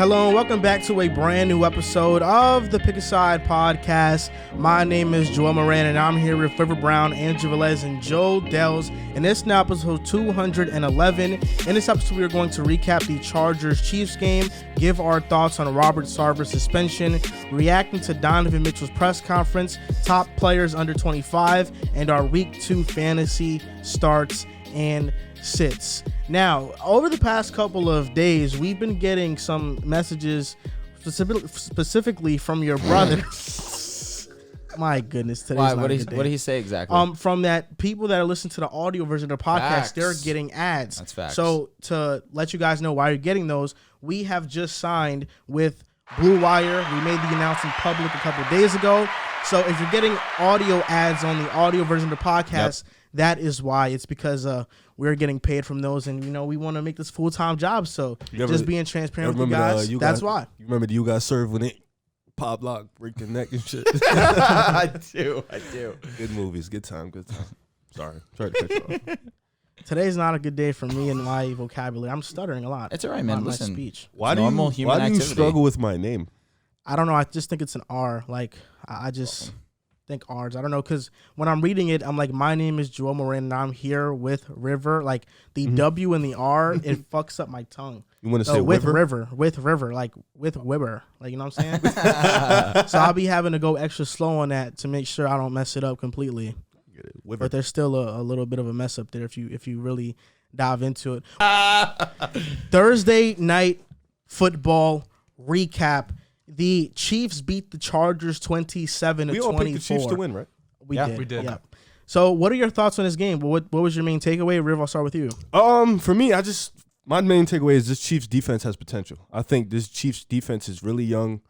Hello and welcome back to a brand new episode of the Pick a Side podcast. My name is Joel Moran and I'm here with River Brown, Andrew Velez, and Joe Dehls. And this is now episode 211. In this episode, we are going to recap the Chargers-Chiefs game, give our thoughts on Robert Sarver's suspension, reacting to Donovan Mitchell's press conference, top players under 25, and our Week 2 fantasy starts and sits. Now, over the past couple of days, we've been getting some messages specifically from your brother. My goodness, today's not a good day. What did he say exactly? From that people that are listening to the audio version of the podcast, Facts. they're getting ads. That's facts. So to let you guys know why you're getting those, we have just signed with Blue Wire. We made the announcement public a couple of days ago. So if you're getting audio ads on the audio version of the podcast, that is why. It's because we're getting paid from those, and we want to make this full-time job. So just being transparent with you guys, that's why. You remember you guys served when it pop lock, break your neck and shit. I do. Good movies, good time. Sorry to cut you off. Today's not a good day for me and my vocabulary. I'm stuttering a lot. It's all right, man. My Listen, speech. Why do you struggle with my name? I don't know. I just think it's an R. Like, I just think R's. I don't know, because when I'm reading it, I'm like, my name is Joel Moran, and I'm here with River. Like, the W and the R, it fucks up my tongue. You want to say with River? With River, like with Wibber. Like, you know what I'm saying? So I'll be having to go extra slow on that to make sure I don't mess it up completely. But there's still a little bit of a mess up there if you really dive into it. Thursday night football recap. The Chiefs beat the Chargers 27-24. We all picked the Chiefs to win, right? We did. Yeah. So what are your thoughts on this game? What was your main takeaway? Riv, I'll start with you. For me, my main takeaway is this Chiefs defense has potential. I think this Chiefs defense is really young.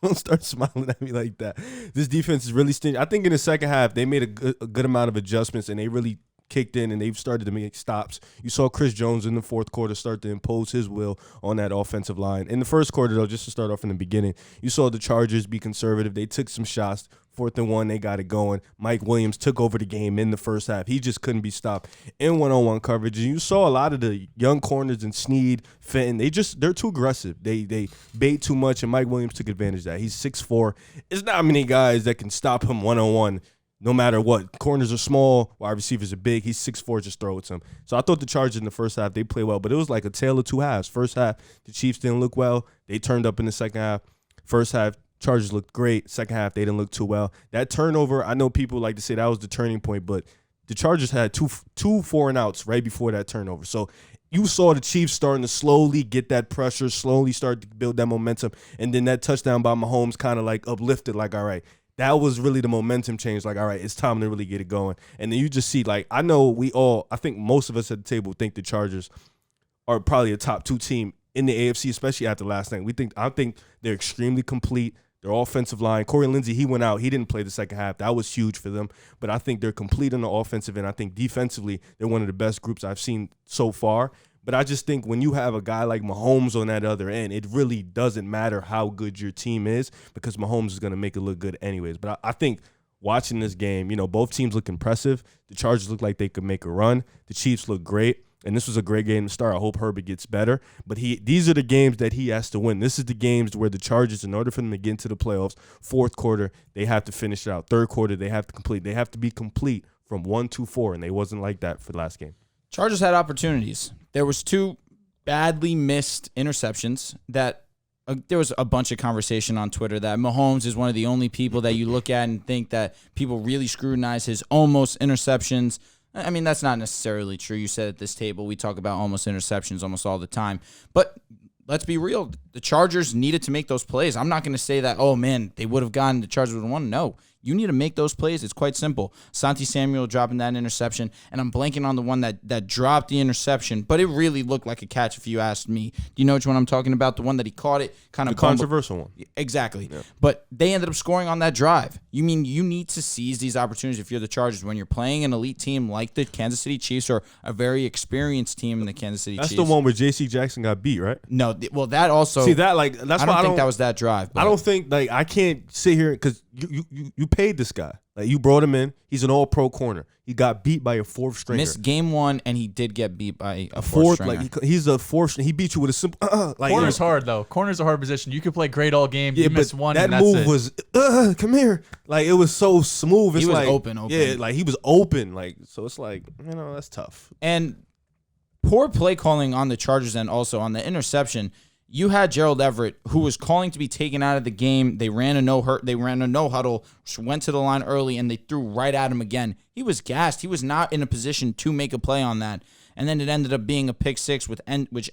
Don't start smiling at me like that. This defense is really stingy. I think in the second half, they made a good amount of adjustments, and they really kicked in, and they've started to make stops. You saw Chris Jones in the fourth quarter start to impose his will on that offensive line. In the first quarter, though, just to start off in the beginning, you saw the Chargers be conservative. They took some shots. 4th and 1, they got it going. Mike Williams took over the game in the first half. He just couldn't be stopped in one-on-one coverage. And you saw a lot of the young corners and Snead, Fenton. They're too aggressive. They bait too much, and Mike Williams took advantage of that. He's 6'4". There's not many guys that can stop him one-on-one. No matter what, corners are small, wide receivers are big. He's 6'4", just throw it to him. So I thought the Chargers in the first half, they played well, but it was like a tale of two halves. First half, the Chiefs didn't look well. They turned up in the second half. First half, Chargers looked great. Second half, they didn't look too well. That turnover, I know people like to say that was the turning point, but the Chargers had two 4-and-outs right before that turnover. So you saw the Chiefs starting to slowly get that pressure, slowly start to build that momentum, and then that touchdown by Mahomes kind of like uplifted, like, all right, that was really the momentum change. Like, all right, it's time to really get it going. And then you just see, like, I think most of us at the table think the Chargers are probably a top 2 team in the AFC, especially after last night. I think they're extremely complete. Their offensive line, Corey Lindsey, he went out. He didn't play the second half. That was huge for them. But I think they're complete on the offensive end. I think defensively, they're one of the best groups I've seen so far. But I just think when you have a guy like Mahomes on that other end, it really doesn't matter how good your team is, because Mahomes is going to make it look good anyways. But I think watching this game, both teams look impressive. The Chargers look like they could make a run. The Chiefs look great. And this was a great game to start. I hope Herbert gets better. But these are the games that he has to win. This is the games where the Chargers, in order for them to get into the playoffs, fourth quarter, they have to finish it out. Third quarter, they have to complete. They have to be complete from 1-4, and they wasn't like that for the last game. Chargers had opportunities. There was 2 badly missed interceptions that there was a bunch of conversation on Twitter that Mahomes is one of the only people that you look at and think that people really scrutinize his almost interceptions. I mean, that's not necessarily true. You said at this table, we talk about almost interceptions almost all the time. But let's be real. The Chargers needed to make those plays. I'm not going to say that, oh, man, they would have gotten, the Chargers would have won. No. You need to make those plays. It's quite simple. Santi Samuel dropping that interception, and I'm blanking on the one that dropped the interception, but it really looked like a catch if you asked me. Do you know which one I'm talking about? The one that he caught it, kind of the controversial one. Exactly. Yeah. But they ended up scoring on that drive. You need to seize these opportunities if you're the Chargers when you're playing an elite team like the Kansas City Chiefs or a very experienced team in the Kansas City Chiefs. That's the one where J.C. Jackson got beat, right? No, well, that also. See, that, like, that's I why don't think that was that drive. I don't think, like, I can't sit here because you paid this guy. Like, you brought him in. He's an all-pro corner. He got beat by a fourth stringer. Missed game 1, and he did get beat by a fourth stringer. Like, he's a fourth. He beat you with a simple. Like, corner's hard though. Corner's a hard position. You could play great all game. Yeah, you miss one. That and that's move it. was come here. Like, it was so smooth. It's He was like, open. Yeah, like he was open. Like, so it's like, that's tough. And poor play calling on the Chargers end also on the interception. You had Gerald Everett, who was calling to be taken out of the game. They ran a no huddle, went to the line early, and they threw right at him again. He was gassed. He was not in a position to make a play on that. And then it ended up being a pick six, which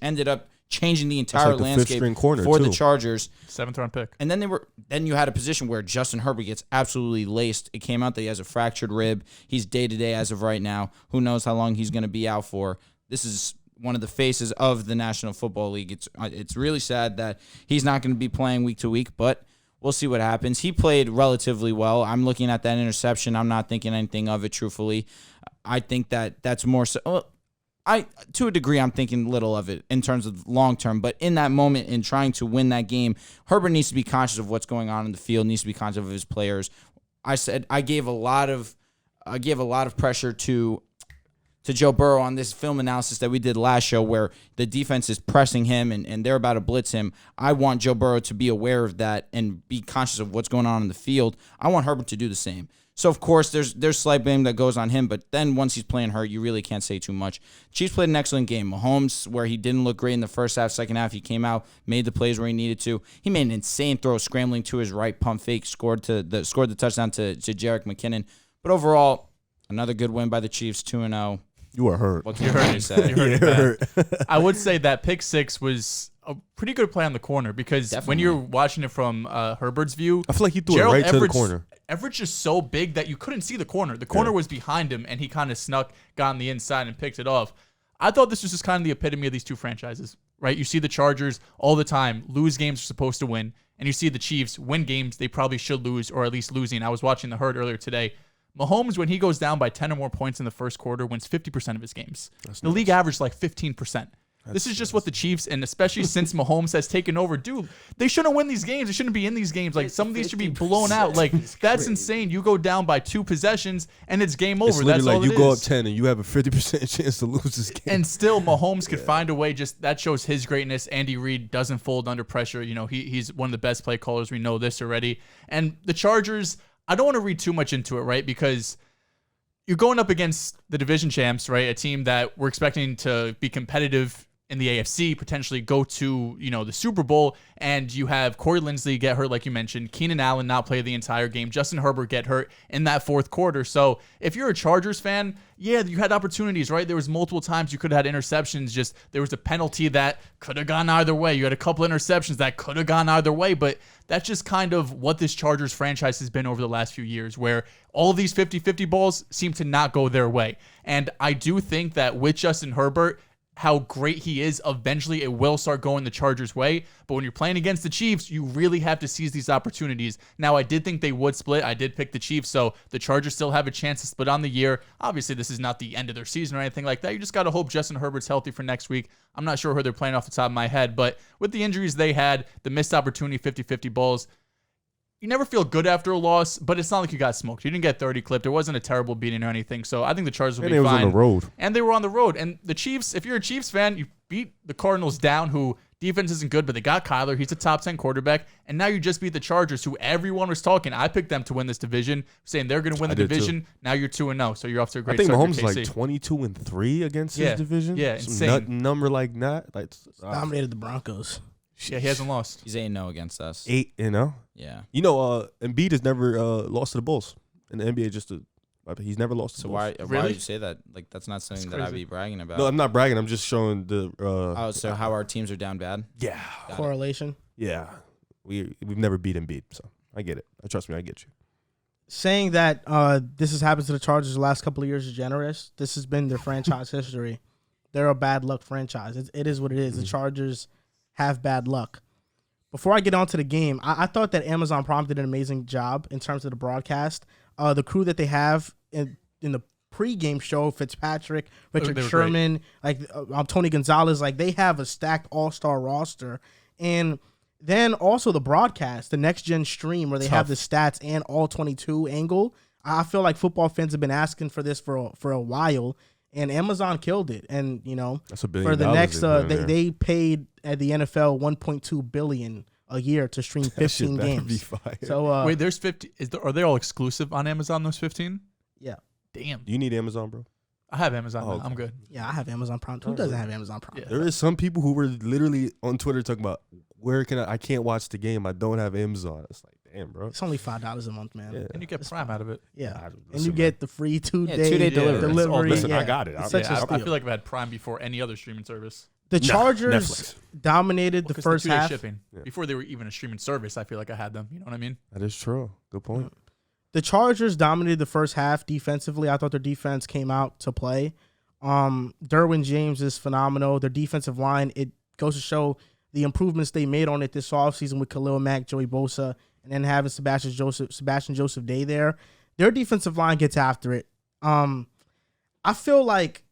ended up changing the entire landscape for the Chargers. 7th-round pick. And then you had a position where Justin Herbert gets absolutely laced. It came out that he has a fractured rib. He's day-to-day as of right now. Who knows how long he's going to be out for. This is one of the faces of the National Football League. It's really sad that he's not going to be playing week to week, but we'll see what happens. He played relatively well. I'm looking at that interception. I'm not thinking anything of it, truthfully. I think that's more so. To a degree, I'm thinking little of it in terms of long term, but in that moment, in trying to win that game, Herbert needs to be conscious of what's going on in the field, needs to be conscious of his players. I gave a lot of pressure to Joe Burrow on this film analysis that we did last show, where the defense is pressing him and they're about to blitz him. I want Joe Burrow to be aware of that and be conscious of what's going on in the field. I want Herbert to do the same. So, of course, there's slight blame that goes on him, but then once he's playing hurt, you really can't say too much. Chiefs played an excellent game. Mahomes, where he didn't look great in the first half, second half, he came out, made the plays where he needed to. He made an insane throw scrambling to his right, pump fake, scored the touchdown to Jerick McKinnon. But overall, another good win by the Chiefs, 2-0. You were hurt. What can you say? You're hurt. I would say that pick six was a pretty good play on the corner, because when you're watching it from Herbert's view, I feel like he threw it right to the corner. Everett's just so big that you couldn't see the corner. The corner was behind him, and he kind of snuck, got on the inside, and picked it off. I thought this was just kind of the epitome of these two franchises, right? You see the Chargers all the time lose games they're supposed to win, and you see the Chiefs win games they probably should lose, or at least losing. I was watching the Herd earlier today. Mahomes, when he goes down by 10 or more points in the first quarter, wins 50% of his games. The league average like 15%. This is just what the Chiefs, and especially since Mahomes has taken over, dude, they shouldn't win these games. They shouldn't be in these games. Like, some of these should be blown out. Like, that's insane. You go down by 2 possessions, and it's game over. That's all it is. You go up 10, and you have a 50% chance to lose this game. And still, Mahomes could find a way. Just that shows his greatness. Andy Reid doesn't fold under pressure. You know, he's one of the best play callers. We know this already. And the Chargers, I don't want to read too much into it, right? Because you're going up against the division champs, right? A team that we're expecting to be competitive in the AFC, potentially go to, the Super Bowl, and you have Corey Linsley get hurt, like you mentioned, Keenan Allen not play the entire game, Justin Herbert get hurt in that fourth quarter. So if you're a Chargers fan, yeah, you had opportunities, right? There was multiple times you could have had interceptions. Just there was a penalty that could have gone either way. You had a couple interceptions that could have gone either way, but that's just kind of what this Chargers franchise has been over the last few years, where all of these 50-50 balls seem to not go their way. And I do think that with Justin Herbert, how great he is, eventually it will start going the Chargers' way. But when you're playing against the Chiefs, you really have to seize these opportunities. Now, I did think they would split. I did pick the Chiefs, so the Chargers still have a chance to split on the year. Obviously, this is not the end of their season or anything like that. You just got to hope Justin Herbert's healthy for next week. I'm not sure who they're playing off the top of my head, but with the injuries they had, the missed opportunity, 50-50 balls, you never feel good after a loss, but it's not like you got smoked. You didn't get 30 clipped. It wasn't a terrible beating or anything. So I think the Chargers will be fine. And they was on the road. And they were on the road. And the Chiefs, if you're a Chiefs fan, you beat the Cardinals down, who defense isn't good, but they got Kyler. He's a top 10 quarterback. And now you just beat the Chargers, who everyone was talking. I picked them to win this division, saying they're going to win the division. Too. Now you're 2-0, so you're off to a great start. I think Mahomes is like 22-3 against his division. Yeah, insane. Number like that. Dominated the Broncos. Yeah, he hasn't lost. He's 8-0 against us. 8-0? Yeah. Embiid has never lost to the Bulls in the NBA. He's never lost to the Bulls. So why would you say that? Like, that's not something that I'd be bragging about. No, I'm not bragging. I'm just showing the. So how our teams are down bad? Yeah. Correlation. Yeah. We've never beat Embiid, so I get it. Trust me, I get you. Saying that this has happened to the Chargers the last couple of years is generous. This has been their franchise history. They're a bad luck franchise. It is what it is. Mm-hmm. The Chargers have bad luck. Before I get on to the game, I thought that Amazon Prime did an amazing job in terms of the broadcast. The crew that they have in the pregame show, Fitzpatrick, Richard Sherman, Tony Gonzalez, like they have a stacked all-star roster. And Then also the broadcast, the next gen stream where they have the stats and all 22 angle. I feel like football fans have been asking for this for a while, and Amazon killed it. And That's $1 billion for the next they paid at the NFL 1.2 billion a year to stream 15 games. So wait, there's 50. Are they all exclusive on Amazon? Those 15? Yeah. Damn. You need Amazon, bro? I have Amazon. Oh, now. I'm good. Yeah, I have Amazon Prime. Who doesn't have Amazon Prime? Yeah. There is some people who were literally on Twitter talking about where can I can't watch the game. I don't have Amazon. It's like, damn, bro. It's only $5 a month, man. Yeah. And you get Prime out of it. Yeah. Listen, And you get the free 2-day, 2-day delivery. Listen, yeah. I got it. It's such a I steal. feel like I've had Prime before any other streaming service. The Chargers Netflix. dominated Well, the 'cause first 2-day half. shipping. Yeah. Before they were even a streaming service, I feel like I had them. You know what I mean? That is true. Good point. The Chargers dominated the first half defensively. I thought their defense came out to play. Derwin James is phenomenal. Their defensive line, it goes to show the improvements they made on it this offseason with Khalil Mack, Joey Bosa, and then having Sebastian Joseph Day there. Their defensive line gets after it. I feel like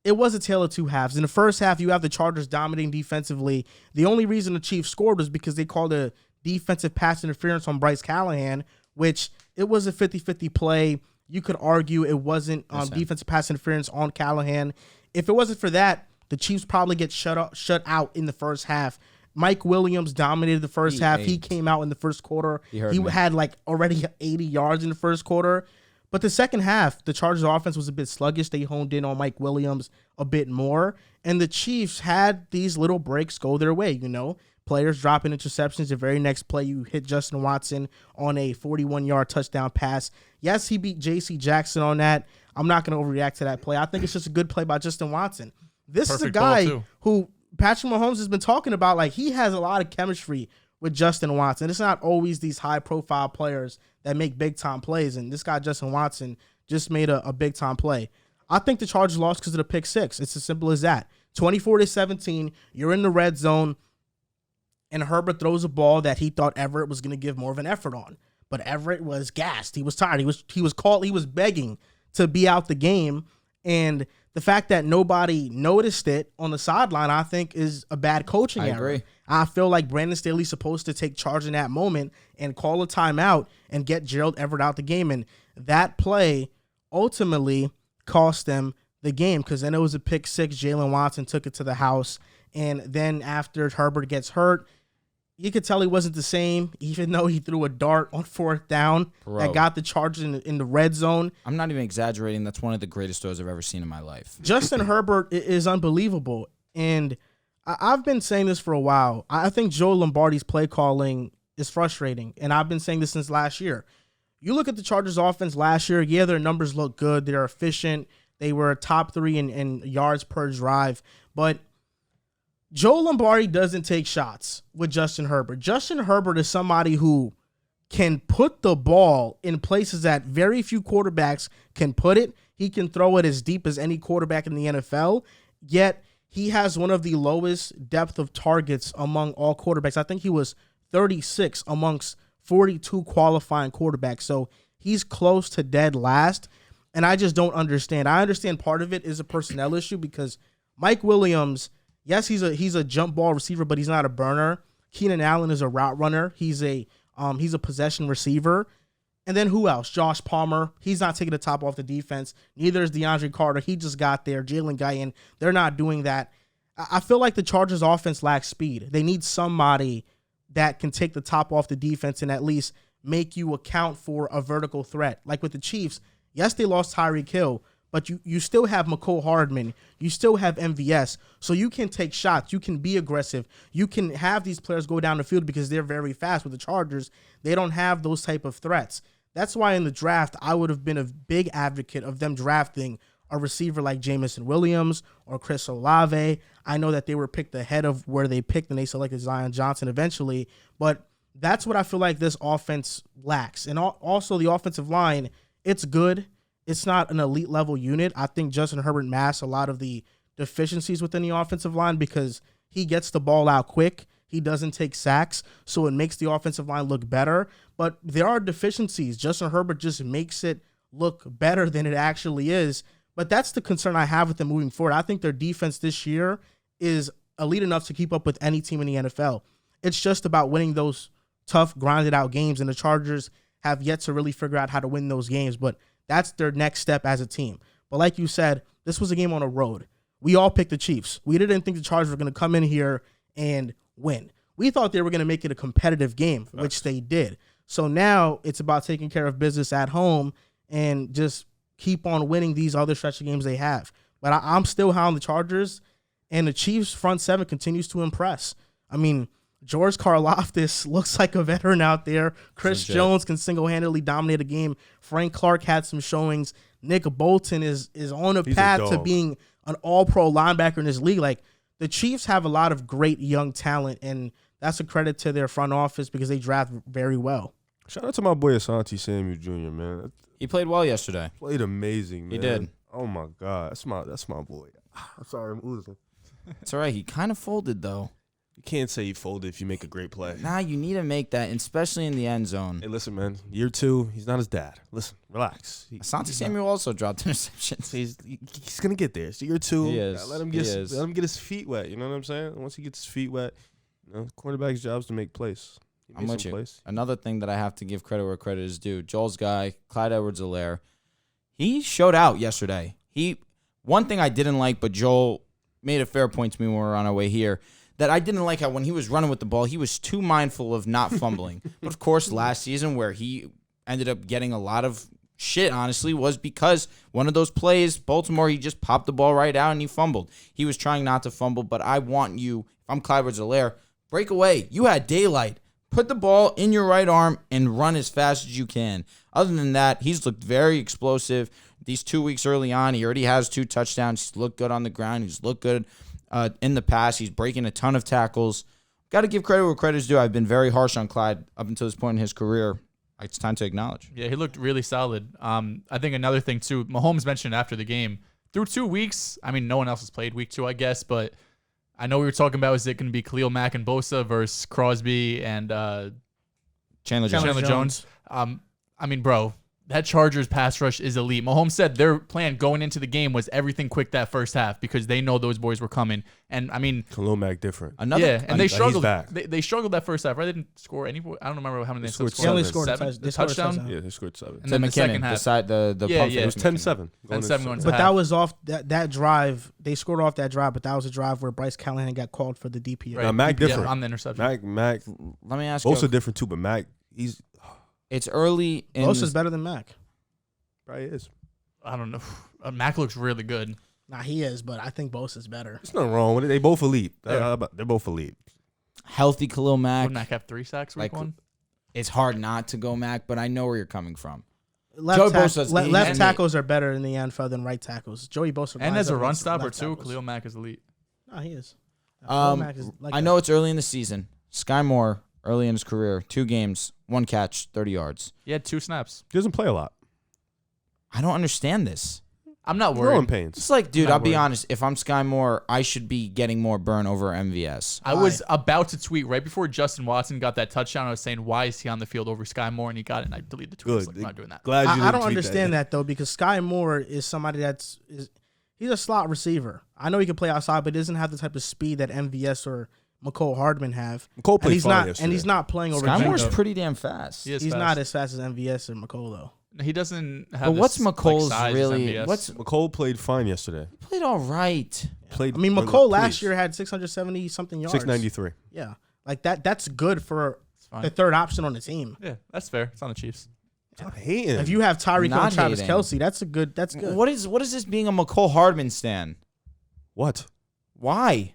it was a tale of two halves. In the first half, you have the Chargers dominating defensively. The only reason the Chiefs scored was because they called a defensive pass interference on Bryce Callahan, which it was a 50-50 play. You could argue it wasn't defensive pass interference on Callahan. If it wasn't for that, the Chiefs probably get shut out in the first half. Mike Williams dominated the first half. He came out in the first quarter. He had like already 80 yards in the first quarter. But the second half, the Chargers offense was a bit sluggish. They honed in on Mike Williams a bit more. And the Chiefs had these little breaks go their way, Players dropping interceptions. The very next play, you hit Justin Watson on a 41-yard touchdown pass. Yes, he beat J.C. Jackson on that. I'm not going to overreact to that play. I think it's just a good play by Justin Watson. This is a guy who Patrick Mahomes has been talking about. Like, he has a lot of chemistry with Justin Watson. It's not always these high-profile players that make big-time plays, and this guy, Justin Watson, just made a big-time play. I think the Chargers lost because of the pick six. It's as simple as that. 24-17, you're in the red zone, and Herbert throws a ball that he thought Everett was going to give more of an effort on. But Everett was gassed. He was tired. He was begging to be out the game. And the fact that nobody noticed it on the sideline, I think, is a bad coaching error. Agree. I feel like Brandon Staley's supposed to take charge in that moment and call a timeout and get Gerald Everett out the game. And that play ultimately cost them the game because then it was a pick six. Jalen Watson took it to the house. And then after Herbert gets hurt, you could tell he wasn't the same, even though he threw a dart on fourth down that got the Chargers in the red zone. I'm not even exaggerating. That's one of the greatest throws I've ever seen in my life. Justin Herbert is unbelievable. And I've been saying this for a while. I think Joe Lombardi's play calling is frustrating. And I've been saying this since last year. You look at the Chargers offense last year, yeah, their numbers look good. They're efficient. They were top 3 in yards per drive. But Joe Lombardi doesn't take shots with Justin Herbert. Justin Herbert is somebody who can put the ball in places that very few quarterbacks can put it. He can throw it as deep as any quarterback in the NFL, yet he has one of the lowest depth of targets among all quarterbacks. I think he was 36 amongst 42 qualifying quarterbacks, so he's close to dead last, and I just don't understand. I understand part of it is a personnel issue because Mike Williams, yes, he's a jump ball receiver, but he's not a burner. Keenan Allen is a route runner. He's a possession receiver. And then who else? Josh Palmer. He's not taking the top off the defense. Neither is DeAndre Carter. He just got there. Jalen Guyton. They're not doing that. I feel like the Chargers offense lacks speed. They need somebody that can take the top off the defense and at least make you account for a vertical threat. Like with the Chiefs, yes, they lost Tyreek Hill, but you still have McCole Hardman. You still have MVS. So you can take shots. You can be aggressive. You can have these players go down the field because they're very fast. With the Chargers, they don't have those type of threats. That's why in the draft, I would have been a big advocate of them drafting a receiver like Jamison Williams or Chris Olave. I know that they were picked ahead of where they picked and they selected Zion Johnson eventually. But that's what I feel like this offense lacks. And also the offensive line, it's good. It's not an elite level unit. I think Justin Herbert masks a lot of the deficiencies within the offensive line because he gets the ball out quick. He doesn't take sacks, so it makes the offensive line look better. But there are deficiencies. Justin Herbert just makes it look better than it actually is. But that's the concern I have with them moving forward. I think their defense this year is elite enough to keep up with any team in the NFL. it's just about winning those tough, grinded out games, and the Chargers have yet to really figure out how to win those games, but that's their next step as a team. But like you said, this was a game on the road. We all picked the Chiefs. We didn't think the Chargers were going to come in here and win. We thought they were going to make it a competitive game, which they did. So now it's about taking care of business at home and just keep on winning these other stretch of games they have. But I'm still high on the Chargers, and the Chiefs' front seven continues to impress. I mean, George Karlaftis looks like a veteran out there. Chris Jones can single-handedly dominate a game. Frank Clark had some showings. Nick Bolton is on a path to being an all-pro linebacker in this league. Like, the Chiefs have a lot of great young talent, and that's a credit to their front office because they draft very well. Shout out to my boy Asante Samuel Jr., man. He played well yesterday. Played amazing, man. He did. Oh my God, that's my boy. I'm sorry, I'm oozing. It's all right. He kind of folded though. You can't say you folded if you make a great play. Nah, you need to make that, especially in the end zone. Hey, listen, man. Year 2, he's not his dad. Listen, relax. Asante Samuel also dropped interceptions. He's gonna get there. It's year 2. He is. Let him get his feet wet. You know what I'm saying? Once he gets his feet wet, quarterback's job is to make plays. I'm with you. Another thing that I have to give credit where credit is due. Joel's guy, Clyde Edwards-Helaire, he showed out yesterday. One thing I didn't like, but Joel made a fair point to me when we were on our way here, that I didn't like how when he was running with the ball, he was too mindful of not fumbling. But, of course, last season where he ended up getting a lot of shit, honestly, was because one of those plays, Baltimore, he just popped the ball right out and he fumbled. He was trying not to fumble, but I want you, if I'm Clyde Edwards-Helaire, break away. You had daylight. Put the ball in your right arm and run as fast as you can. Other than that, he's looked very explosive. These 2 weeks early on, he already has 2 touchdowns. He's looked good on the ground. He's looked good in the pass. He's breaking a ton of tackles. Got to give credit where credit is due. I've been very harsh on Clyde up until this point in his career. It's time to acknowledge. Yeah, he looked really solid. I think another thing, too, Mahomes mentioned after the game, through 2 weeks, I mean, no one else has played week 2, I guess, but I know we were talking about, is it going to be Khalil Mack and Bosa versus Crosby and Chandler Jones? I mean, bro, that Chargers pass rush is elite. Mahomes said their plan going into the game was everything quick that first half because they know those boys were coming. And, I mean, Khalil Mack different. They struggled. They struggled that first half, right? They didn't score any. I don't remember how many they scored. They only scored a touchdown. Yeah, they scored 7. And then the second half. The pump it was 10-7. 10-7 going to But that was off that drive. They scored off that drive, but that was a drive where Bryce Callahan got called for the DPA. Right. Now, Mack different. On the interception. Mack. Let me ask you. Also different too, but Mack, It's early. Bosa's better than Mack. Probably is. I don't know. Mack looks really good. Nah, he is, but I think Bosa's better. There's nothing wrong with it. They both elite. Yeah. They're both elite. Healthy Khalil Mack. Would Mack have 3 sacks week 1? It's hard not to go Mack, but I know where you're coming from. Left tackles are better in the NFL than right tackles. Joey Bosa. And as a run stopper, too, Khalil Mack is elite. No, he is. I know it's early in the season. Sky Moore, early in his career, 2 games, 1 catch, 30 yards. He had 2 snaps. He doesn't play a lot. I don't understand this. I'm not worried. Growing pains. It's like, dude, I'll be honest. If I'm Sky Moore, I should be getting more burn over MVS. I was about to tweet right before Justin Watson got that touchdown. I was saying, why is he on the field over Sky Moore? And he got it, and I deleted the tweet. I was like, I'm not doing that. Glad you I don't understand that, though, because Sky Moore is somebody he's a slot receiver. I know he can play outside, but doesn't have the type of speed that MVS or McCole Hardman have. McCole played fine yesterday. And he's not playing over Sky Moore's pretty damn fast. He's not as fast as MVS or McCole, though. He doesn't have. But what's McCole's size really? McCole played fine yesterday. He played all right. McCole last year had 670 something yards. 693. Yeah, like that. That's good for the third option on the team. Yeah, that's fair. It's on the Chiefs. Stop hating. If you have Tyreek and Travis Kelce, that's good. What is this being a McCole Hardman stan? What? Why?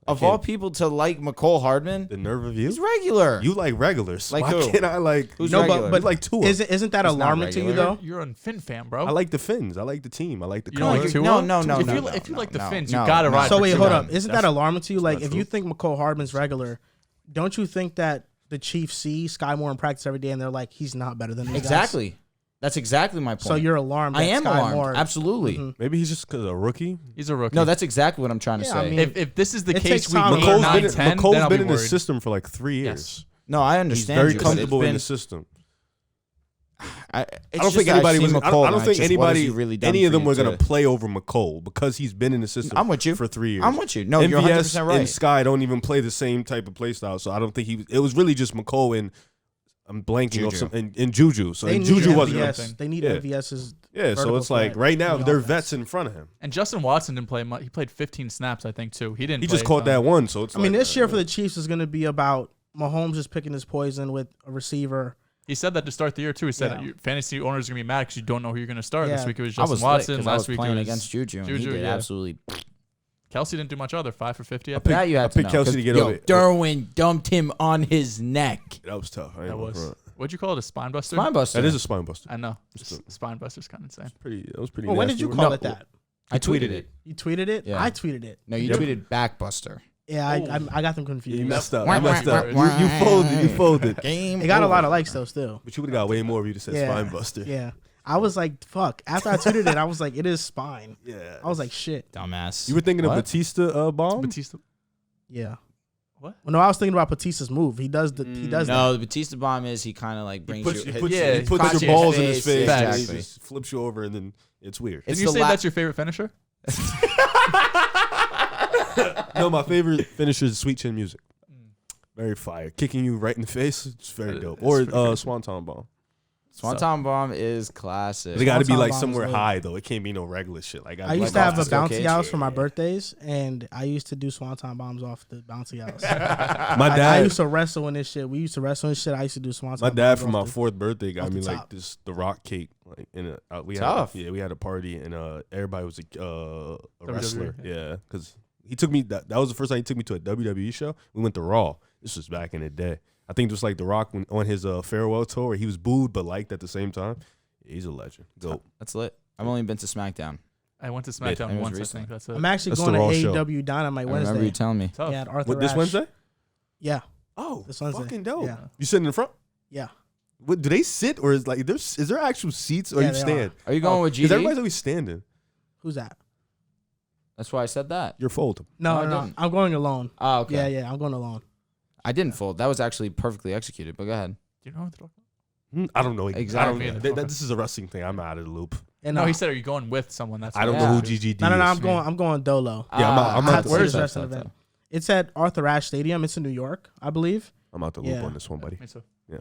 Of all people to like McCole Hardman, the nerve of you. He's regular. You like regulars. Like why who? can't I like? Who's regular? But like Tua. Isn't that alarming to you though? You're a Finn fan, bro. I like the Finns. I like the team. I like the. You don't like Tua? No. If you like the Finns, you gotta ride. So wait, hold up. Isn't that alarming to you? Like, if you think McCole Hardman's regular, don't you think that the Chiefs see Sky Moore in practice every day and they're like, he's not better than these exactly. guys? That's exactly my point. So you're alarmed. I am Sky alarmed. Moore, Absolutely. Mm-hmm. Maybe he's just a rookie. He's a rookie. No, that's exactly what I'm trying to say. I mean, if this is the case, week McCole's 9, been, 10, McCole's been in the system for like 3 years. Yes. No, I understand. He's very comfortable in the system. I don't think anybody was. I don't think anybody, really any of them were going to play over McCole because he's been in the system. I'm with you for 3 years. I'm with you. No, you're 100% right. And Sky don't even play the same type of play style, so I don't think it was really just McCole and I'm blanking off some and Juju. So Juju wasn't anything. They need MVS's. Yeah, so it's like right now they're vets in front of him. And Justin Watson didn't play much. He played 15 snaps, I think, too. He just caught that one. So it's. I mean, this year for the Chiefs is going to be about Mahomes just picking his poison with a receiver. He said that to start the year too. He said your fantasy owners are gonna be mad because you don't know who you're gonna start. This week it was Justin Watson. Last week it was against Juju. He did absolutely. Kelsey didn't do much other. 5 for 50. I picked Kelsey to get over it. Derwin dumped him on his neck. That was tough. That was. What'd you call it? A spine buster? Spine buster. That is a spine buster. I know. Spine buster's kind of insane. That was pretty. Well, when did you call it that? I tweeted it. You tweeted it? Yeah. I tweeted it. No, you tweeted backbuster. Yeah, I got them confused. You messed up. You folded. It got a lot of likes though, still. But you would have got way more if you said spine buster. Yeah. I was like, fuck. After I tweeted it, I was like, it is spine. Yeah. I was like, shit. Dumbass. You were thinking of Batista bomb? Batista. Yeah. What? Well, no, I was thinking about Batista's move. He does that. No, the Batista bomb is he kind of like brings he puts your balls in his face. Exactly. He just flips you over, and then it's weird. Did you say that's your favorite finisher? No, my favorite finisher is Sweet Chin Music. Very fire. Kicking you right in the face. It's very dope. Or Swanton Bomb. Swanton Bomb is classic. They got to be like somewhere high, though. It can't be no regular shit. Like I used to have a bouncy house for my birthdays, and I used to do Swanton Bombs off the bouncy house. My dad. I used to wrestle in this shit. We used to wrestle in shit. I used to do Swanton My dad, Bombs for my 4th birthday, got me like top. the rock cake. Like we had a party, and everybody was a wrestler. Yeah, because he took me. That was the first time he took me to a WWE show. We went to Raw. This was back in the day. I think just like The Rock on his farewell tour, he was booed but liked at the same time. Yeah, he's a legend. Go. That's lit. I've only been to SmackDown. I went to SmackDown once. I think that's it. I'm actually going to AEW Dynamite Wednesday. I remember you telling me. Tough. Yeah, at Arthur This Ashe. Wednesday? Yeah. Oh, this Wednesday. fucking dope. Yeah. You sitting in front? Yeah. What, do they sit or is there actual seats or you stand? Are you going with GD? Because everybody's always standing. Who's that? That's why I said that. You're folding. No. I'm going alone. Oh, okay. Yeah, I'm going alone. I didn't fold. That was actually perfectly executed, but go ahead. Do you know what they're talking about? I don't know. Exactly. This is a wrestling thing. I'm out of the loop. And no, he said, are you going with someone? That's I don't know who GGD is. No, I'm going Dolo. Yeah, I'm out the Where's loop. wrestling event? It's at Arthur Ashe Stadium. It's in New York, I believe. I'm out the loop on this one, buddy. Me too. Yeah.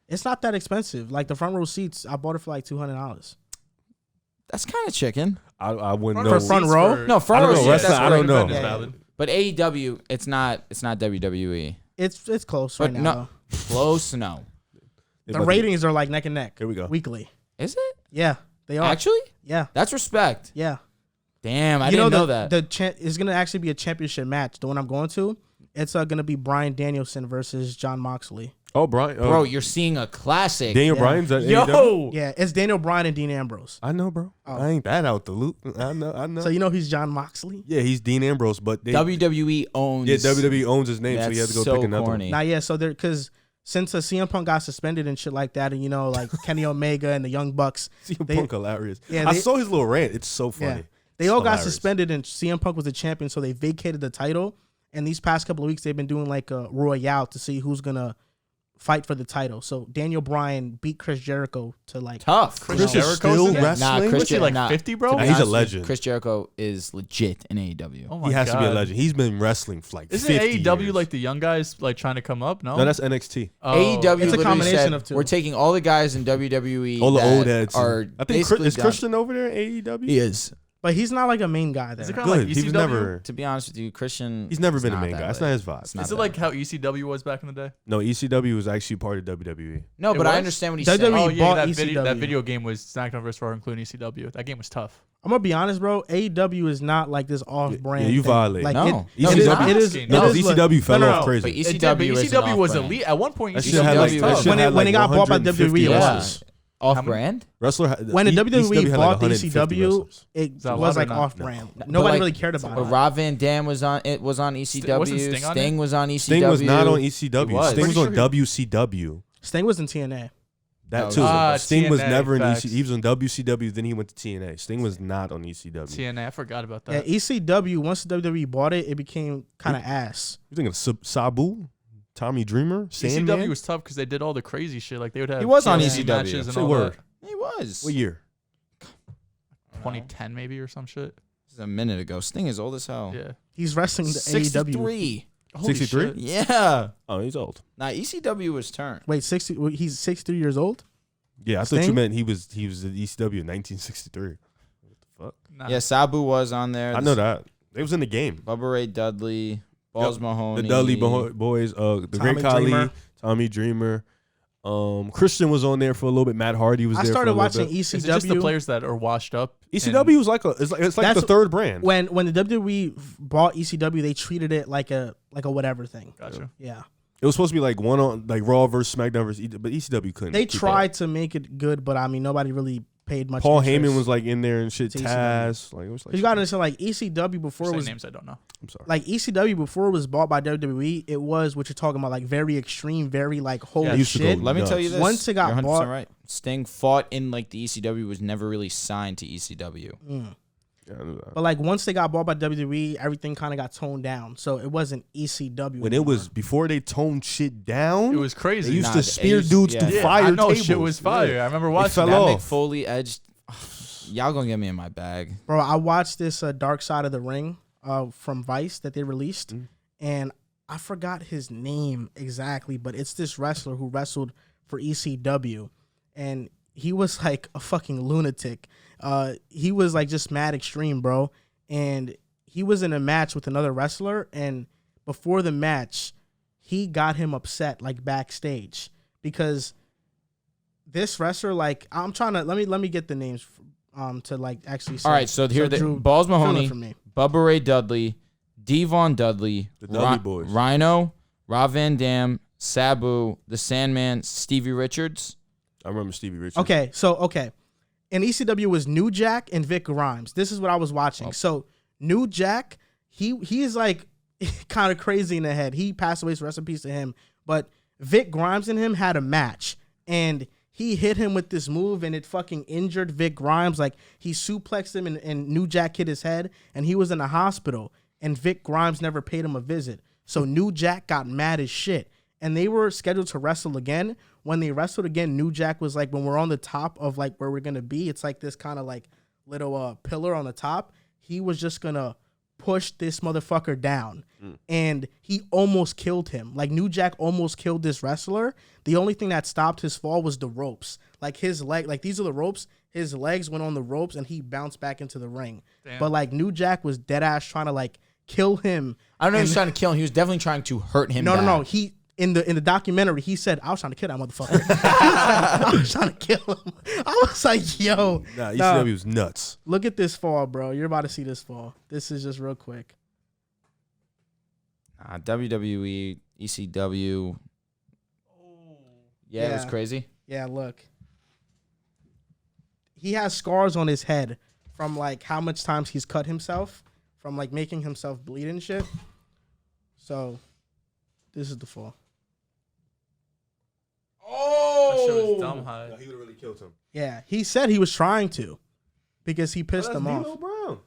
It's not that expensive. Like the front row seats, I bought it for like $200. That's kind of chicken. I wouldn't For know. front row? No, front row. I don't know. Valid. But AEW, it's not WWE. It's close right now. Close, no. The ratings are like neck and neck. Here we go. Weekly. Is it? Yeah, they are. Actually? Yeah. That's respect. Yeah. Damn, I didn't know that. It's going to actually be a championship match. The one I'm going to, it's going to be Bryan Danielson versus John Moxley. Oh, Brian. Bro, you're seeing a classic. Daniel Bryan's at Yo. Yeah, it's Daniel Bryan and Dean Ambrose. I know, bro. I ain't that out the loop. I know. So you know he's John Moxley? Yeah, he's Dean Ambrose, but WWE owns. Yeah, WWE owns his name, so he has to go pick another one. Nah, yeah, so because since CM Punk got suspended and shit like that, and you know, like Kenny Omega and the Young Bucks. CM Punk hilarious. Yeah, I saw his little rant. It's so funny. Yeah, they all got suspended, and CM Punk was the champion, so they vacated the title. And these past couple of weeks, they've been doing like a royale to see who's gonna fight for the title. So Daniel Bryan beat Chris Jericho to like tough. Chris Jericho still wrestling? Chris Jericho like 50, bro? He's a legend. Chris Jericho is legit in AEW. Oh my he has God. to be a legend. He's been wrestling for like 50 Isn't AEW years. like the young guys like trying to come up? No, that's NXT. AEW It's a combination said, of two. We're taking all the guys in WWE. All the old heads. Are I think is Christian over there in AEW? He is. But he's not like a main guy there. Is it kind of like ECW? He was never. To be honest with you, Christian. He's never been a main guy. That's not his vibe. Is it like how ECW was back in the day? No, ECW was actually part of WWE. No, but was? I understand what he's WWE saying. Oh yeah, bought that ECW. video game was SmackDown vs. Raw, including ECW. That game was tough. I'm gonna be honest, bro. AEW is not like this off-brand. Yeah, you thing. violate. Like No. ECW it is. No, ECW fell off No. crazy. But ECW isn't was off-brand. elite at one point. That shit had like ECW that shit when had it like got bought by 150 WWE, it Yeah. wrestlers. Off-brand? Wrestler When the WWE had bought the like 150 ECW, wrestlers. it that a lot was or like not? off-brand. No. Nobody But, like, really cared about But it. Rob Van Dam was on ECW. wasn't Sting on Sting it? was on ECW. Sting was not on He ECW. was. Sting was Pretty on sure WCW. Sting was in TNA. That too. Sting was TNA, never in facts. ECW. He was on WCW, then he went to TNA. Sting was not on ECW. TNA, I forgot about Yeah, that. ECW. Once the WWE bought it, it became kind of ass. You thinking of Sabu? Tommy Dreamer, Sandman. ECW was tough because they did all the crazy shit. Like they would have. He was on TLC ECW. matches and Say all word. He was. What year? that. 2010 maybe or some shit. This is a minute ago. Sting is old as hell. Yeah. He's wrestling the AEW. 63. Holy 63? shit. Yeah. Oh, he's old. Now ECW was turned. Wait, 60. He's 63 years old. Yeah, I thought you Sting? meant he was at ECW in 1963. What the fuck? Nah. Yeah, Sabu was on there. I know that. They was in the game. Bubba Ray Dudley, Balls Yep. Mahoney. The Dudley boys, the Tommy Great Khali, Dreamer. Tommy Dreamer. Christian was on there for a little bit. Matt Hardy was I there started for a little watching bit. ECW. Is it just the players that are washed up? ECW was like it's like That's- the third brand. when the WWE bought ECW, they treated it like a whatever thing. Gotcha. Yeah, It was supposed to be like one on like Raw versus SmackDown versus but ECW couldn't. they keep up. tried to make it good, but I mean nobody really paid much. Paul interest. Heyman was like in there and shit. It's ECW. Taz, like it was like You got to understand, like ECW before it Say was names I don't know. I'm sorry. like ECW before it was bought by WWE. It was what you're talking about, like very extreme, very like holy Yeah, I used to shit. go Let me nuts. tell you this. Once it got You're 100% bought- right. Sting fought in like the ECW, was never really signed to ECW. Yeah, I knew that. But like once they got bought by WWE, everything kind of got toned down. So it wasn't ECW. When it was before they toned shit down, It was crazy. they used Nah, to they spear used- dudes yeah. through Yeah, fire I know tables. shit was fire. Yeah. I remember They watching fell that. That off. Mick Foley edged. Y'all gonna get me in my bag. Bro, I watched this Dark Side of the Ring from Vice that they released, and I forgot his name exactly, but it's this wrestler who wrestled for ECW, and he was like a fucking lunatic. He was like just mad extreme, bro, and he was in a match with another wrestler, and before the match, he got him upset like backstage because this wrestler, like, I'm trying to let me get the names to like actually say. All right, so here the Drew, Balls fill in Mahoney, for me. Bubba Ray Dudley, Devon Dudley, The Dudley boys. Rhino, Rob Van Dam, Sabu, the Sandman, Stevie Richards. I remember Stevie Richards. Okay. In ECW was New Jack and Vic Grimes. This is what I was watching. So New Jack, he is like kind of crazy in the head. He passed away, so rest in peace to him. But Vic Grimes and him had a match, and he hit him with this move, and it fucking injured Vic Grimes. Like, he suplexed him, and New Jack hit his head, and he was in the hospital, and Vic Grimes never paid him a visit. So New Jack got mad as shit, and they were scheduled to wrestle again. When they wrestled again, New Jack was like, when we're on the top of, like, where we're going to be, it's like this kind of, like, little pillar on the top. He was just going to push this motherfucker down, and he almost killed him. Like, New Jack almost killed this wrestler. The only thing that stopped his fall was the ropes. Like, his leg, like, these are the ropes. His legs went on the ropes, and he bounced back into the ring. Damn. But, like, New Jack was dead ass trying to, like, kill him. I don't know if he was trying to kill him. He was definitely trying to hurt him. No. He in the documentary, he said, I was trying to kill that motherfucker. I was trying to kill him. I was like, yo. Nah, nah, ECW was nuts. look at this fall, bro. You're about to see this fall. This is just real quick. WWE, ECW. Yeah, it was Yeah. crazy. Yeah, look. He has scars on his head from, like, how much times he's cut himself, from, like, making himself bleed and shit. So, this is the fall. That shit was dumb high. He would have really killed him. Yeah, he said he was trying to because he pissed him off. D'Lo Brown.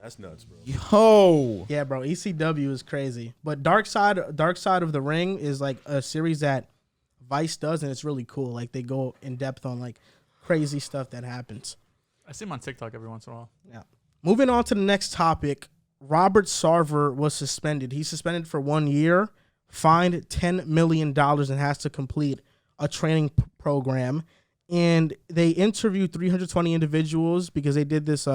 That's nuts, bro. Yo. Yeah, bro, ECW is crazy. But Dark Side of the Ring is like a series that Vice does, and it's really cool. Like, they go in depth on like crazy stuff that happens. I see him on TikTok every once in a while. Yeah. Moving on to the next topic, Robert Sarver was suspended. He's suspended for 1 year, fined $10 million, and has to complete a training program. And they interviewed 320 individuals because they did this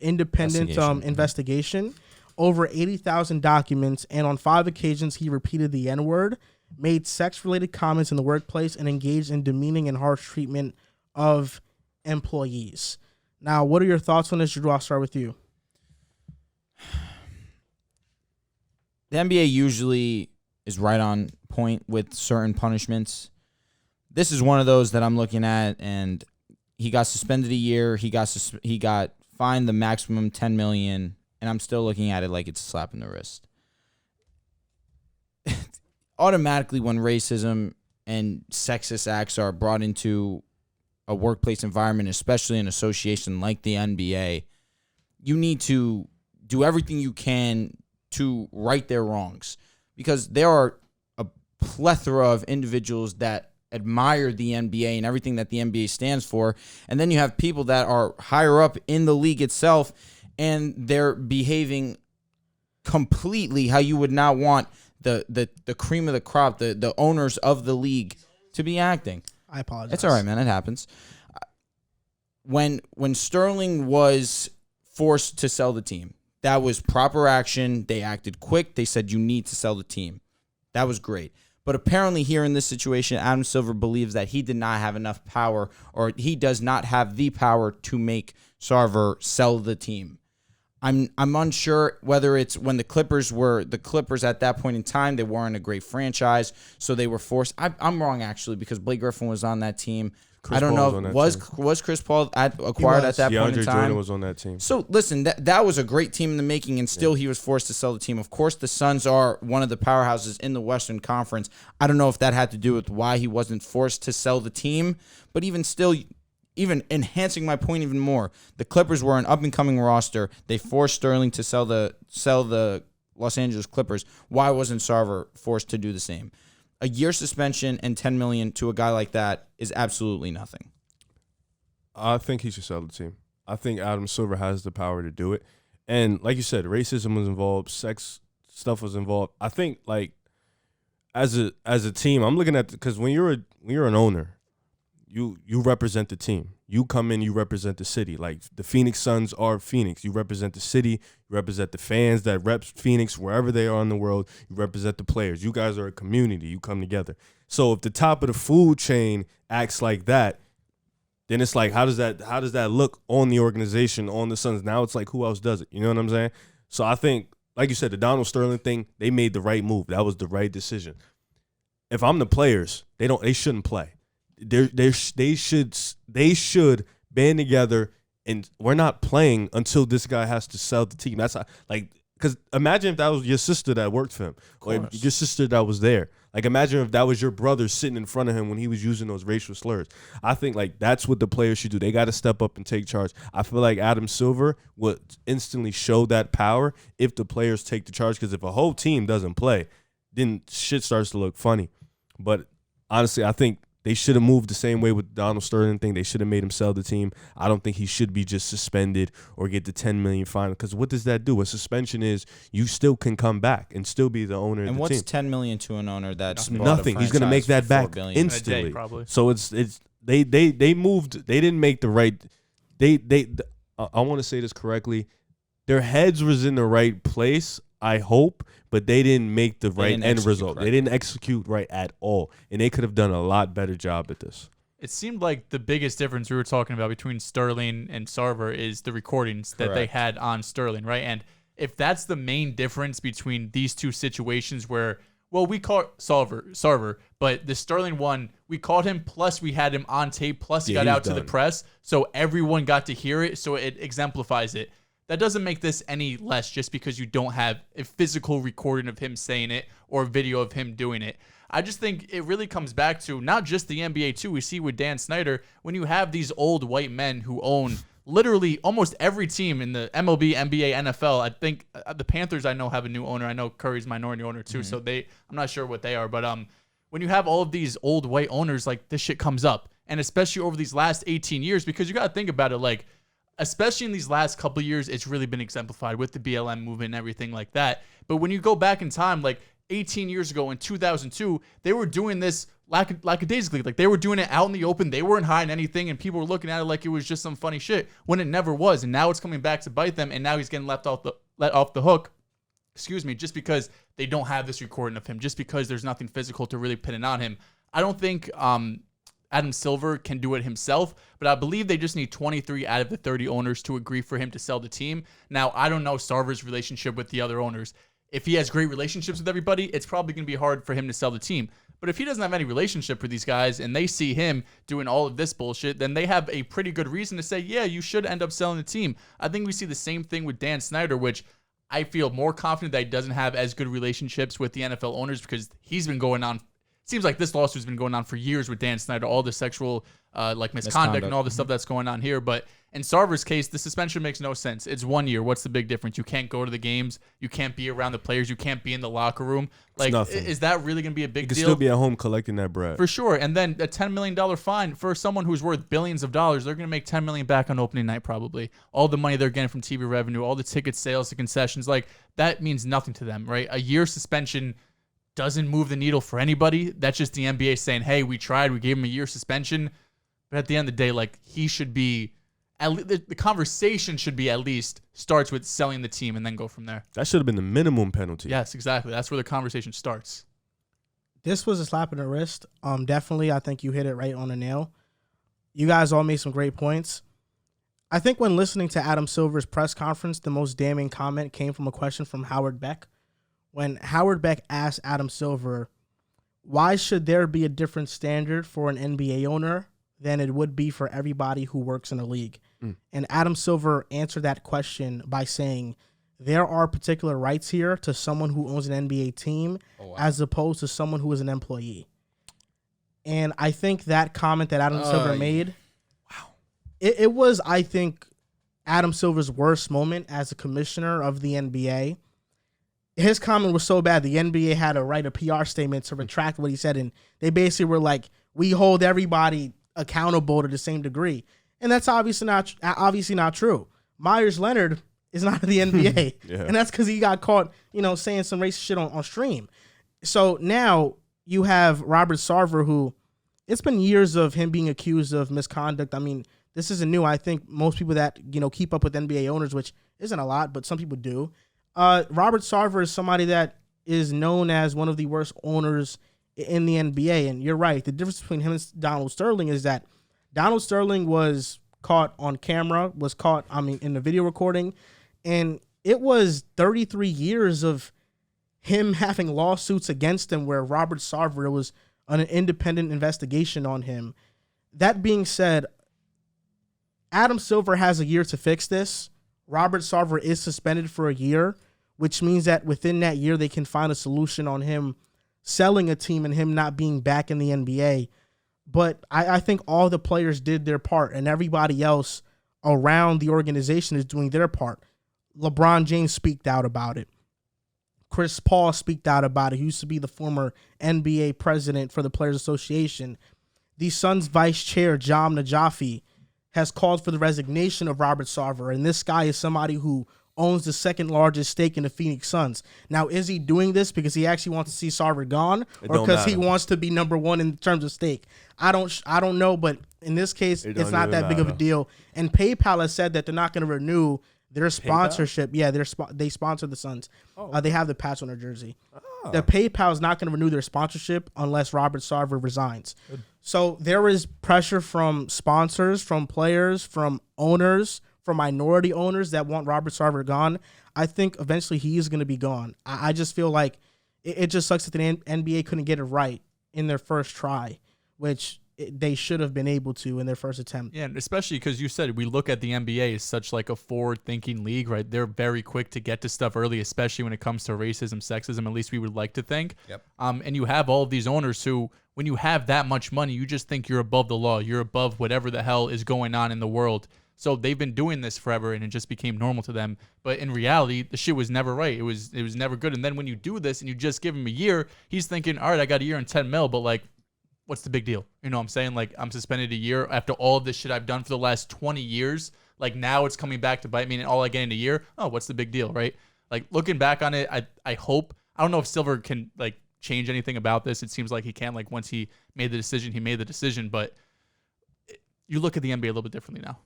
independent investigation, over 80,000 documents, and on 5 occasions he repeated the N-word, made sex-related comments in the workplace, and engaged in demeaning and harsh treatment of employees. Now, what are your thoughts on this, Drew? I'll start with you. The NBA usually is right on point with certain punishments. This is one of those that I'm looking at, and he got suspended a year. He got fined the maximum $10 million, and I'm still looking at it like it's a slap in the wrist. Automatically, when racism and sexist acts are brought into a workplace environment, especially an association like the NBA, you need to do everything you can to right their wrongs, because there are plethora of individuals that admire the NBA and everything that the NBA stands for. And then you have people that are higher up in the league itself, and they're behaving completely how you would not want the cream of the crop, the owners of the league to be acting. I apologize. It's all right, man. It happens. When Sterling was forced to sell the team, that was proper action. They acted quick. They said, you need to sell the team. That was great. But apparently here in this situation, Adam Silver believes that he did not have enough power, or he does not have the power to make Sarver sell the team. I'm unsure whether it's when the Clippers were the Clippers at that point in time. They weren't a great franchise, so they were forced. I'm wrong, actually, because Blake Griffin was on that team. I don't know. Was Chris Paul acquired at that point in time? Jordan was on that team. So listen, that was a great team in the making, and still he was forced to sell the team. Of course, the Suns are one of the powerhouses in the Western Conference. I don't know if that had to do with why he wasn't forced to sell the team, but even still, even enhancing my point even more, the Clippers were an up-and-coming roster. They forced Sterling to sell the Los Angeles Clippers. Why wasn't Sarver forced to do the same? A year suspension and $10 million to a guy like that is absolutely nothing. I think he should sell the team. I think Adam Silver has the power to do it. And like you said, racism was involved, sex stuff was involved. I think like as a team, I'm looking at because when you're an owner, you represent the team. You come in, you represent the city. Like the Phoenix Suns are Phoenix. You represent the city. You represent the fans that rep Phoenix wherever they are in the world. You represent the players. You guys are a community. You come together. So if the top of the food chain acts like that, then it's like how does that look on the organization, on the Suns? Now it's like who else does it? You know what I'm saying? So I think, like you said, the Donald Sterling thing, they made the right move. That was the right decision. If I'm the players, they shouldn't play. They should band together, and we're not playing until this guy has to sell the team. That's because imagine if that was your sister that worked for him, or your sister that was there. Like imagine if that was your brother sitting in front of him when he was using those racial slurs. I think like that's what the players should do. They got to step up and take charge. I feel like Adam Silver would instantly show that power if the players take the charge. Because if a whole team doesn't play, then shit starts to look funny. But honestly, I think they should have moved the same way with the Donald Sterling thing. They should have made him sell the team. I don't think he should be just suspended or get the $10 million fine. Because what does that do? A suspension is you still can come back and still be the owner of the team. And what's $10 million to an owner that's nothing? He's going to make that back instantly. Day, probably. So they moved. They didn't make the right. I want to say this correctly. Their heads was in the right place, I hope, but they didn't make the right end result. They didn't execute right at all, and they could have done a lot better job at this. It seemed like the biggest difference we were talking about between Sterling and Sarver is the recordings that they had on Sterling, right? And if that's the main difference between these two situations where, well, we caught Sarver, but the Sterling one, we caught him, plus we had him on tape, plus he got out to the press, so everyone got to hear it, so it exemplifies it. That doesn't make this any less just because you don't have a physical recording of him saying it or a video of him doing it. I just think it really comes back to not just the NBA too. We see with Dan Snyder, when you have these old white men who own literally almost every team in the MLB, NBA, NFL. I think the Panthers I know have a new owner. I know Curry's minority owner too, so I'm not sure what they are. But when you have all of these old white owners, like this shit comes up. And especially over these last 18 years, because you got to think about it, like, especially in these last couple of years, it's really been exemplified with the BLM movement and everything like that. But when you go back in time, like 18 years ago in 2002, they were doing this lackadaisically. Like they were doing it out in the open. They weren't hiding anything, and people were looking at it like it was just some funny shit when it never was. And now it's coming back to bite them, and now he's getting let off the hook. Just because they don't have this recording of him, just because there's nothing physical to really pin it on him. I don't think Adam Silver can do it himself, but I believe they just need 23 out of the 30 owners to agree for him to sell the team. Now, I don't know Sarver's relationship with the other owners. If he has great relationships with everybody, it's probably going to be hard for him to sell the team. But if he doesn't have any relationship with these guys and they see him doing all of this bullshit, then they have a pretty good reason to say, yeah, you should end up selling the team. I think we see the same thing with Dan Snyder, which I feel more confident that he doesn't have as good relationships with the NFL owners because he's been going on seems like this lawsuit's been going on for years with Dan Snyder, all the sexual misconduct and all the stuff that's going on here. But in Sarver's case, the suspension makes no sense. It's 1 year. What's the big difference? You can't go to the games. You can't be around the players. You can't be in the locker room. Like, is that really going to be a big deal? You can still be at home collecting that bread. For sure. And then a $10 million fine for someone who's worth billions of dollars. They're going to make $10 million back on opening night probably. All the money they're getting from TV revenue, all the ticket sales, the concessions, like that means nothing to them, right? A year suspension doesn't move the needle for anybody. That's just the NBA saying, hey, we tried. We gave him a year suspension. But at the end of the day, like, he should be, the conversation should be at least starts with selling the team and then go from there. That should have been the minimum penalty. Yes, exactly. That's where the conversation starts. This was a slap in the wrist. Definitely, I think you hit it right on the nail. You guys all made some great points. I think when listening to Adam Silver's press conference, the most damning comment came from a question from Howard Beck. When Howard Beck asked Adam Silver, why should there be a different standard for an NBA owner than it would be for everybody who works in a league? And Adam Silver answered that question by saying, there are particular rights here to someone who owns an NBA team as opposed to someone who is an employee. And I think that comment that Adam Silver made, it was, I think, Adam Silver's worst moment as a commissioner of the NBA. His comment was so bad, the NBA had to write a PR statement to retract what he said, and they basically were like, we hold everybody accountable to the same degree. And that's obviously not true. Myers Leonard is not in the NBA. And that's because he got caught, saying some racist shit on stream. So now you have Robert Sarver, who it's been years of him being accused of misconduct. I mean, this isn't new. I think most people that, keep up with NBA owners, which isn't a lot, but some people do. Robert Sarver is somebody that is known as one of the worst owners in the NBA. And you're right. The difference between him and Donald Sterling is that Donald Sterling was caught on camera, in the video recording. And it was 33 years of him having lawsuits against him where Robert Sarver was on an independent investigation on him. That being said, Adam Silver has a year to fix this. Robert Sarver is suspended for a year, which means that within that year they can find a solution on him selling a team and him not being back in the NBA. But I think all the players did their part and everybody else around the organization is doing their part. LeBron James speaked out about it. Chris Paul speaked out about it. He used to be the former NBA president for the Players Association. The Suns vice chair, Jam Najafi, has called for the resignation of Robert Sarver. And this guy is somebody who owns the second largest stake in the Phoenix Suns. Now, is he doing this because he actually wants to see Sarver gone or because he wants to be number one in terms of stake? I don't know, but in this case, it's not that big of a deal. And PayPal has said that they're not going to renew their sponsorship. PayPal? Yeah, they sponsor the Suns. They have the patch on their jersey. The PayPal is not going to renew their sponsorship unless Robert Sarver resigns. Good. So there is pressure from sponsors, from players, from owners, from minority owners that want Robert Sarver gone. I think eventually he is going to be gone. I just feel like it just sucks that the NBA couldn't get it right in their first try, which they should have been able to in their first attempt. Yeah, and especially because you said we look at the NBA as such like a forward-thinking league, right? They're very quick to get to stuff early, especially when it comes to racism, sexism, at least we would like to think. Yep. And you have all of these owners who, when you have that much money, you just think you're above the law. You're above whatever the hell is going on in the world. So they've been doing this forever, and it just became normal to them. But in reality, the shit was never right. It was never good. And then when you do this and you just give him a year, he's thinking, all right, I got a year and 10 mil, but like, what's the big deal? You know what I'm saying? Like, I'm suspended a year after all of this shit I've done for the last 20 years. Like, now it's coming back to bite me, and all I get in a year, oh, what's the big deal, right? Like, looking back on it, I hope, I don't know if Silver can, like, change anything about this. It seems like he can. Like, once he made the decision, he made the decision. But you look at the NBA a little bit differently now.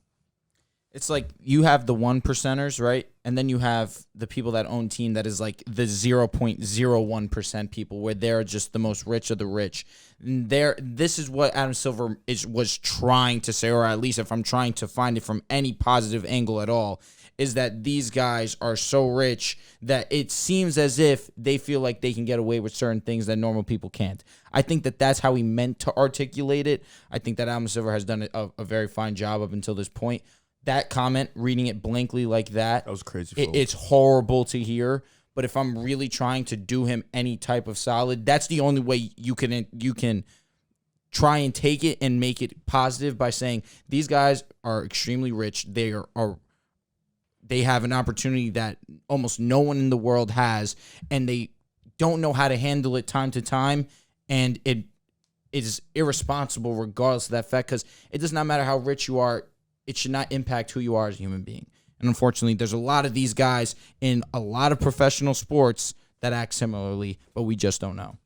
It's like you have the 1%ers, right? And then you have the people that own team that is like the 0.01% people where they're just the most rich of the rich. This is what Adam Silver was trying to say, or at least if I'm trying to find it from any positive angle at all, is that these guys are so rich that it seems as if they feel like they can get away with certain things that normal people can't. I think that that's how he meant to articulate it. I think that Adam Silver has done a very fine job up until this point. That comment, reading it blankly like that, was crazy. It's horrible to hear, But if I'm really trying to do him any type of solid, that's the only way you can try and take it and make it positive by saying these guys are extremely rich. They have an opportunity that almost no one in the world has, and they don't know how to handle it time to time, and it is irresponsible regardless of that fact, because it does not matter how rich you are, it should not impact who you are as a human being. And unfortunately, there's a lot of these guys in a lot of professional sports that act similarly, but we just don't know.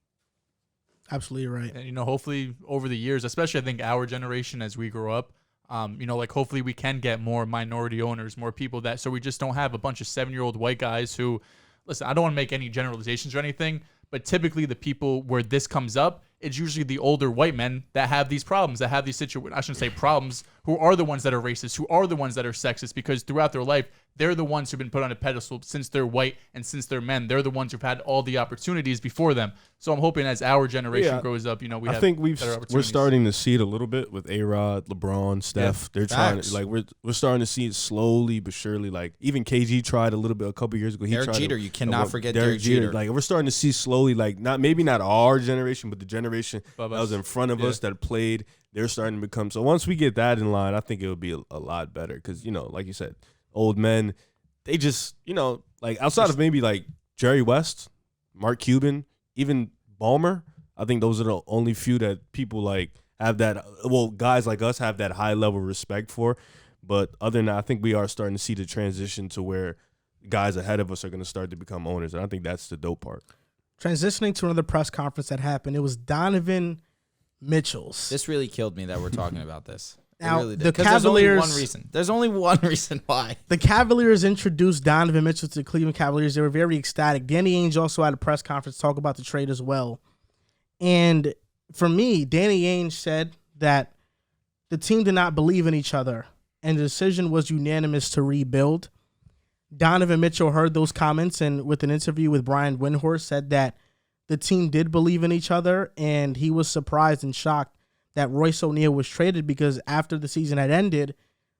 Absolutely right. And, hopefully over the years, especially I think our generation as we grow up, hopefully we can get more minority owners, more people so we just don't have a bunch of 7-year-old white guys who, listen, I don't want to make any generalizations or anything, but typically the people where this comes up, it's usually the older white men that have these problems, that have these situations, I shouldn't say problems, who are the ones that are racist, who are the ones that are sexist, because throughout their life, they're the ones who've been put on a pedestal since they're white and since they're men. They're the ones who've had all the opportunities before them. So I'm hoping as our generation grows up, we have better opportunities. We're starting to see it a little bit with A-Rod, LeBron, Steph. Yeah, they're trying to, we're starting to see it slowly but surely. Like even KG tried a little bit a couple years ago. Derek Jeter, you cannot forget Derek Jeter. Like we're starting to see slowly, like maybe not our generation, but the generation that was in front of us that played. They're starting to become. So once we get that in line, I think it would be a lot better because like you said, old men, they just like outside of maybe like Jerry West, Mark Cuban, even Ballmer. I think those are the only few that people like have that. Well, guys like us have that high level respect for. But other than that, I think we are starting to see the transition to where guys ahead of us are going to start to become owners, and I think that's the dope part. Transitioning to another press conference that happened, it was Donovan Mitchell's. This really killed me that we're talking about this. Now, really the Cavaliers. There's only one reason why. The Cavaliers introduced Donovan Mitchell to the Cleveland Cavaliers. They were very ecstatic. Danny Ainge also had a press conference to talk about the trade as well. And for me, Danny Ainge said that the team did not believe in each other, and the decision was unanimous to rebuild. Donovan Mitchell heard those comments and with an interview with Brian Windhorst said that the team did believe in each other, and he was surprised and shocked that Royce O'Neal was traded because after the season had ended,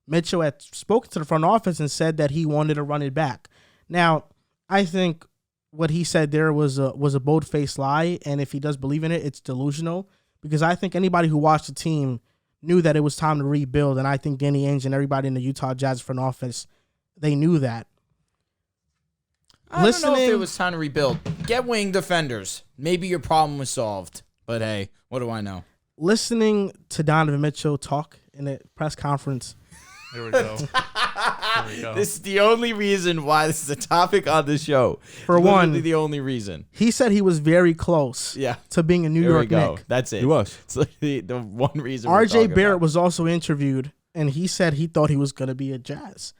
Mitchell had spoken to the front office and said that he wanted to run it back. Now, I think what he said there was a bold-faced lie, and if he does believe in it, it's delusional because I think anybody who watched the team knew that it was time to rebuild, and I think Danny Ainge and everybody in the Utah Jazz front office, they knew that. I don't know if it was time to rebuild. Get wing defenders. Maybe your problem was solved. But hey, what do I know? Listening to Donovan Mitchell talk in a press conference. Here we go. This is the only reason why this is a topic on the show. For one, the only reason. He said he was very close to being a New York Knick. That's it. He was. It's like the one reason. RJ Barrett was also interviewed, and he said he thought he was going to be a Jazz.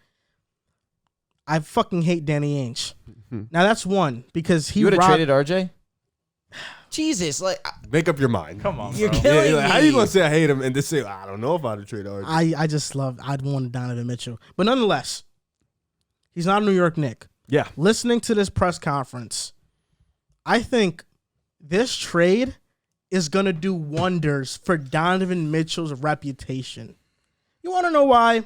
I fucking hate Danny Ainge. Now that's one because he would have traded RJ. Jesus, like make up your mind. Come on, you're bro. killing me. How you gonna say I hate him and just say I don't know if I'd have traded RJ? I'd want Donovan Mitchell, but nonetheless, he's not a New York Knick. Yeah. Listening to this press conference, I think this trade is gonna do wonders for Donovan Mitchell's reputation. You want to know why?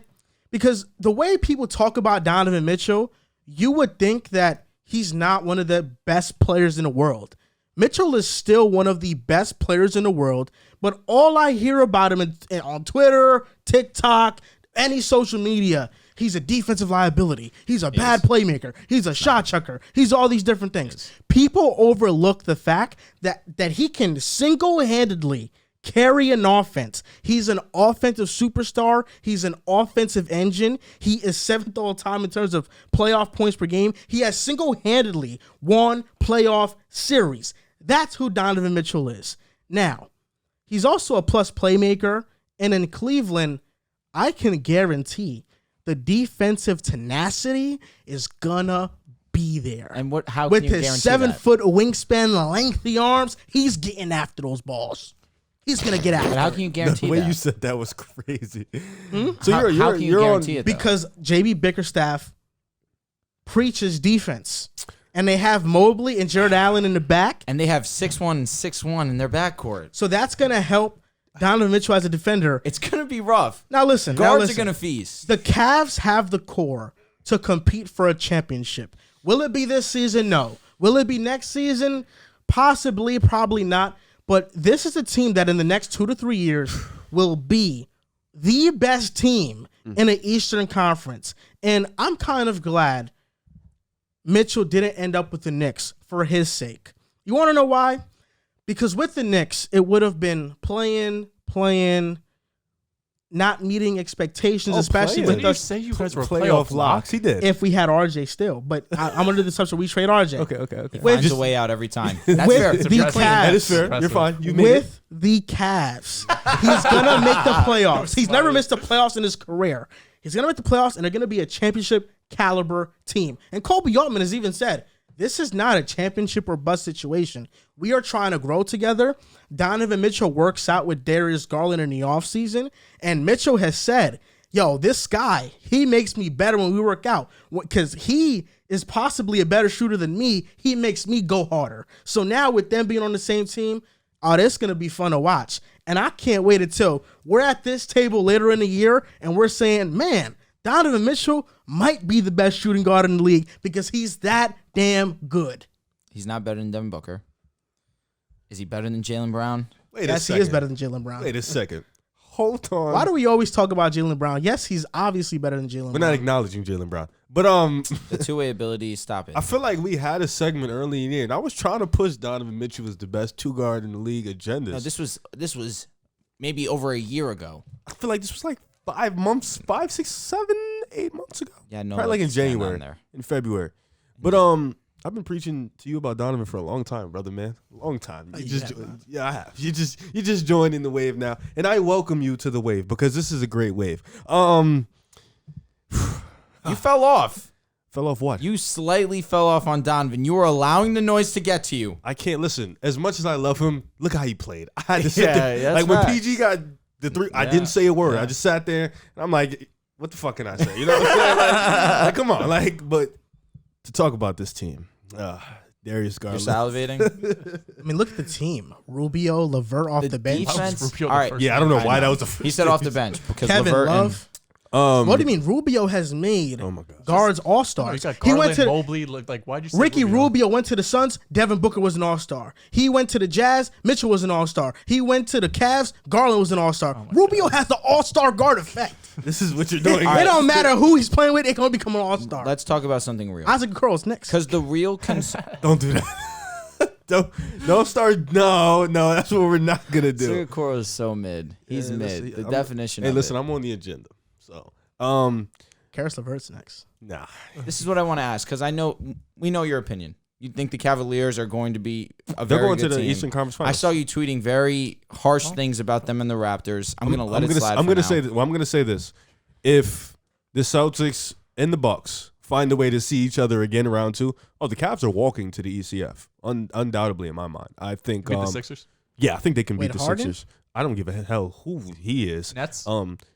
Because the way people talk about Donovan Mitchell, you would think that he's not one of the best players in the world. Mitchell is still one of the best players in the world, but all I hear about him on Twitter, TikTok, any social media, he's a defensive liability. He's a bad playmaker. He's a shot chucker. He's all these different things. People overlook the fact that he can single-handedly carry an offense. He's an offensive superstar. He's an offensive engine. He is 7th all time in terms of playoff points per game. He has single-handedly won playoff series. That's who Donovan Mitchell is. Now, he's also a plus playmaker, and in Cleveland, I can guarantee the defensive tenacity is gonna be there. And how with can you his guarantee 7 that? foot wingspan, lengthy arms, he's getting after those balls. He's gonna get after. But how can you guarantee The way that? you said that was crazy. So how can you guarantee it? Because JB Bickerstaff preaches defense, and they have Mobley and Jared Allen in the back, And they have 6'1" and 6'1" in their backcourt. so that's gonna help Donovan Mitchell as a defender. It's gonna be rough. Now listen, Guards are gonna feast. The Cavs have the core to compete for a championship. Will it be this season? No. Will it be next season? Possibly, probably not. But this is a team that in the next 2 to 3 years will be the best team in the Eastern Conference. And I'm kind of glad Mitchell didn't end up with the Knicks for his sake. You want to know why? Because with the Knicks, it would have been playing, not meeting expectations, especially playing. with Didn't you us. say you guys were playoff playoff locks. He did. If we had RJ still, but I'm under the assumption we trade RJ. Okay. Finds a way out every time. That's with fair. the impressive. Cavs, That is fair. You're fine. You made it. with the Cavs, he's gonna make the playoffs. He's never missed the playoffs in his career. He's gonna make the playoffs, and they're gonna be a championship caliber team. And Kobe Altman has even said, this is not a championship or bust situation. We are trying to grow together. Donovan Mitchell works out with Darius Garland in the offseason, and Mitchell has said, yo, this guy, he makes me better when we work out because he is possibly a better shooter than me. He makes me go harder. So now with them being on the same team, oh, this is going to be fun to watch. And I can't wait until we're at this table later in the year and we're saying, man, Donovan Mitchell might be the best shooting guard in the league because he's that damn good. He's not better than Devin Booker. Is he better than Jaylen Brown? Wait a Yes, he second. is better than Jaylen Brown. Wait a second. Hold on. Why do we always talk about Jaylen Brown? Yes, he's obviously better than Jaylen We're Brown. not acknowledging Jaylen Brown. But The two-way ability, stop it. I feel like we had a segment early in the year, and I was trying to push Donovan Mitchell as the best two guard in the league agendas. No, this was maybe over a year ago. I feel like this was like 5 months, 5, 6, 7, 8 months ago. Yeah, no, Probably like in what's going on January, there. in February. But I've been preaching to you about Donovan for a long time, brother, man. Long time. I have. You just joined in the wave now, and I welcome you to the wave because this is a great wave. You fell off. Fell off what? You slightly fell off on Donovan. You were allowing the noise to get to you. I can't listen. As much as I love him, look how he played. I had to sit Yeah, there. that's Like when facts. PG got the three, I Yeah. didn't say a word. Yeah. I just sat there and I'm like, what the fuck can I say? You know what I'm saying? Like, come on. Like, but to talk about this team, Darius You're Garland. salivating. I mean, look at the team. Rubio, LeVert off the bench. defense. Rubio All the right. first Yeah, I don't know I why know. that was the He said off the bench because Kevin LeVert Love. Um, What do you mean? Rubio has made Oh my God. guards Oh, you all-stars. got He went Garland, to Mobley. Like, why'd you say Ricky Rubio went to the Suns. Devin Booker was an all-star. He went to the Jazz. Mitchell was an all-star. He went to the Cavs. Garland was an all-star. Rubio has the all-star guard effect. This is what you're doing. It don't matter who he's playing with. They're going to become an all-star. Let's talk about something real. Isaac Okoro's next. Because the real concern. Don't do that. don't start. No, that's what we're not gonna do. Sergio Okoro is so mid. He's Yeah, mid. listen, The I'm- definition Hey, of listen, it. I'm on the agenda. So, Karis LeVert's next. nah. This is what I want to ask because we know your opinion. You think the Cavaliers are going to be a They're very going good to the team. Eastern Conference I Finals. saw you tweeting very harsh things about them and the Raptors. I'm going to let it slide. I'm for gonna now. say that. Well, I'm gonna say this: if the Celtics and the Bucks find a way to see each other again in round 2, the Cavs are walking to the ECF, undoubtedly in my mind. I think. Beat the Sixers. Yeah, I think they can Wait, beat the Harden? Sixers. I don't give a hell who he is. Nets.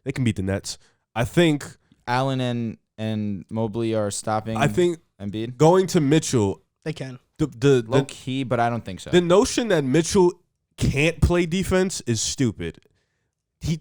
They can beat the Nets. I think Allen and Mobley are stopping. Embiid. going to Mitchell. They can. Low key, but I don't think so. The notion that Mitchell can't play defense is stupid. He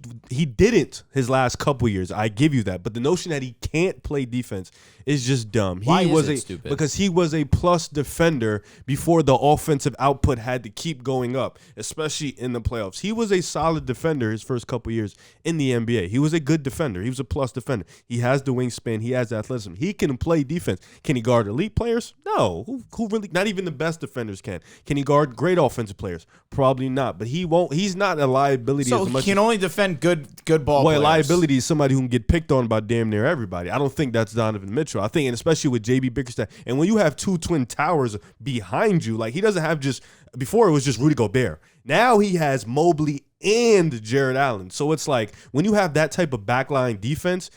didn't his last couple years. I give you that. But the notion that he can't play defense is just dumb. Why he is was it stupid? Because he was a plus defender before the offensive output had to keep going up, especially in the playoffs. He was a solid defender his first couple years in the NBA. He was a good defender. He was a plus defender. He has the wingspan. He has athleticism. He can play defense. Can he guard elite players? No. Who really? Not even the best defenders can. Can he guard great offensive players? Probably not. But he won't. He's not a liability so as much he can only defend good ball well, players. liability is somebody who can get picked on by damn near everybody. I don't think that's Donovan Mitchell. I think, and especially with JB Bickerstaff, and when you have two twin towers behind you, like he doesn't have just, before it was just Rudy Gobert. Now he has Mobley and Jared Allen. So it's like when you have that type of backline defense,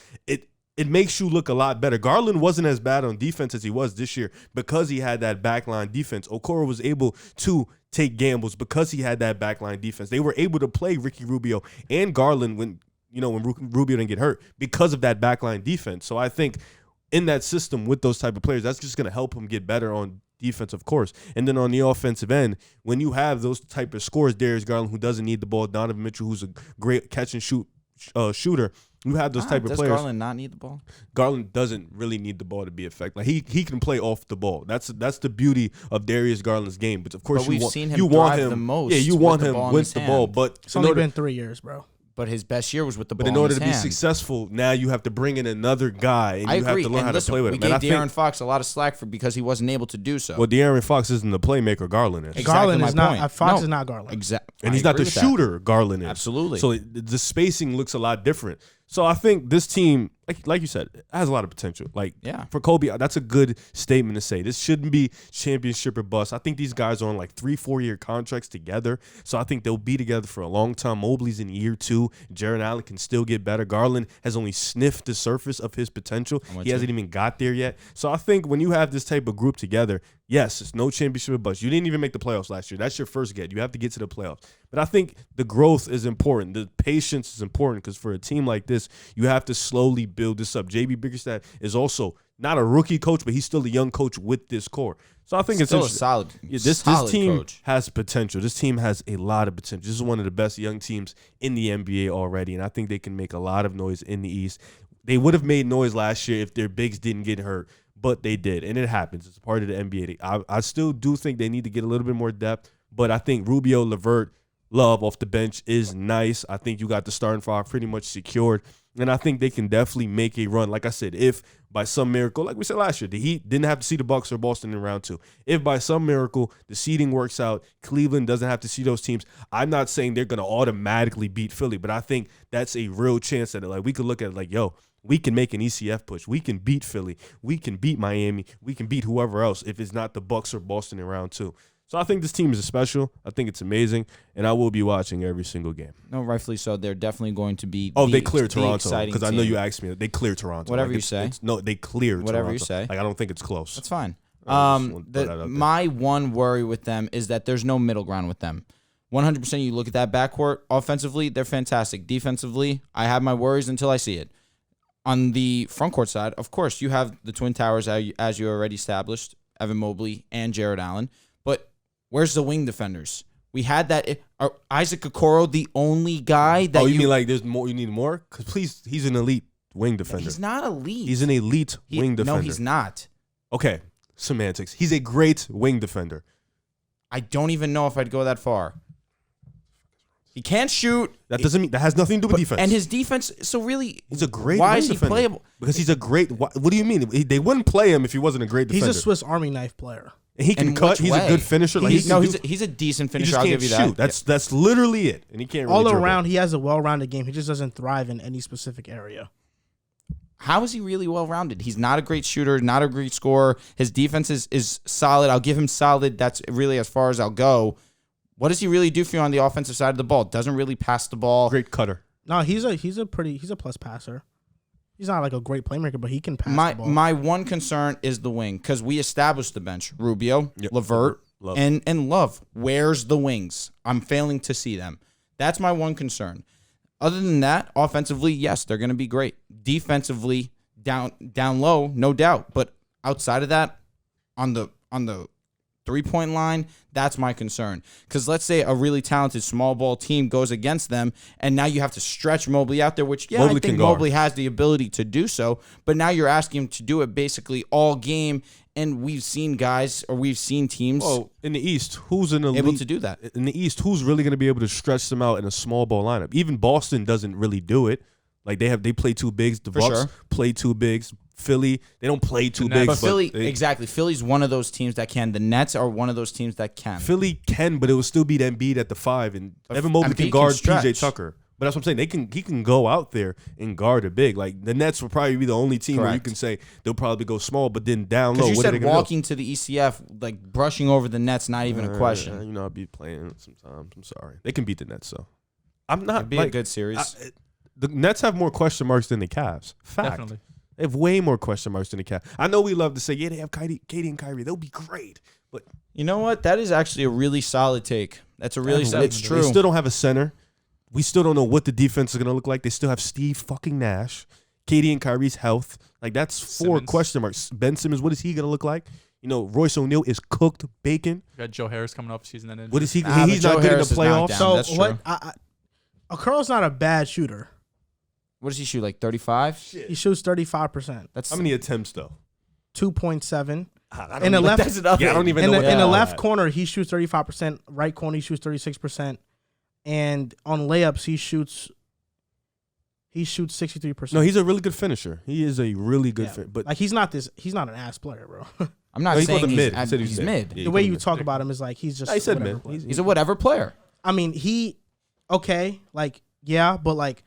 it makes you look a lot better. Garland wasn't as bad on defense as he was this year because he had that backline defense. Okoro was able to take gambles because he had that backline defense. They were able to play Ricky Rubio and Garland when Rubio didn't get hurt because of that backline defense. So I think in that system with those type of players, that's just going to help him get better on defense, of course. And then on the offensive end, when you have those type of scores, Darius Garland, who doesn't need the ball, Donovan Mitchell, who's a great catch and shoot shooter, You have those type of does players. Garland not need the ball? Garland doesn't really need the ball to be effective. Like he can play off the ball. That's the beauty of Darius Garland's game. But of course, But we've seen him you want drive him the most Yeah, you with want the him ball in with his the ball. hand. But It's only been 3 years, bro. But his best year was with the ball in order to in be his hand. successful, now you have to bring in another guy, and I you agree. have to learn And how listen, to play with we him. gave And I De'Aaron think, Fox a lot of slack because he wasn't able to do so. well, De'Aaron Fox isn't the playmaker Garland is. Exactly Garland my is not. point. Fox No. is not Garland. Exactly. And he's not the shooter Garland is. Absolutely. So the spacing looks a lot different. So I think this team, like you said, has a lot of potential. Like Yeah. for Kobe, that's a good statement to say. This shouldn't be championship or bust. I think these guys are on like 3-4 year contracts together. So I think they'll be together for a long time. Mobley's in year 2. Jared Allen can still get better. Garland has only sniffed the surface of his potential. He hasn't even got there yet. So I think when you have this type of group together, yes, it's no championship or bust. You didn't even make the playoffs last year. That's your first get. You have to get to the playoffs. But I think the growth is important. The patience is important because for a team like this, you have to slowly build this up. JB Bickerstaff is also not a rookie coach, but he's still a young coach with this core. So I think it's still a interesting. solid. Yeah, this solid team coach. has potential. This team has a lot of potential. This is one of the best young teams in the NBA already, and I think they can make a lot of noise in the East. They would have made noise last year if their bigs didn't get hurt, but they did, and it happens. It's part of the NBA. I still do think they need to get a little bit more depth, but I think Rubio, LeVert, Love off the bench is nice. I think you got the starting five pretty much secured, and I think they can definitely make a run. Like I said, if by some miracle, like we said last year, the Heat didn't have to see the Bucks or Boston in round 2. If by some miracle the seeding works out, Cleveland doesn't have to see those teams. I'm not saying they're going to automatically beat Philly, but I think that's a real chance that like we could look at it like, yo, we can make an ECF push. We can beat Philly. We can beat Miami. We can beat whoever else if it's not the Bucks or Boston in round 2. So I think this team is special. I think it's amazing, and I will be watching every single game. No, rightfully so. They're definitely going to be. They cleared Toronto exciting because I know team. you asked me. They cleared Toronto. Whatever Like, you say. No, they cleared Whatever Toronto. you say. Like I don't think it's close. That's fine. I just want to put that out there. My one worry with them is that there's no middle ground with them. 100%. You look at that backcourt. Offensively, they're fantastic. Defensively, I have my worries until I see it. On the front court side, of course, you have the Twin Towers as you already established, Evan Mobley and Jared Allen. But where's the wing defenders? We had that. Are Isaac Okoro the only guy that you mean like there's more? You need more? Because please, he's an elite wing defender. He's not elite. He's an elite wing defender. No, he's not. Okay, semantics. He's a great wing defender. I don't even know if I'd go that far. He can't shoot. That doesn't mean that has nothing to do with defense. And his defense. So really, he's a great. Why wing is he defender. playable? Because he's a great. What do you mean? They wouldn't play him if he wasn't a great defender. He's a Swiss Army knife player. And he can In cut. which He's way? a good finisher. Like He's a decent he finisher. just I'll can't give you shoot. that. That's literally it. And he can't really All dribble. around, he has a well-rounded game. He just doesn't thrive in any specific area. How is he really well-rounded? He's not a great shooter, not a great scorer. His defense is solid. I'll give him solid. That's really as far as I'll go. What does he really do for you on the offensive side of the ball? Doesn't really pass the ball. Great cutter. No, he's a plus passer. He's not like a great playmaker, but he can pass the ball. My one concern is the wing because we established the bench. Rubio, LeVert, Love. and Love. Where's the wings? I'm failing to see them. That's my one concern. Other than that, offensively, yes, they're going to be great. Defensively, down low, no doubt. But outside of that, on the 3-point line, that's my concern. Because let's say a really talented small ball team goes against them, and now you have to stretch Mobley out there, which, I think Mobley has the ability to do so. But now you're asking him to do it basically all game, and we've seen teams in the East, who's an elite, able to do that. In the East, who's really going to be able to stretch them out in a small ball lineup? Even Boston doesn't really do it. Like they play two bigs. The Bucks play two bigs. Philly, they don't play two bigs. But Philly, exactly. Philly's one of those teams that can. The Nets are one of those teams that can. Philly can, but it will still be Embiid at the 5, and Evan Mobley can guard PJ Tucker. But that's what I'm saying. He can go out there and guard a big. Like the Nets will probably be the only team where you can say they'll probably go small, but then down low. Because you what said walking to the ECF, like brushing over the Nets, not even a question. I'll be playing sometimes. I'm sorry. They can beat the Nets, so I'm not. It'd be a good series. The Nets have more question marks than the Cavs. Fact. Definitely. They have way more question marks than the Cavs. I know we love to say, they have Katie and Kyrie. They'll be great. But you know what? That is actually a really solid take. That's a really solid. It's true. They still don't have a center. We still don't know what the defense is going to look like. They still have Steve fucking Nash, Katie and Kyrie's health. Like, that's 4 question marks. Ben Simmons, what is he going to look like? Royce O'Neal is cooked bacon. We got Joe Harris coming off season that. What is he? He's not good in the playoffs. So what? Okoro's not a bad shooter. What does he shoot? Like 35? He shoots 35%. That's How many attempts though? 2.7. I In the left, That's nothing. Yeah, I don't even in know. the left corner, he shoots 35%. Right corner, he shoots 36%. And on layups, he shoots 63%. No, he's a really good finisher. He is a really good fit. But like he's not an ass player, bro. I'm not No, he called saying him mid. He he's, said he's he's mid. Yeah. The way you talk about him is like he's just. I said whatever mid. player. He's a whatever player. I mean, okay, like yeah, but like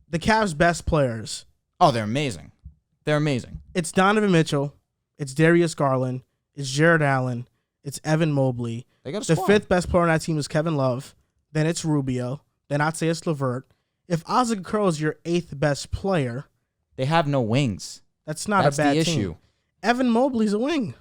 the Cavs' best players. Oh, they're amazing. They're amazing. It's Donovan Mitchell, it's Darius Garland, it's Jared Allen, it's Evan Mobley. They got a The squad. fifth best player on that team is Kevin Love. Then it's Rubio. Then I'd say it's LeVert. If Isaac Okoro is your eighth best player, They have no wings. that's not That's a bad the team. issue. Evan Mobley's a wing.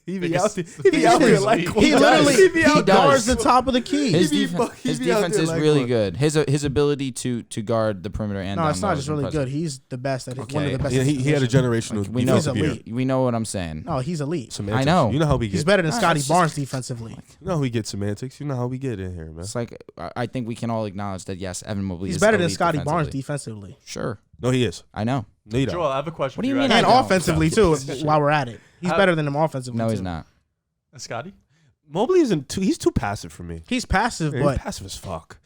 he be Biggest- out there. He be out there like He literally be he out there. guards does. the top of the key. His, He be his out defense there is like really one. good. His ability to guard the perimeter and No, down it's not low just is really impressive. good. He's the best at it. One of Okay. the best. Yeah, at his he had a position. generational. We know, He's defensive year. elite. we know what I'm saying. No, he's elite. Semantics. I know. You know how we get. He's better than All right, Scotty let's Barnes defensively. You know how we get semantics. You know how we get in here, man. It's like I think we can all acknowledge that yes, Evan Mobley He's is better than elite Scotty Barnes defensively. defensively. Sure, No, he is. I know. No, you don't. Joel, I have a question. What do you for mean? And I don't. offensively too. While we're at it, he's How- better than him offensively. No, too. he's not. Scotty? Mobley isn't too. He's too passive for me. He's passive, Yeah, but he's passive as fuck.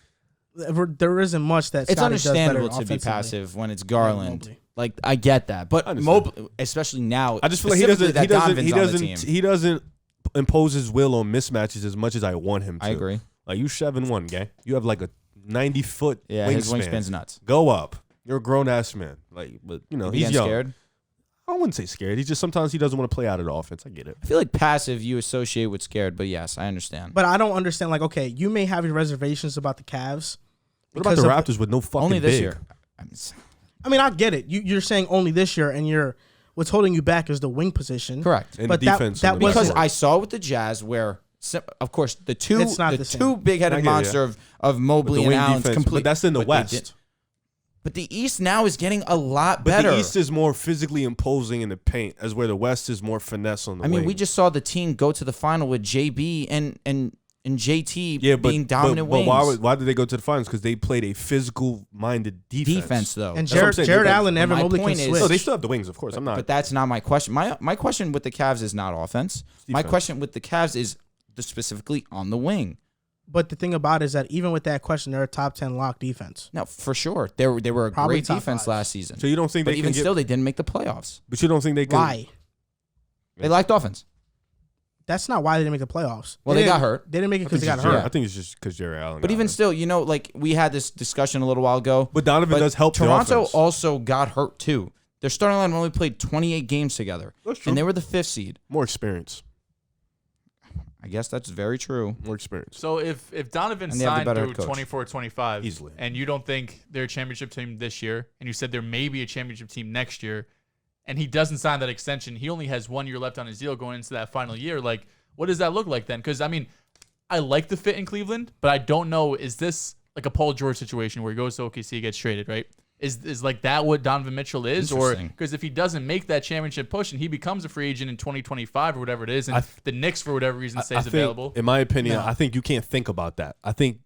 there isn't much that It's Scotty does better understandable to be offensively. passive when it's Garland. Mobley. Like I get that, I but understand. Mobley, especially now, I just feel like he doesn't. specifically that Donovan's on the team. He doesn't impose his will on mismatches as much as I want him to. I agree. Like you 7'1", gang. You have like a 90-foot Yeah, wingspan. his wingspan's nuts. Go up. You're a grown ass man. Like, but you know He he's gets young. scared. I wouldn't say scared. He's just sometimes he doesn't want to play out of the offense. I get it. I feel like passive you associate with scared, but yes, I understand. But I don't understand. Like, okay, you may have your reservations about the Cavs. What about the because Raptors with no fucking Only this big? year. I mean, I get it. You're saying only this year, and what's holding you back is the wing position. Correct. And But the that- defense. that on the wasn't- Because backcourt. I saw with the Jazz where, of course, the two It's not the same. two big-headed I get it, monster of But Mobley the and wing Allen's defense, complete. but that's in the but they West. did- But the East now is getting a lot But better. the East is more physically imposing in the paint, as where the West is more finesse on the I mean, wing. we just saw the team go to the final with JB and JT being dominant but wings. why did they go to the finals? Because they played a physical-minded Defense, though. And That's what I'm saying. Jared But Allen and Evan my Mobley can point is- switch. No, they still have the wings, of course. I'm not. But that's not my question. My question with the Cavs is not offense. My defense. question with the Cavs is specifically on the wing. But the thing about it is that even with that question, they're a top 10 lock defense. No, for sure. They were a Probably great top defense five. last season. So you don't think But they even can still, get? they didn't make the playoffs. But you don't think they can? Why? They liked offense. That's not why they didn't make the playoffs. Well, they got didn't- hurt. They didn't make it I because think they got it's Jared- hurt. I think it's just because Jared Allen. But got even hurt. still, like we had this discussion a little while ago. But Donovan does help. the Toronto offense. also got hurt too. Their starting line only played 28 games together, That's true. and they were the 5th seed. More experience. I guess that's very true. More experience. So if Donovan And they have the signed better through head coach. 24-25 Easily. and you don't think they're a championship team this year, and you said there may be a championship team next year, and he doesn't sign that extension, he only has 1 year left on his deal going into that final year, like, what does that look like then? Because, I mean, I like the fit in Cleveland, but I don't know, is this like a Paul George situation where he goes to OKC, gets traded, right? Is like that what Donovan Mitchell is? Or Interesting. because if he doesn't make that championship push and he becomes a free agent in 2025 or whatever it is, and I th- the Knicks, for whatever reason, I stays think, available. in my opinion, No. I think you can't think about that. I think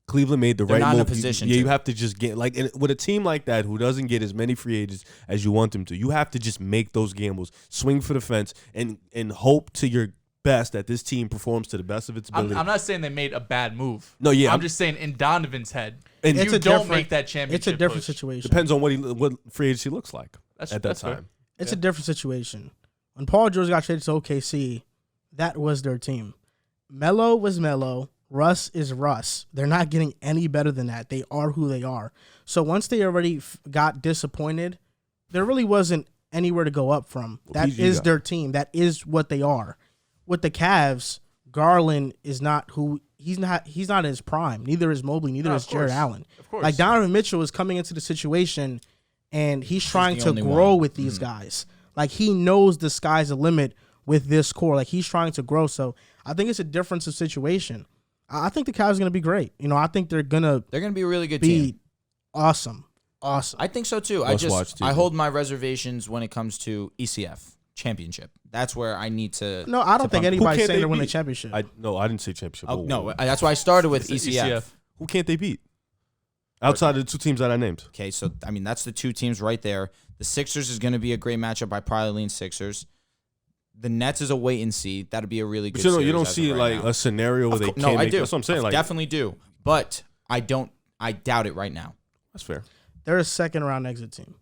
Cleveland made the They're right not in a move. position You to. have to just get like with a team like that who doesn't get as many free agents as you want them to. You have to just make those gambles, swing for the fence, and hope to your best that this team performs to the best of its ability. I'm not saying they made a bad move. No, yeah, I'm I'm- just saying in Donovan's head, And if It's you a don't different- make that championship It's a different push. situation. Depends on what free agency looks like at that That's fair. time. It's a different situation. When Paul George got traded to OKC, that was their team. Melo was Melo. Russ is Russ. They're not getting any better than that. They are who they are. So once they already got disappointed, there really wasn't anywhere to go up from. That PG is got- their team. That is what they are. With the Cavs, Garland is not who he's not in his prime. Neither is Mobley. Neither No, is of Jared course. Allen. Of course. Like Donovan Mitchell is coming into the situation and he's trying the to only grow one. with these guys. Like he knows the sky's the limit with this core. Like he's trying to grow. So I think it's a difference of situation. I think the Cavs are going to be great. You know, I think they're going to They're going to be a really good team. be awesome. Awesome. I think so too. Must-watch team. I hold my reservations when it comes to ECF championship. That's where I need to. No, I don't think pump- anybody's can't saying they they're winning a beat? championship. I didn't say championship. Oh, Whoa, no, whoa. that's why I started with It's ECF. ECF. Who can't they beat? Outside of the two teams that I named. Okay, so I mean that's the two teams right there. The Sixers is going to be a great matchup. I probably lean Sixers. The Nets is a wait and see. That'd be a really good. But you don't see like a scenario where they can't make. I do. That's what I'm saying. I definitely do. But I doubt it right now. That's fair. They're a second round exit team.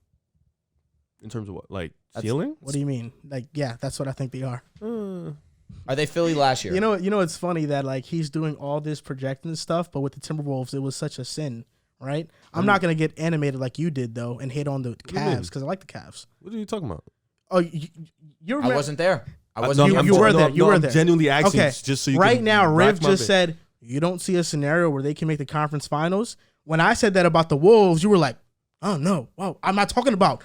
In terms of what, like ceiling? What do you mean? Like, yeah, that's what I think they are. Are they Philly last year? You know, it's funny that like he's doing all this projecting stuff, but with the Timberwolves, it was such a sin, right? I'm not gonna get animated like you did though and hit on the Cavs because I like the Cavs. What are you talking about? Oh, you I wasn't there. I wasn't. You were there. You were there. I'm genuinely asking Okay. just so you right can now, rack Riv my just bit. said you don't see a scenario where they can make the conference finals. When I said that about the Wolves, you were like, "Oh no, wow! I'm not talking about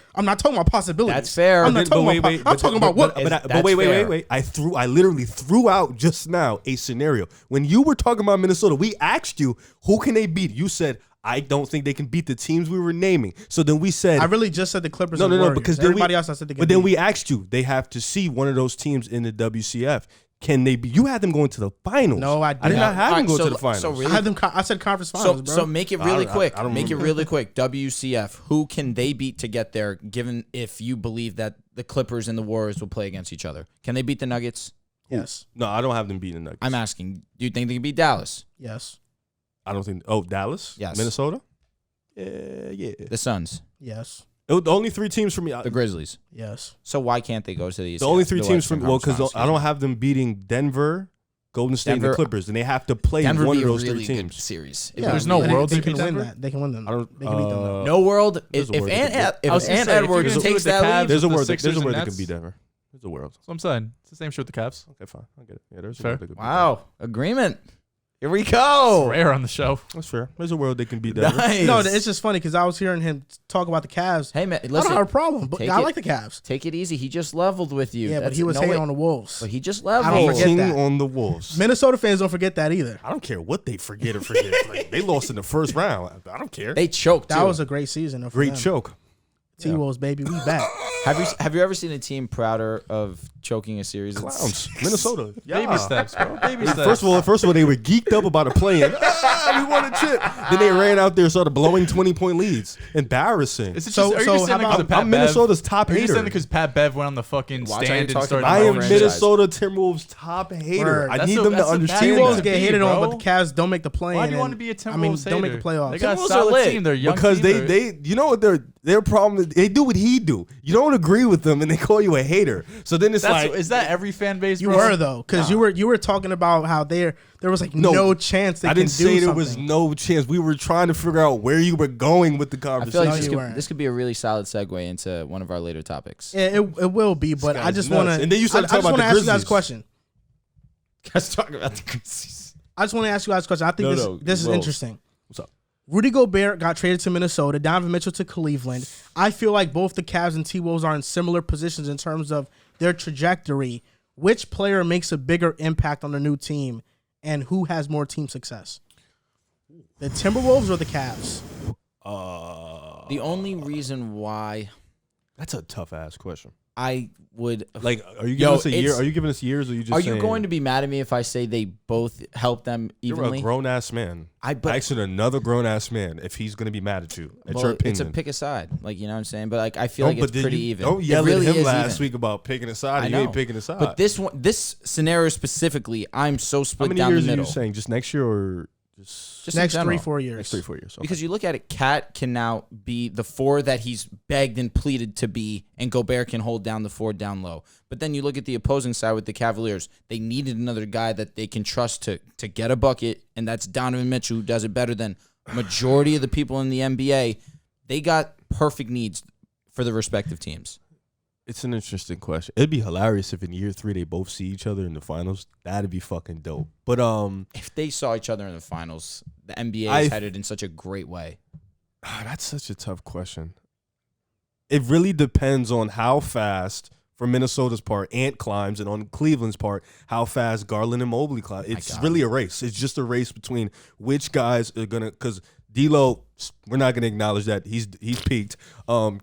possibilities." That's fair. I'm not talking about. I'm talking about what. But wait. I literally threw out just now a scenario. When you were talking about Minnesota, we asked you who can they beat. You said I don't think they can beat the teams we were naming. So then we said I really just said the Clippers. no, and Warriors. because everybody else I said they could. But then beat. we asked you they have to see one of those teams in the WCF. Can they be? You had them going to the finals. No, I did not have them going to the finals. So really, I had them. I said conference finals, bro. So make it really quick. I don't Make it remember. really quick. WCF. Who can they beat to get there? Given if you believe that the Clippers and the Warriors will play against each other, can they beat the Nuggets? Yes. No, I don't have them beating the Nuggets. I'm asking. Do you think they can beat Dallas? Yes. I don't think. Oh, Dallas. Yes. Minnesota. Yeah. The Suns. Yes. The only three teams for me. The Grizzlies. Yes. So why can't they go to the? The only three teams for Western me. Well, because Conference I don't have them beating Denver, Golden State, and Denver- the Clippers, and they have to play Denver one be of a those really three good teams. series. Yeah, There's no they- world They to can beat win Denver? that. They can win them. I don't. They can beat them. Though. No world. There's If a world they can Ant beat. I was if gonna Ant say, if you're Edwards gonna takes do the that Cavs lead, There's a with the world. Sixers There's a and world they can Nets. beat Denver. There's a world. So I'm saying it's the same shit with the Cavs. Okay, fine. I get it. Yeah, there's a Fair. world they can beat Wow, agreement. Here we go. Rare on the show. Denver. That's fair. There's a world they can beat Denver. Nice. No, it's just funny because I was hearing him talk about the Cavs. Hey man, I listen. don't have a problem, but take I it- like the Cavs. Take it easy. He just leveled with you. Yeah, but That's- he was no, hating wait. on the Wolves. But he just I don't leveled. forget Hating that. on the Wolves. Minnesota fans don't forget that either. I don't care what they forget or forget. Like, they lost in the first round. I don't care. They choked. That too. was a great season. Though, for Great them. choke. T-Wolves, baby, we back. Have you ever seen a team prouder of choking a series? Clowns. Minnesota. Yeah. Baby steps, bro. Baby steps. First of all, they were geeked up about a play-in. We won a chip. Then they ran out there and started blowing 20-point leads. Embarrassing. Is it just, So- are you so just saying how that because about- of Pat I'm Bev? Minnesota's top Are you just hater. saying because Pat Bev went on the fucking Watch how you stand and talk started about I am franchise. Minnesota Timberwolves top hater. Word. I That's need a- them to that's a bad understand thing T-Wolves that. get be, hated on, bro. but the Cavs don't make the play. Why do you want to be a Timberwolves I mean, don't make the hater? playoffs. They got a Timberwolves are solid lit. team. They're a young Because team. they you know what their problem is, they do what he do. You don't agree with them and they call you a hater. So then it's That's, like is that every fan base? You bro? were though, because you were talking about how there was like no chance they I can didn't do say there something. was no chance. We were trying to figure out where you were going with the I feel conversation. like you weren't. this could be a really solid segue into one of our later topics. It will be, but This I guy's just nuts. want to. And then you started talking about the ask you guys a Grizzlies. question. Let's talk about the Grizzlies. I just want to ask you guys a question. I think No, this is Will. interesting. What's up? Rudy Gobert got traded to Minnesota. Donovan Mitchell to Cleveland. I feel like both the Cavs and T-Wolves are in similar positions in terms of their trajectory. Which player makes a bigger impact on the new team, and who has more team success? The Timberwolves or the Cavs? The only reason why That's a tough ass question. I would Like, are you Yo, giving us a year? it's- Are you giving us years? Or are you just? are you saying, going to be mad at me if I say they both help them You're evenly? a grown ass man. but- Asking another grown ass man if he's going to be mad at you. At Well, your opinion. it's a pick a side, like you know what I'm saying. But like I feel Don't- like it's then pretty you- even. Don't It yell really at him is last even. week about picking a side. I You know. ain't picking a side. But this scenario specifically, I'm so how split many down years the are middle. you saying? Just next year or just Just in Next general. 3-4 years. next 3-4 years? Okay. Because you look at it, Cat can now be the 4 that he's begged and pleaded to be, and Gobert can hold down the 4 down low. But then you look at the opposing side with the Cavaliers. They needed another guy that they can trust to get a bucket, and that's Donovan Mitchell, who does it better than majority of the people in the NBA. They got perfect needs for the respective teams. It's an interesting question. It'd be hilarious if in year 3 they both see each other in the finals. That'd be fucking dope. But If they saw each other in the finals, the NBA is headed in such a great way. that's such a tough question. It really depends on how fast, for Minnesota's part, Ant climbs, and on Cleveland's part, how fast Garland and Mobley climb. It's God. really a race. It's just a race between which guys are gonna. Because D'Lo, we're not gonna acknowledge that he's peaked.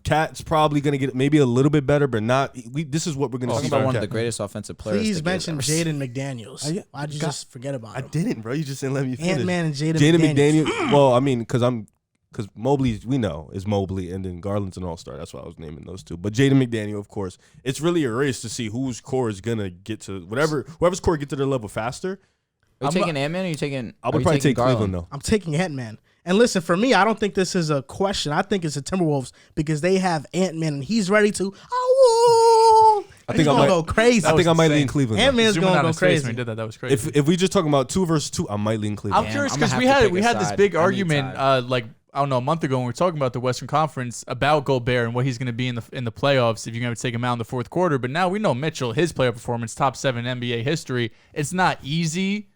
Cat's probably gonna get maybe a little bit better, but not. This is what we're gonna Talking see. about from one of the Cat. greatest offensive players. Please the game mention has ever seen. Jaden McDaniels. Why'd you just forget about I him? didn't, bro. You just didn't let me finish. Ant-Man and Jaden Jaden McDaniels. McDaniels. Well, I mean, because I'm because Mobley, we know, is Mobley, and then Garland's an all-star. That's why I was naming those two. But Jaden McDaniel, of course. It's really a race to see whose core is going to get to whoever's core get to their level faster. Are you taking Ant-Man or are you taking I would probably take Cleveland, though. I'm taking Ant-Man. And listen, for me, I don't think this is a question. I think it's the Timberwolves because they have Ant-Man and he's ready to. I think I'm gonna go crazy. I think I might lean Cleveland. Ant-Man's gonna go crazy. When he did that was crazy. If we just talking about 2 versus 2, I might lean Cleveland. I'm curious because we had this big argument like I don't know a month ago when we were talking about the Western Conference about Gobert and what he's going to be in the playoffs if you're going to take him out in the fourth quarter. But now we know Mitchell, his playoff performance, top 7 NBA history. It's not easy.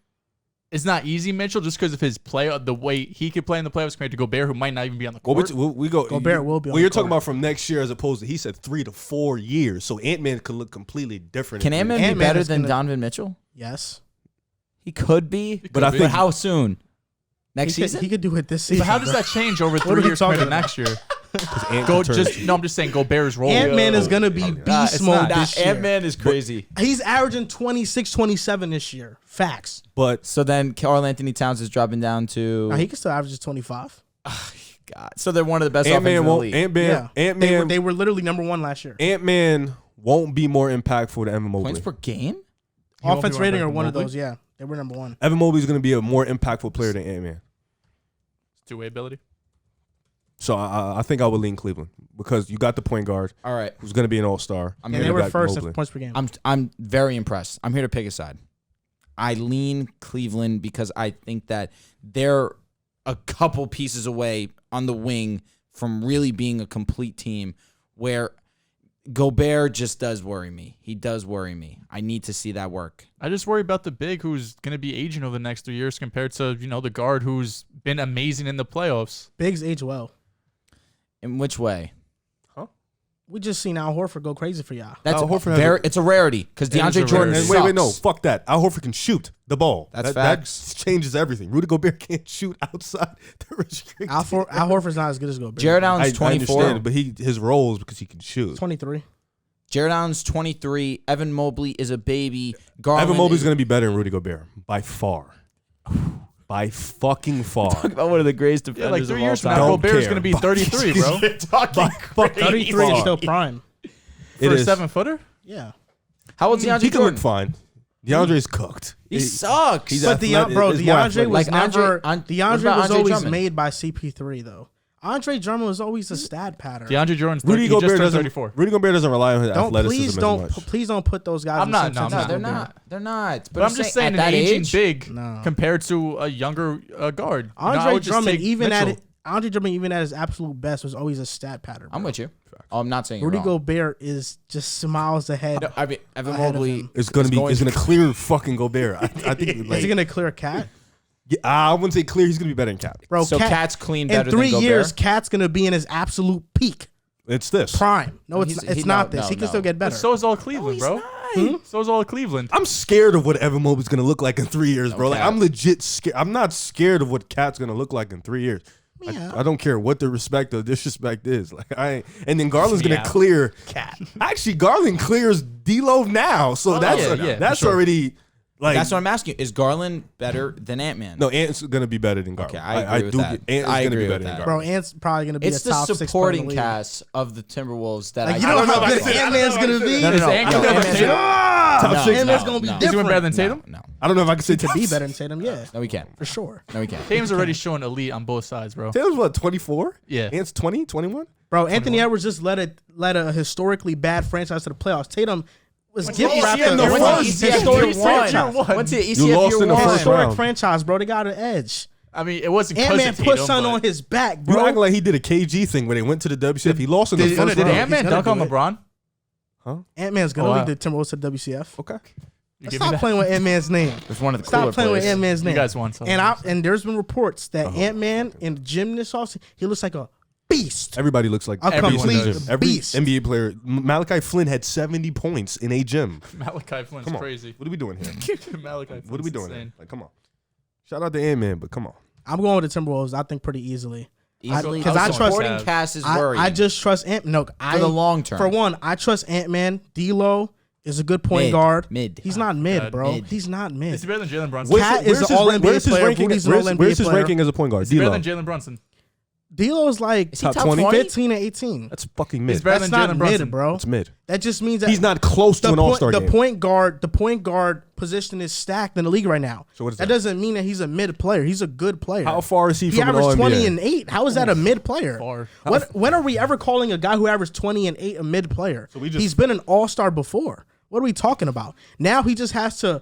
It's not easy, Mitchell, just because of his play, the way he could play in the playoffs compared to Gobert, who might not even be on the court. Gobert will be on the court. You're talking about from next year as opposed to, he said 3 to 4 years. So Ant-Man could look completely different. Can Ant-Man be better than Donovan Mitchell? Yes. He could be. But I think how soon? Next season? He could do it this season. But how does that change over 3 years compared to next year? I'm just saying Gobert's role. Ant-Man is going to be beast mode this year. Ant-Man is crazy. He's averaging 26, 27 this year. Facts. But so then Karl-Anthony Towns is dropping down to. No, he can still average 25. God. So they're one of the best offenses in the league. Ant-Man, they were literally number 1 last year. Ant-Man won't be more impactful than Evan Mobley. Points per game? Offense rating or one of those, yeah. They were number 1. Evan Mobley is going to be a more impactful player than Ant-Man. Two-way ability. So I think I would lean Cleveland because you got the point guard. All right. Who's going to be an all-star. And they were first in points per game. I'm very impressed. I'm here to pick a side. I lean Cleveland because I think that they're a couple pieces away on the wing from really being a complete team where Gobert just does worry me. He does worry me. I need to see that work. I just worry about the big who's going to be aging over the next 3 years compared to, the guard who's been amazing in the playoffs. Bigs age well. In which way? We just seen Al Horford go crazy for y'all. That's it's a rarity because DeAndre Jordan sucks. Wait, no, fuck that. Al Horford can shoot the ball. That's facts. That changes everything. Rudy Gobert can't shoot outside the restricted. Al Horford's not as good as Gobert. Jared Allen's 24. I understand, but his role is because he can shoot. 23. Jared Allen's 23. Evan Mobley is a baby. Garland Evan Mobley's going to be better than Rudy Gobert by far. By fucking far. Talk about one of the greatest defenders like 3 of years all from time. now, Gobert's going to be 33, bro. 33 is still prime. For a 7-footer? Yeah. How old's DeAndre Jordan? He can look fine. DeAndre's cooked. He sucks. But DeAndre was never. DeAndre was always made by CP3 though. Andre Drummond was always a stat pattern. DeAndre Jordan's Rudy Gobert doesn't. 34. Rudy Gobert doesn't rely on his athleticism as much. Please don't put those guys. They're not. But I'm just saying, an aging big compared to a younger guard. Andre Drummond, even at his absolute best, was always a stat pattern. I'm with you. I'm not saying Rudy Gobert is just miles ahead. I mean, Evan Mobley is going to clear fucking Gobert. I think. Is he going to clear Cat? Yeah, I wouldn't say clear. He's going to be better than Cat. Bro, so Cat's clean better than Gobert? In 3 years, Cat's going to be in his absolute peak. It's this. Prime. No, it's not this. He can still get better. But so is all Cleveland, bro. So is all Cleveland. I'm scared of what Evan Mobley's going to look like in 3 years, bro. Okay. Like, I'm legit scared. I'm not scared of what Cat's going to look like in 3 years. Yeah. I don't care what the respect or disrespect is. And then Garland's going to clear Cat. Actually, Garland clears D-Lo now. So that's already... that's what I'm asking you. Is Garland better than Ant-Man? No, Ant's going to be better than Garland. Okay, I agree with that. Ant's going to be better than Garland. Bro, Ant's probably going to be it's a top 6 It's the supporting cast of the Timberwolves that you know how good Ant-Man's going to be? Ant-Man's going to be different. Is he better than Tatum? No. I don't know if I can say to be better than Tatum, yeah. No, we can't. For sure. No, we can't. Tatum's already showing elite on both sides, bro. Tatum's what, 24? Yeah. Ant's 20, 21? Bro, Anthony Edwards just led a historically bad franchise to the playoffs. Tatum was gift wrapped in the first historic franchise. What's it? ECF lost in the first historic round. franchise, bro. They got an edge. I mean, it wasn't because Ant-Man put something on his back, bro. You acting like he did a KG thing where they went to the WCF. He lost in the first round. Did Ant-Man dunk on LeBron? Huh? Ant-Man's going to lead the Timberwolves to the WCF. Okay. Stop playing with Ant-Man's name. It's one of the Stop playing with Ant-Man's name. You guys won something. And there's been reports that Ant-Man in the gym this offseason, he looks like a beast. Everybody looks like a complete every beast. NBA player. Malachi Flynn had 70 points in a gym. Malachi Flynn's crazy. What are we doing here? Malachi Flynn's what are we doing insane. here? Like, come on. Shout out to Ant-Man, but come on. I'm going with the Timberwolves, I think, pretty easily. Easily? Because I trust supporting cast is worried. I just trust Ant-Man. No, for the long term. For one, I trust Ant-Man. D'Lo is a good point guard. Mid. He's not mid, bro. He's not mid. Is he better than Jalen Brunson? Cat is an all-NBA player. Where's his ranking as a point guard? Is he better than Jalen Brunson? D'Lo's like Is he top 20? 15 and 18. That's fucking mid. He's better That's than not Jalen mid, Brunson. bro. It's mid. That just means that He's not close to an all-star game. The point guard position is stacked in the league right now. So what is that that? doesn't mean that he's a mid player. He's a good player. How far is he He from an averaged All-NBA? 20 and 8. How is that a mid player? Far. When are we ever calling a guy who averaged 20 and 8 a mid player? So we just- He's been an all-star before. What are we talking about? Now he just has to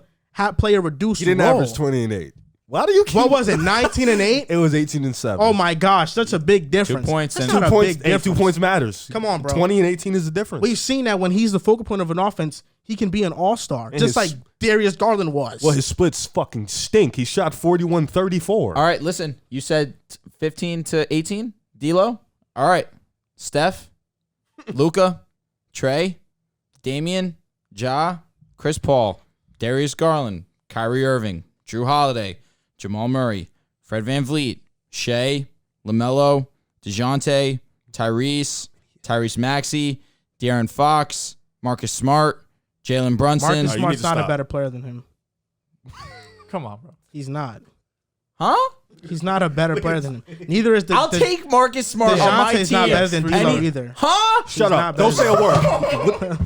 play a reduced He didn't role. average 20 and 8. Why do you keep... What was it, 19 and 8? It was 18 and 7. Oh my gosh, that's a big difference. 2 points That's and- not 2 a points. big Hey, 2 difference. points matters. Come on, bro. 20 and 18 is the difference. We've seen that when he's the focal point of an offense, he can be an all-star, And just like his- Darius Garland was. Well, his splits fucking stink. He shot 41-34. All right, listen. You said 15 to 18, D'Lo. All right, Steph, Luka, Trey, Damian, Ja, Chris Paul, Darius Garland, Kyrie Irving, Drew Holiday, Jamal Murray, Fred VanVleet, Shea, LaMelo, DeJounte, Tyrese Maxey, De'Aaron Fox, Marcus Smart, Jalen Brunson. Marcus you need Smart's to not a stop. better player than him. Come on, bro. He's not. Huh? He's not a better player than him. Neither is I'll take Marcus Smart on my DeJounte's team. not better than And D'Lo he- either. Huh? Shut not up. Don't say better. a word.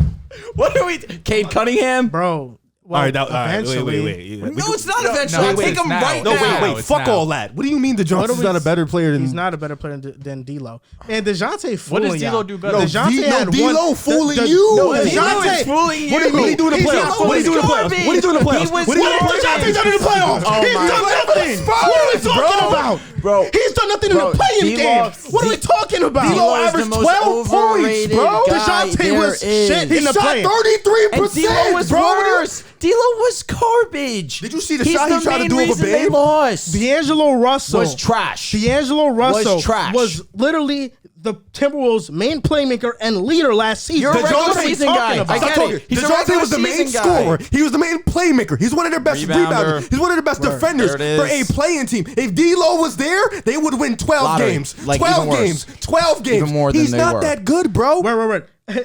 What are we? Cade Cunningham? Bro. Well, All right, all right, eventually. wait. No, it's not eventually. no, I'll take it's him now. right No, now. wait. It's Fuck now. all that. What do you mean What DeJounte's are we- not a better player than... He's not a better player than D'Lo. And DeJounte fooling What does D'Lo y'all. do better? No, DeJounte had D'Lo one- fooling the- you. No, D'Lo DeJounte is fooling you. What do you do in the He's playoffs? not What do you do in the fooling playoffs? What do you do in the He playoffs? was What do you do in the What has playoffs? DeJounte done in the playoffs? Oh He's my done nothing. Spurs, What are we talking bro. about? Bro. He's done nothing in Bro, the playing D'Lo- game. What are we talking about? D'Lo D'Lo is the averaged most 12 points, overrated bro. guy DeJounte there was is. shit He in the shot play. 33%, And D'Lo was bro. worse. D'Lo was garbage. Did you see the He's shot he the tried to main do over reason they Babe? lost. D'Angelo Russell Was trash. D'Angelo Russell trash. was literally the Timberwolves' main playmaker and leader last season. You're a What regular are we season talking guy. about? I get Stop it. talking. He's a DeJounte regular was the main season guy. scorer. He was the main playmaker. He's one of their best Rebounder. rebounders. He's one of their best defenders There it for a is. playing team. If D'Lo was there, they would win 12 Lottery. games. Like, 12 even worse. games. 12 games. Even more than He's they not were. that good, bro. Wait.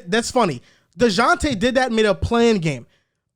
That's funny. DeJounte did that mid a playing game.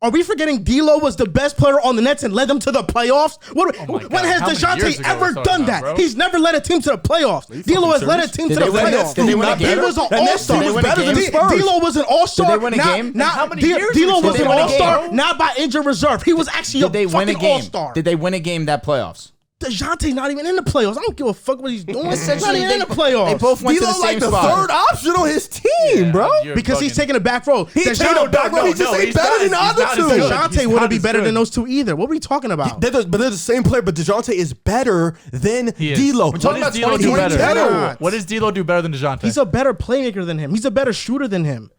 Are we forgetting D'Lo was the best player on the Nets and led them to the playoffs? When God. has How many years DeJounte ago ever we're talking done about, that? bro? He's never led a team to the playoffs. D'Lo has led a team to Did the they win- playoffs. did they win a game? He was an That Nets team all-star. was better than the Spurs. D'Lo was an all-star. Did they win a game? Not, How many years D'Lo ago was did an they win a all-star, game? not by injured reserve. He was actually Did they a win a fucking game? all-star. Did they win a game that playoffs? DeJounte's not even in the playoffs. I don't give a fuck what he's doing. He's not Essentially, even in the playoffs. They both went to D'Lo the like same the spot. third option on his team, bro. You're because he's bugging. taking a back row. He ain't taking no back row. He just ain't better than the other two. DeJounte wouldn't be as better good. than those two either. What are we talking about? But they're the same player, but DeJounte is better than He is. D'Lo. What does D'Lo do 20 better? better. What does D'Lo do better than DeJounte? He's a better playmaker than him. He's a better shooter than him.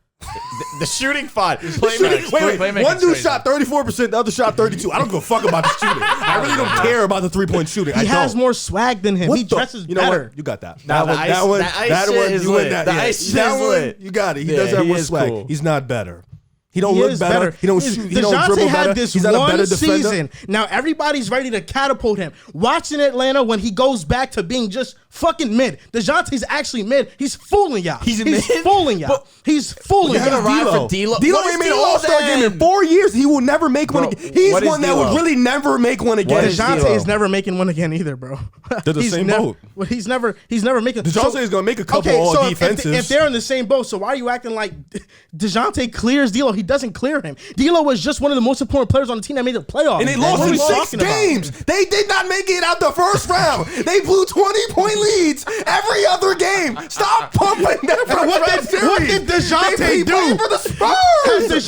The shooting fought. Wait, Playmaking's one dude crazy. shot 34%, the other shot 32%. I don't give a fuck about the shooting. I really don't care about the three-point shooting. He I has don't. more swag than him. What He the- dresses you know better. What? You got that. Nah, the ice shit is you lit. win that. The yeah. ice shit That is one, lit. you got it. He Yeah, does have he more is swag. cool. He's not better. He don't He look is better. He don't shoot. He don't DeJounte dribble had better. this He's not a one better defender. season. Now everybody's ready to catapult him. Watching Atlanta when he goes back to being just fucking mid. DeJounte's actually mid. He's fooling y'all. He's mid? fooling y'all. But- He's fooling You're gonna y'all. ride D'Lo. for D'Lo. D'Lo What is ain't made an D'Lo All-Star game then? in 4 years. He will never make one Bro, again. He's what is one that D'Lo? would really never make one again. What is DeJounte D'Lo? is never making one again either, bro. They're the He's same never, boat. Well, he's never making. DeJounte is gonna make a couple all so defensives. if they're in the same boat, so why are you acting like DeJounte clears D'Lo? He doesn't clear him. D'Lo was just one of the most important players on the team that made the playoffs. And they What lost are in we 6 talking about? games. They did not make it out the first round. They blew 20-point leads every other game. Stop pumping that for What did DeJounte do? For the Spurs.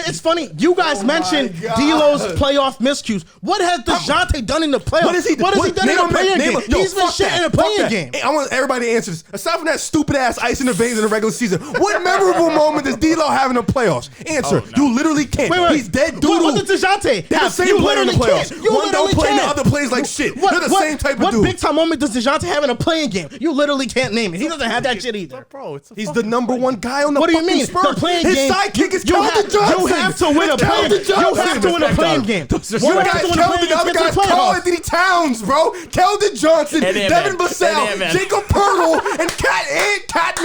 It's funny. You guys mentioned God. D'Lo's playoff miscues. What has DeJounte done in the playoffs? What has he done in the playing game? He's been shit in the playing game. Hey, I want everybody to answer this. Aside from that stupid ass ice in the veins in the regular season, what memorable moment does D'Lo have in the playoffs? Answer. You literally can't. Wait. He's dead doodle. What did DeJounte They're the have? same You player in the literally playoffs. can't. You One don't literally play and the can't. other plays like shit. They're the same type of What dude. big time moment does DeJounte have in a playing game? You literally can't name it. He doesn't have that shit either. Bro, it's a He's the number one guy on the What do you fucking mean? Spurs. The playing His game. sidekick is You Keldon Johnson. You have to win a It's playing. Keldon You have to win a Johnson. playing game. One You have guy's to win a Keldon, playing the other game to guy's the Carl playoffs. Anthony Towns, bro. Keldon Johnson, And Ant-Man. Devin And Vassell, Ant-Man. Jacob Pertl, and Cat.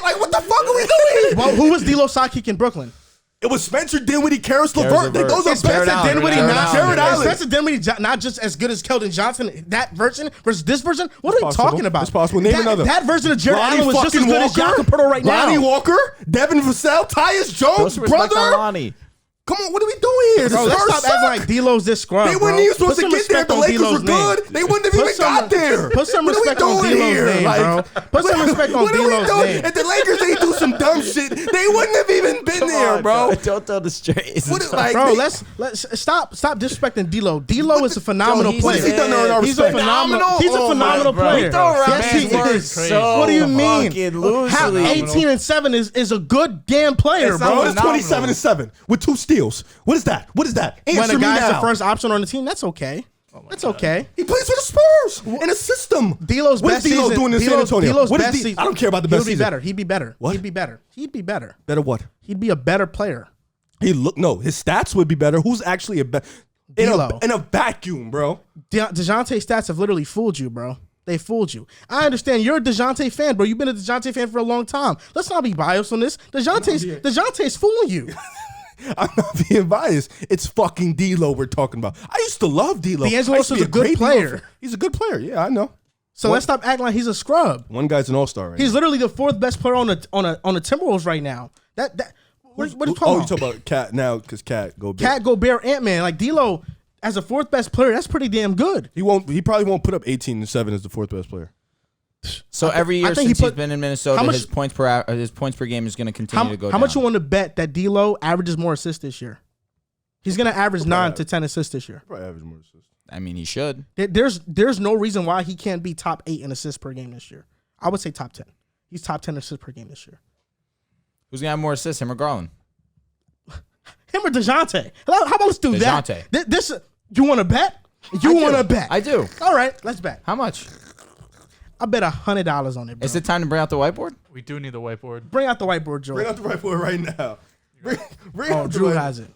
Like, what the fuck are we doing? Well, who was D'Lo's sidekick in Brooklyn? It was Spencer Dinwiddie, Karis LeVert. Those are Spencer Dinwiddie, Jared Allen. Spencer Dinwiddie, not just as good as Keldon Johnson. That version versus this version. What are we talking about? It's possible. Name another. That version of Jared Allen was just as good as Jakob Poeltl right now. Lonnie Walker, Devin Vassell, Tyus Jones, brother. Come on, what are we doing here? Bro, let's stop acting like D'Lo's this scrub. They weren't even supposed to get there if the Lakers were good. They wouldn't have even got there. Put some respect on D'Lo's name, bro. Put some respect on D'Lo's name. If the Lakers didn't do some dumb shit, they wouldn't have even been there, bro. Don't tell the straight. Bro, let's stop disrespecting D'Lo. D'Lo is a phenomenal player. He's a phenomenal player. Yes, he is. What do you mean? 18-7 is a good damn player, bro. What is 27-7 with 2 steals? What is that? What is that? Answer when a guy's me now. the first option on the team, that's okay. That's okay. He plays for the Spurs in a system. D'Lo's best season. What is D'Lo doing in San Antonio? What is I don't care about the best season. He'd be better. What? He'd be better. Better what? He'd be a better player. His stats would be better. Who's actually a better? In a vacuum, bro. DeJounte stats have literally fooled you, bro. They fooled you. I understand you're a DeJounte fan, bro. You've been a DeJounte fan for a long time. Let's not be biased on this. DeJounte's fooling you. I'm not being biased. It's fucking D'Lo we're talking about. I used to love D'Lo. D'Angelo is a good player. He's a good player. Yeah, I know. So let's stop acting like he's a scrub. One guy's an all-star right He's now. literally the 4th best player on the Timberwolves right now. What are you talking about? Oh, you talking about Cat now because Cat Gobert, Ant-Man. Like D'Lo as a 4th best player, that's pretty damn good. He probably won't put up 18-7 as the 4th best player. So every year since he's been in Minnesota, his points per game is going to continue to go down. How much you want to bet that D'Lo averages more assists this year? He's going to average 9 to 10 assists this year. Probably average more assists. I mean, he should. There's no reason why he can't be top 8 in assists per game this year. I would say top 10. He's top 10 assists per game this year. Who's going to have more assists, him or Garland? Him or DeJounte? How about let's do DeJounte. that? This you want to bet? You want to bet? I do. All right, let's bet. How much? I bet $100 on it, bro. Is it time to bring out the whiteboard? We do need the whiteboard. Bring out the whiteboard, Joe. Bring out the whiteboard right now. Bring out Drew has it.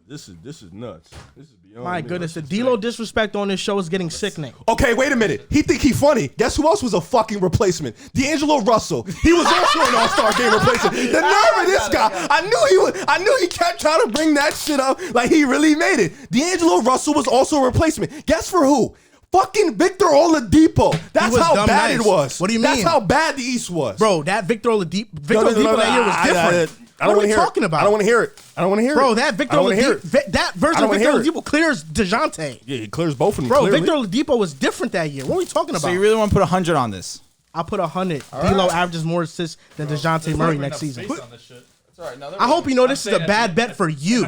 This is nuts. This is beyond. My goodness, the D'Lo disrespect on this show is getting sickening. Okay, wait a minute. He think he funny. Guess who else was a fucking replacement? D'Angelo Russell. He was also an All-Star game replacement. The nerve of this guy. I knew he kept trying to bring that shit up like he really made it. D'Angelo Russell was also a replacement. Guess for who? Fucking Victor Oladipo. That's how bad it was. What do you mean? That's how bad the East was. Bro, that Victor Oladipo that year was different. What are we talking about? I don't want to hear it. Bro, that Victor Oladipo, that version of Victor Oladipo clears DeJounte. Yeah, he clears both of them. Bro, Victor Oladipo was different that year. What are we talking about? So you really want to put 100 on this? I'll put 100. D'Lo averages more assists than DeJounte Murray next season. I hope you know this is a bad bet for you.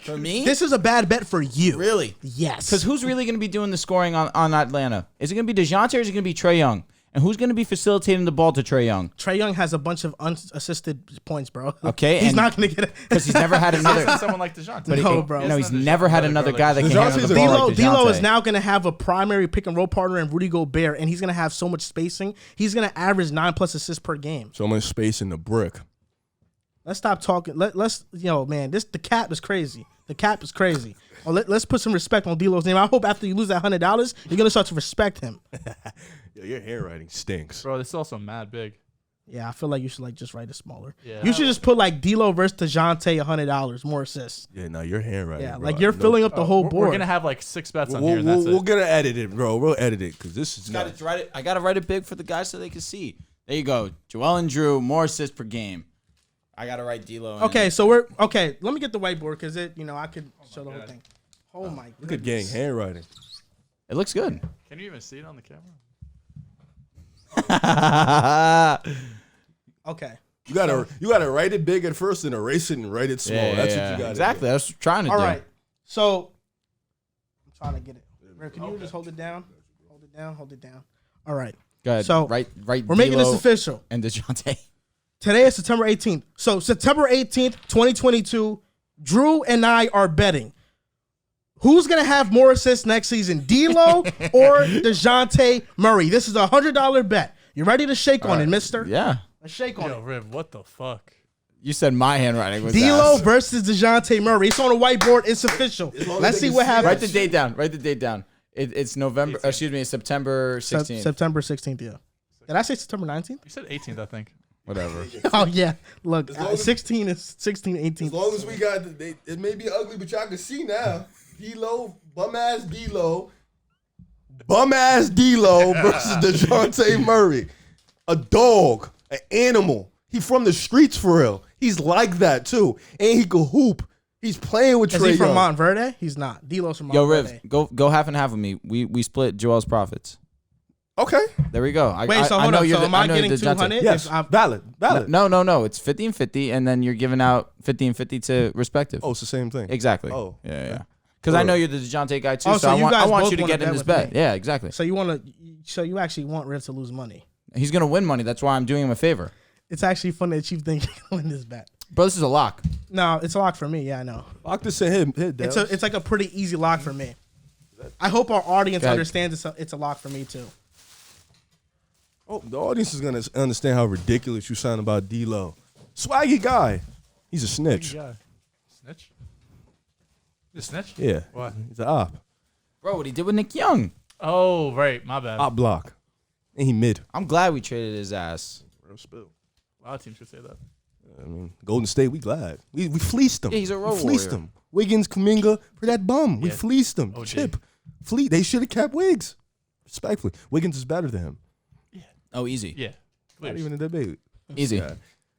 For me? This is a bad bet for you. Really? Yes. Because who's really going to be doing the scoring on Atlanta? Is it going to be DeJounte or is it going to be Trae Young? And who's going to be facilitating the ball to Trae Young? Trae Young has a bunch of unassisted points, bro. Okay. He's not going to get it. Because he's never had another. Someone like DeJounte. No, bro. No, he's never had another guy that can handle the ball like D'Lo is now going to have a primary pick and roll partner in Rudy Gobert, and he's going to have so much spacing. He's going to average 9+ assists per game. So much space in the brick. Let's stop talking. Let's man, the cap is crazy. The cap is crazy. Oh, let's put some respect on D'Lo's name. I hope after you lose that $100, you're gonna start to respect him. Yo, your handwriting stinks, bro. This is also mad big. Yeah, I feel like you should just write it smaller. Yeah. You should just put like D'Lo versus DeJounte $100 more assists. Yeah, no, your handwriting. Yeah, bro, like you're filling up the whole board. We're gonna have like 6 bets on here. And that's we're gonna edit it, bro. We'll edit it because this is. I gotta write it big for the guys so they can see. There you go, Joel and Drew, more assists per game. I gotta write D'Lo. Okay, so we're okay. Let me get the whiteboard because I could show the whole thing. Oh my god! Look at gang handwriting. It looks good. Can you even see it on the camera? Okay. You gotta write it big at first and erase it and write it small. That's what you got. Exactly. That's what I'm trying to do. All right. So I'm trying to get it. Ray, can you just hold it down? Hold it down. Hold it down. All right. Go ahead. So write we're making this official. And DeJounte. Today is September 18th. So September 18th, 2022, Drew and I are betting. Who's going to have more assists next season, D'Lo or DeJounte Murray? This is a $100 bet. You ready to shake on it, mister? Yeah. Let's shake on it. Yo, Riv, what the fuck? You said my handwriting was D'Lo ass. versus DeJounte Murray. It's on the whiteboard. It's official. Let's see what happens. Write the date down. Write the date down. It's November. It's September 16th. September 16th, yeah. Did I say September 19th? You said 18th, I think. Whatever. Oh yeah, look, As long as- 16 is 16, 18. As long as we got, it may be ugly, but y'all can see now. D-Lo, bum-ass D-Lo versus DeJounte Murray. A dog, an animal. He from the streets for real. He's like that too. And he can hoop. He's playing with Is Trae he from Young. Montverde? He's not. Delos from Montverde. Yo, Riv, go half and half with me. We split Joel's profits. Okay. There we go. Wait, so hold up. So am I getting 200? Yes. Valid. No. It's 50-50, and then you're giving out 50-50 to respective. Oh, it's the same thing. Exactly. Oh. Yeah. Because I know you're the DeJounte guy too, Oh, so so you I guys want both you to wanna get in bet this with bet. me. Yeah, exactly. So you actually want Riv to lose money. He's gonna win money. That's why I'm doing him a favor, It's actually funny that you think you can win this bet. bro. This is a lock. No, it's a lock for me. Yeah, I know. Lock this in. Hit Dehls. It's like a pretty easy lock for me. I hope our audience Go ahead. understands it's a lock for me too. Oh, the audience is gonna understand how ridiculous you sound about D-Lo. Swaggy guy. He's a snitch. Snitch? The snitch? Yeah. What? He's an op. Bro, what he did with Nick Young. Oh, right. My bad. Op block. And he mid. I'm glad we traded his ass. Real spill. A lot of teams could say that. I mean, Golden State, we glad. We fleeced them. Yeah, he's a road We fleeced warrior. them. Wiggins, Kuminga, for that bum. We Yeah. fleeced them. OG. Chip. They should have kept Wiggs. Respectfully. Wiggins is better than him. Oh, easy. Yeah. Not even a debate. Easy. Yeah.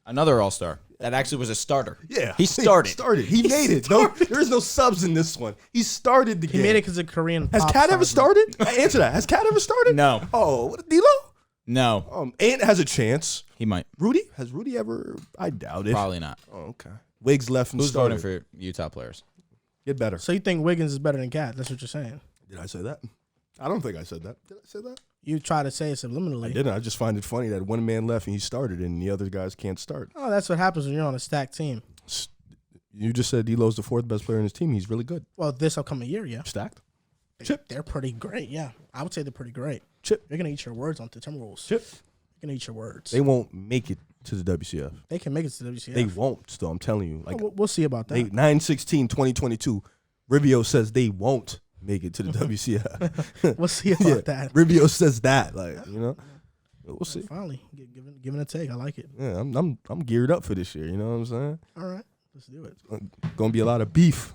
Another All-Star. That actually was a starter. Yeah. He started. He made it. No, there is no subs in this one. He started the He game. made it because of Korean. Has pop Cat ever stars. started? Answer that. Has Cat ever started? No. Oh, what, D-Lo? No. Ant has a chance. He might. Rudy? Has Rudy ever? I doubt it. Probably not. Oh, okay. Wiggs left and Who's started. voting for Utah players? Get better. So you think Wiggins is better than Cat? That's what you're saying. Did I say that? I don't think I said that. Did I say that? You try to say it I subliminally. didn't. I just find it funny that one man left and he started and the other guys can't start. Oh, that's what happens when you're on a stacked team. You just said D'Lo's the fourth best player in his team. He's really good. Well, this upcoming year, yeah. Stacked. They're pretty great, yeah. I would say they're pretty great. Chip. You're going to eat your words on the Timberwolves. Chip. You're going to eat your words. They won't make it to the WCF. They can make it to the WCF. They won't still. I'm telling you. Like We'll see about that. 9/16/2022, Rubio says they won't make it to the WCF. We'll see about that. Rubio says that. Like, you know. We'll see. Finally, giving a take. I like it. Yeah, I'm geared up for this year. You know what I'm saying? All right, let's do it. Gonna be a lot of beef.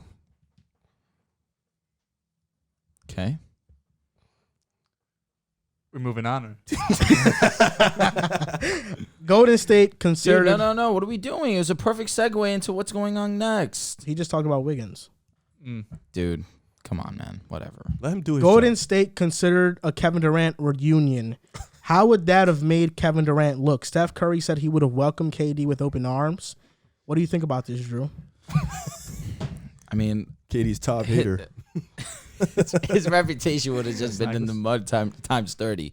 Okay. We're moving on. Or? Golden State Dude, considered. no. What are we doing? It was a perfect segue into what's going on next. He just talked about Wiggins. Dude, come on, man. Whatever. Let him do his Golden job. State considered a Kevin Durant reunion. How would that have made Kevin Durant look? Steph Curry said he would have welcomed KD with open arms. What do you think about this, Drew? I mean, Katie's top hater. his reputation would have just been in the mud times 30.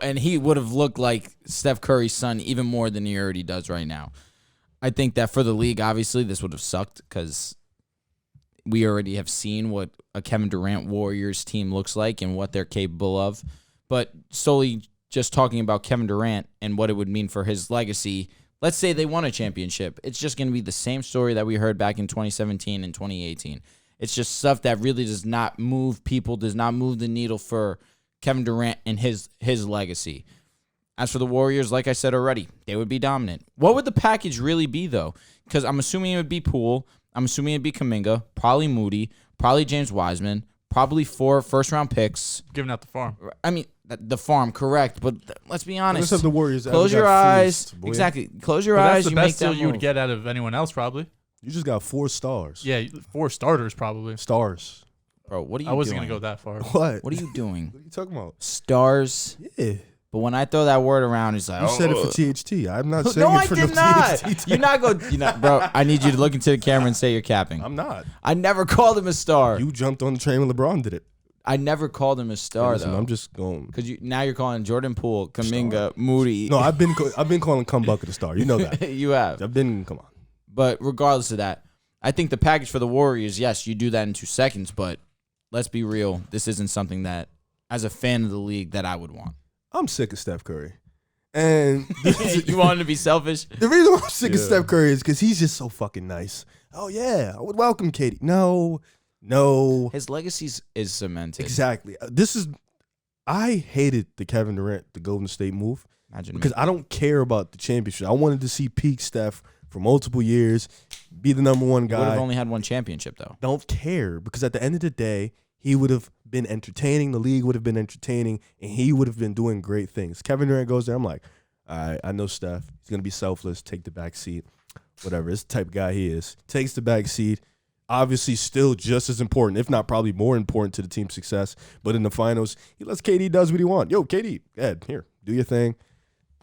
And he would have looked like Steph Curry's son even more than he already does right now. I think that for the league, obviously, this would have sucked because we already have seen what a Kevin Durant Warriors team looks like and what they're capable of. But solely just talking about Kevin Durant and what it would mean for his legacy, let's say they won a championship. It's just going to be the same story that we heard back in 2017 and 2018. It's just stuff that really does not move people, does not move the needle for Kevin Durant and his legacy. As for the Warriors, like I said already, they would be dominant. What would the package really be, though? Because I'm assuming it would be Poole. I'm assuming it'd be Kuminga, probably Moody, probably James Wiseman, probably 4 first-round picks. Giving out the farm. I mean, the farm, correct, but let's be honest. Let's have the Warriors. Close your eyes. Exactly. Close your But eyes. that's the You best make deal that you would move. get out of anyone else, probably. You just got 4 stars. Yeah, 4 starters, probably. Stars. Bro, what are you I wasn't doing? going to go that far. What? What are you doing? What are you talking about? Stars. Yeah. But when I throw that word around, it's like, You said it for oh. THT. I'm not saying No, it I for did no not. THT. You're not going. Bro, I need you to look into the camera and say you're capping. I'm not. I never called him a star. You jumped on the train when LeBron did it. I never called him a star, Listen, though. I'm just going. Because now you're calling Jordan Poole, Kuminga, Moody. No, I've been calling Cum Bucket a star. You know that. You have. Come on. But regardless of that, I think the package for the Warriors, yes, you do that in 2 seconds, but let's be real. This isn't something that, as a fan of the league, that I would want. I'm sick of Steph Curry. And You want him to be selfish? the reason why I'm sick of Steph Curry is because he's just so fucking nice. Oh, yeah, I would welcome Katie. No. His legacy is cemented. Exactly. I hated the Kevin Durant, the Golden State move Imagine because I don't care about the championship. I wanted to see peak Steph for multiple years, be the number one guy. Would have only had one championship though. Don't care, because at the end of the day, he would have been entertaining. The league would have been entertaining, and he would have been doing great things. Kevin Durant goes there. I'm like, all right, I know Steph. He's going to be selfless, take the back seat, whatever. It's the type of guy he is. Takes the back seat. Obviously still just as important, if not probably more important to the team's success. But in the finals, he lets KD does what he wants. Yo, KD, go ahead, here, do your thing.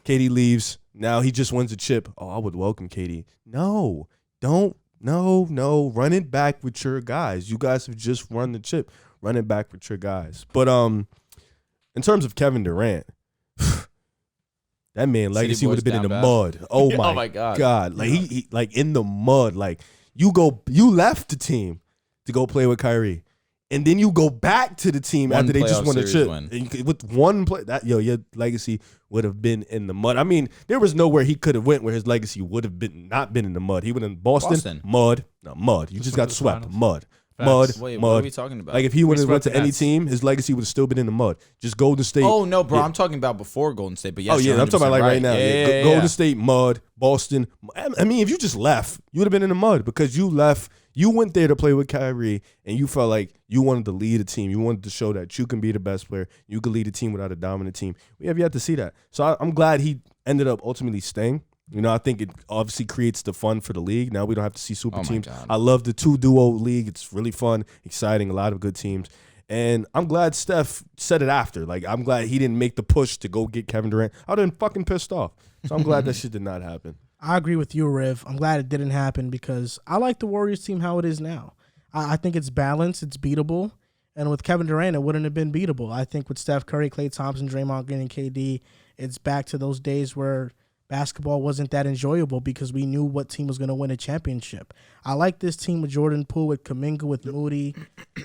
KD leaves. Now he just wins a chip. Oh, I would welcome KD. No, don't. No. Run it back with your guys. You guys have just run the chip. Run it back with your guys. But in terms of Kevin Durant, that man legacy would have been in the mud. Oh my God. Like he like in the mud. Like you left the team to go play with Kyrie. And then you go back to the team after they just won the chip. And with one play, your legacy would have been in the mud. I mean, there was nowhere he could have went where his legacy would have been not been in the mud. He would have been Boston. Mud. No, mud. You just got swept. Mud. Facts. Wait, mud. What are we talking about? Like if he would have went to any team, his legacy would have still been in the mud. Just Golden State. Oh no, bro, I'm talking about before Golden State. But yes, I'm talking about like right now. Yeah, Golden State, mud, Boston. I mean, if you just left, you would have been in the mud because you left. You went there to play with Kyrie, and you felt like you wanted to lead a team. You wanted to show that you can be the best player. You can lead a team without a dominant team. We have yet to see that. So I'm glad he ended up ultimately staying. You know, I think it obviously creates the fun for the league. Now we don't have to see super teams. God. I love the 2-duo league. It's really fun, exciting, a lot of good teams. And I'm glad Steph said it after. Like, I'm glad he didn't make the push to go get Kevin Durant. I would have been fucking pissed off. So I'm glad that shit did not happen. I agree with you, Riv. I'm glad it didn't happen because I like the Warriors team how it is now. I think it's balanced. It's beatable. And with Kevin Durant, it wouldn't have been beatable. I think with Steph Curry, Klay Thompson, Draymond Green, and KD, it's back to those days where basketball wasn't that enjoyable because we knew what team was going to win a championship. I like this team with Jordan Poole, with Kuminga, with Moody,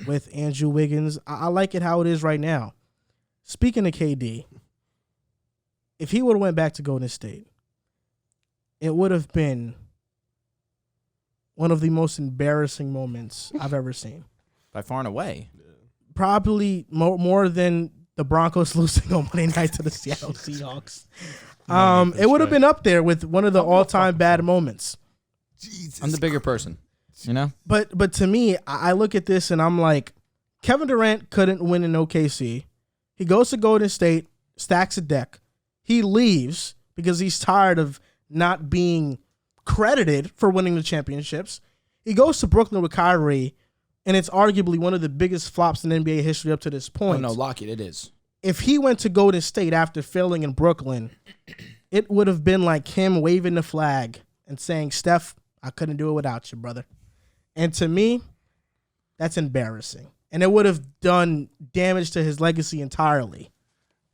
with Andrew Wiggins. I like it how it is right now. Speaking of KD, if he would have went back to Golden State, it would have been one of the most embarrassing moments I've ever seen. By far and away. Probably more than the Broncos losing on Monday night to the Seattle Seahawks. It would have been up there with one of the all-time bad moments. Jesus, I'm the bigger person, you know? But to me, I look at this and I'm like, Kevin Durant couldn't win in OKC. He goes to Golden State, stacks a deck. He leaves because he's tired of not being credited for winning the championships. He goes to Brooklyn with Kyrie, and it's arguably one of the biggest flops in NBA history up to this point. Oh, no, lock it is. If he went to Golden State after failing in Brooklyn, it would have been like him waving the flag and saying, Steph, I couldn't do it without you, brother. And to me, that's embarrassing. And it would have done damage to his legacy entirely.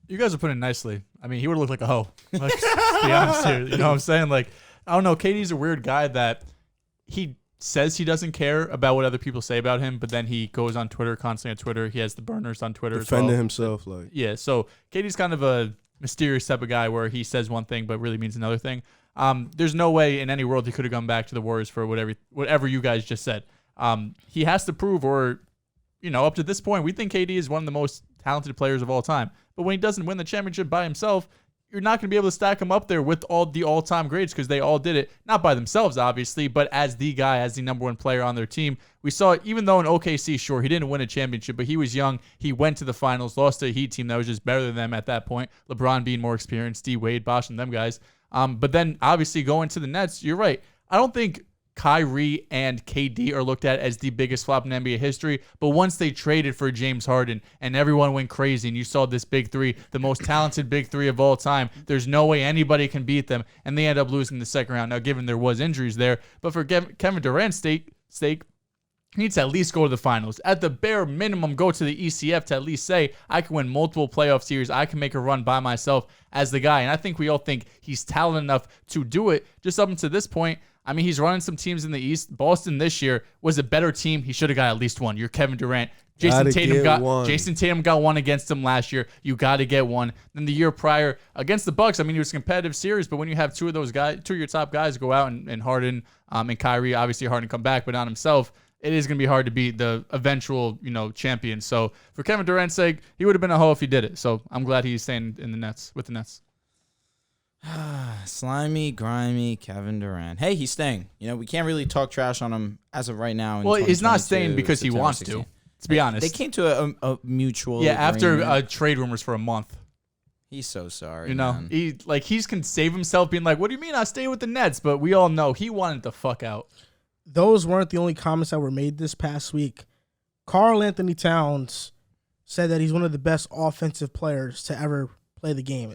You guys are putting it nicely. I mean, he would have looked like a hoe. Like, to be honest here. You know what I'm saying? Like, I don't know. KD's a weird guy that he says he doesn't care about what other people say about him, but then he goes on Twitter, constantly on Twitter. He has the burners on Twitter defending as well. himself. Like, yeah, so KD's kind of a mysterious type of guy where he says one thing but really means another thing. There's no way in any world he could have gone back to the Warriors for whatever you guys just said. He has to prove, or, you know, up to this point, we think KD is one of the most talented players of all time. But when he doesn't win the championship by himself, you're not going to be able to stack him up there with all the all-time greats because they all did it, not by themselves, obviously, but as the guy, as the number one player on their team. We saw, even though in OKC, sure, he didn't win a championship, but he was young. He went to the finals, lost to a Heat team that was just better than them at that point. LeBron being more experienced, D. Wade, Bosh, and them guys. But then, obviously, going to the Nets, you're right. I don't think Kyrie and KD are looked at as the biggest flop in NBA history, but once they traded for James Harden and everyone went crazy and you saw this big three, the most talented big three of all time, there's no way anybody can beat them, and they end up losing the second round. Now, given there was injuries there, but for Kevin Durant's sake, he needs to at least go to the finals. At the bare minimum, go to the ECF to at least say, I can win multiple playoff series. I can make a run by myself as the guy. And I think we all think he's talented enough to do it. Just up until this point, I mean, he's running some teams in the East. Boston this year was a better team. He should have got at least one. You're Kevin Durant. Jason Tatum got one against him last year. You got to get one. Then the year prior against the Bucks, I mean, it was a competitive series, but when you have two of your top guys go out and Harden and Kyrie, obviously Harden come back, but not himself, it is going to be hard to beat the eventual, champion. So for Kevin Durant's sake, he would have been a hoe if he did it. So I'm glad he's staying in the Nets with the Nets. Slimy, grimy Kevin Durant. Hey, he's staying. You know, we can't really talk trash on him as of right now. Well, he's not staying because he wants to. To be honest, they came to a mutual. Yeah, agreement. after trade rumors for a month. He's so sorry. You know, man. he can save himself, being like, "What do you mean I stay with the Nets?" But we all know he wanted the fuck out. Those weren't the only comments that were made this past week. Karl Anthony Towns said that he's one of the best offensive players to ever play the game.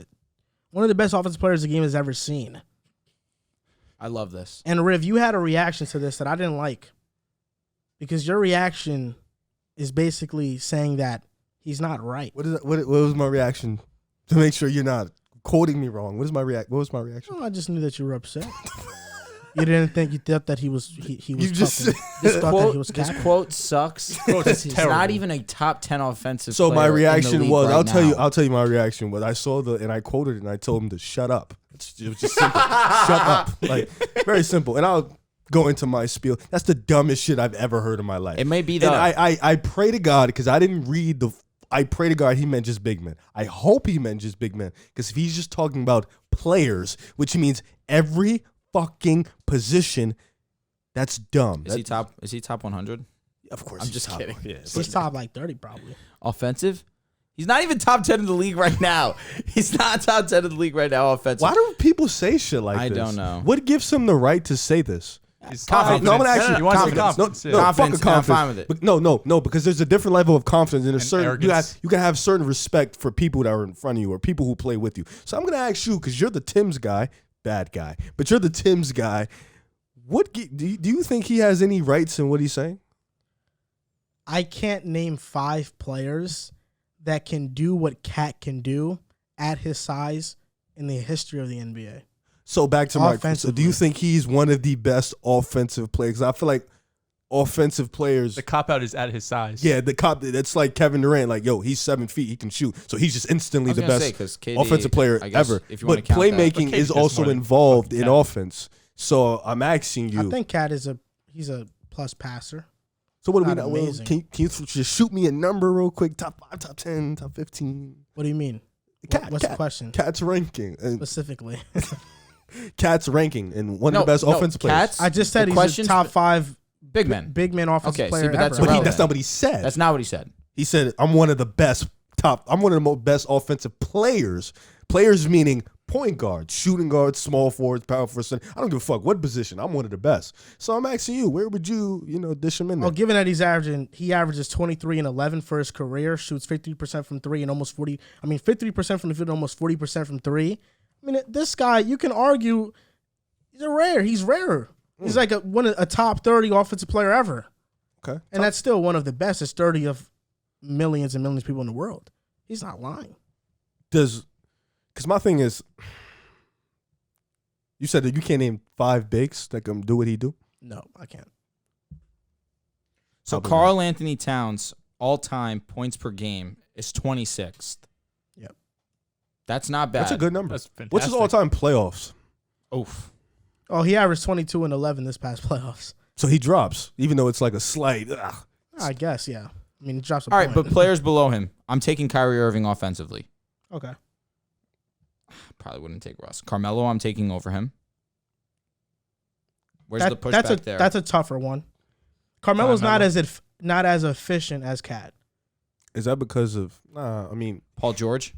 One of the best offensive players the game has ever seen. I love this. And Riv, you had a reaction to this that I didn't like. Because your reaction is basically saying that he's not right. What was my reaction to make sure you're not quoting me wrong? What was my reaction? Oh, I just knew that you were upset. You thought that he was he was You just tough and- thought that he was This capping. quote sucks. It's He's terrible. not even a top 10 offensive So player my in the reaction league was, right now. I'll tell you my reaction was, I saw and I quoted it and I told him to shut up. It was just simple. Shut up. Like, very simple. And I'll go into my spiel. That's the dumbest shit I've ever heard in my life. It may be And the I pray to God, because I didn't read I pray to God he meant just big men. I hope he meant just big men. Because if he's just talking about players, which means every fucking position, that's dumb. Is he top 100 Of course. I'm he's just top kidding. one. Yeah, He's top like 30 probably. offensive? He's not even top 10 in the league right now. He's not top 10 in the league right now offensive. why do people say shit like I this? don't know. What gives him the right to say this? He's Confidence. No, I'm gonna confident. actually He wants the confidence. confidence. No, yeah. Confidence, fuck a and I'm confidence. fine with it. But no, because there's a different level of confidence and a certain arrogance. you can have certain respect for people that are in front of you or people who play with you. So I'm gonna ask you, because you're the Tim's guy, bad guy, but you're the Tim's guy. Do you think he has any rights in what he's saying? I can't name 5 players that can do what Cat can do at his size in the history of the NBA. So back to my question. So do you Offensively. think he's one of the best offensive players? I feel like offensive players. The cop out is at his size. Yeah, that's like Kevin Durant. Like, yo, he's 7 feet, he can shoot, so he's just instantly the best 'cause KD, offensive player I guess, ever. if you wanna But count that. playmaking But KD is does also more than involved in fucking offense. So I'm asking you. I think Cat is he's a plus passer. So what do we not know? Well, amazing. can you just shoot me a number real quick? Top 5, top 10, top 15. What do you mean? What's the question Cat's ranking. And specifically? Cat's ranking and one of the best offensive players. Cats, I just said the he's a question's top 5 big men. big man offensive Okay, see, player but that's ever. But that's not what he said. That's not what he said. He said, I'm one of the best I'm one of the most best offensive players. Players meaning point guards, shooting guards, small forwards, power forwards. I don't give a fuck what position. I'm one of the best. So I'm asking you, where would you dish him in there? Well, given that he averages 23 and 11 for his career, shoots 50% from 3 and almost 53% from the field, almost 40% from 3. I mean, this guy, you can argue, he's rarer. He's like a top 30 offensive player ever. Okay. And that's still one of the best. It's 30 of millions and millions of people in the world. He's not lying. Because my thing is, you said that you can't name 5 bigs that can do what he do? No, I can't. So Karl Anthony Towns, all-time points per game, is 26th. Yep. That's not bad. That's a good number. That's fantastic. What's his all-time playoffs? Oof. Oh, he averaged 22 and 11 this past playoffs. So he drops, even though it's like a slight. I guess, yeah. I mean, he drops a All right, point. but players below him. I'm taking Kyrie Irving offensively. Okay. Probably wouldn't take Russ. Carmelo, I'm taking over him. Where's the pushback there? That's a tougher one. Carmelo's not as efficient as Cat. Is that because of? Paul George?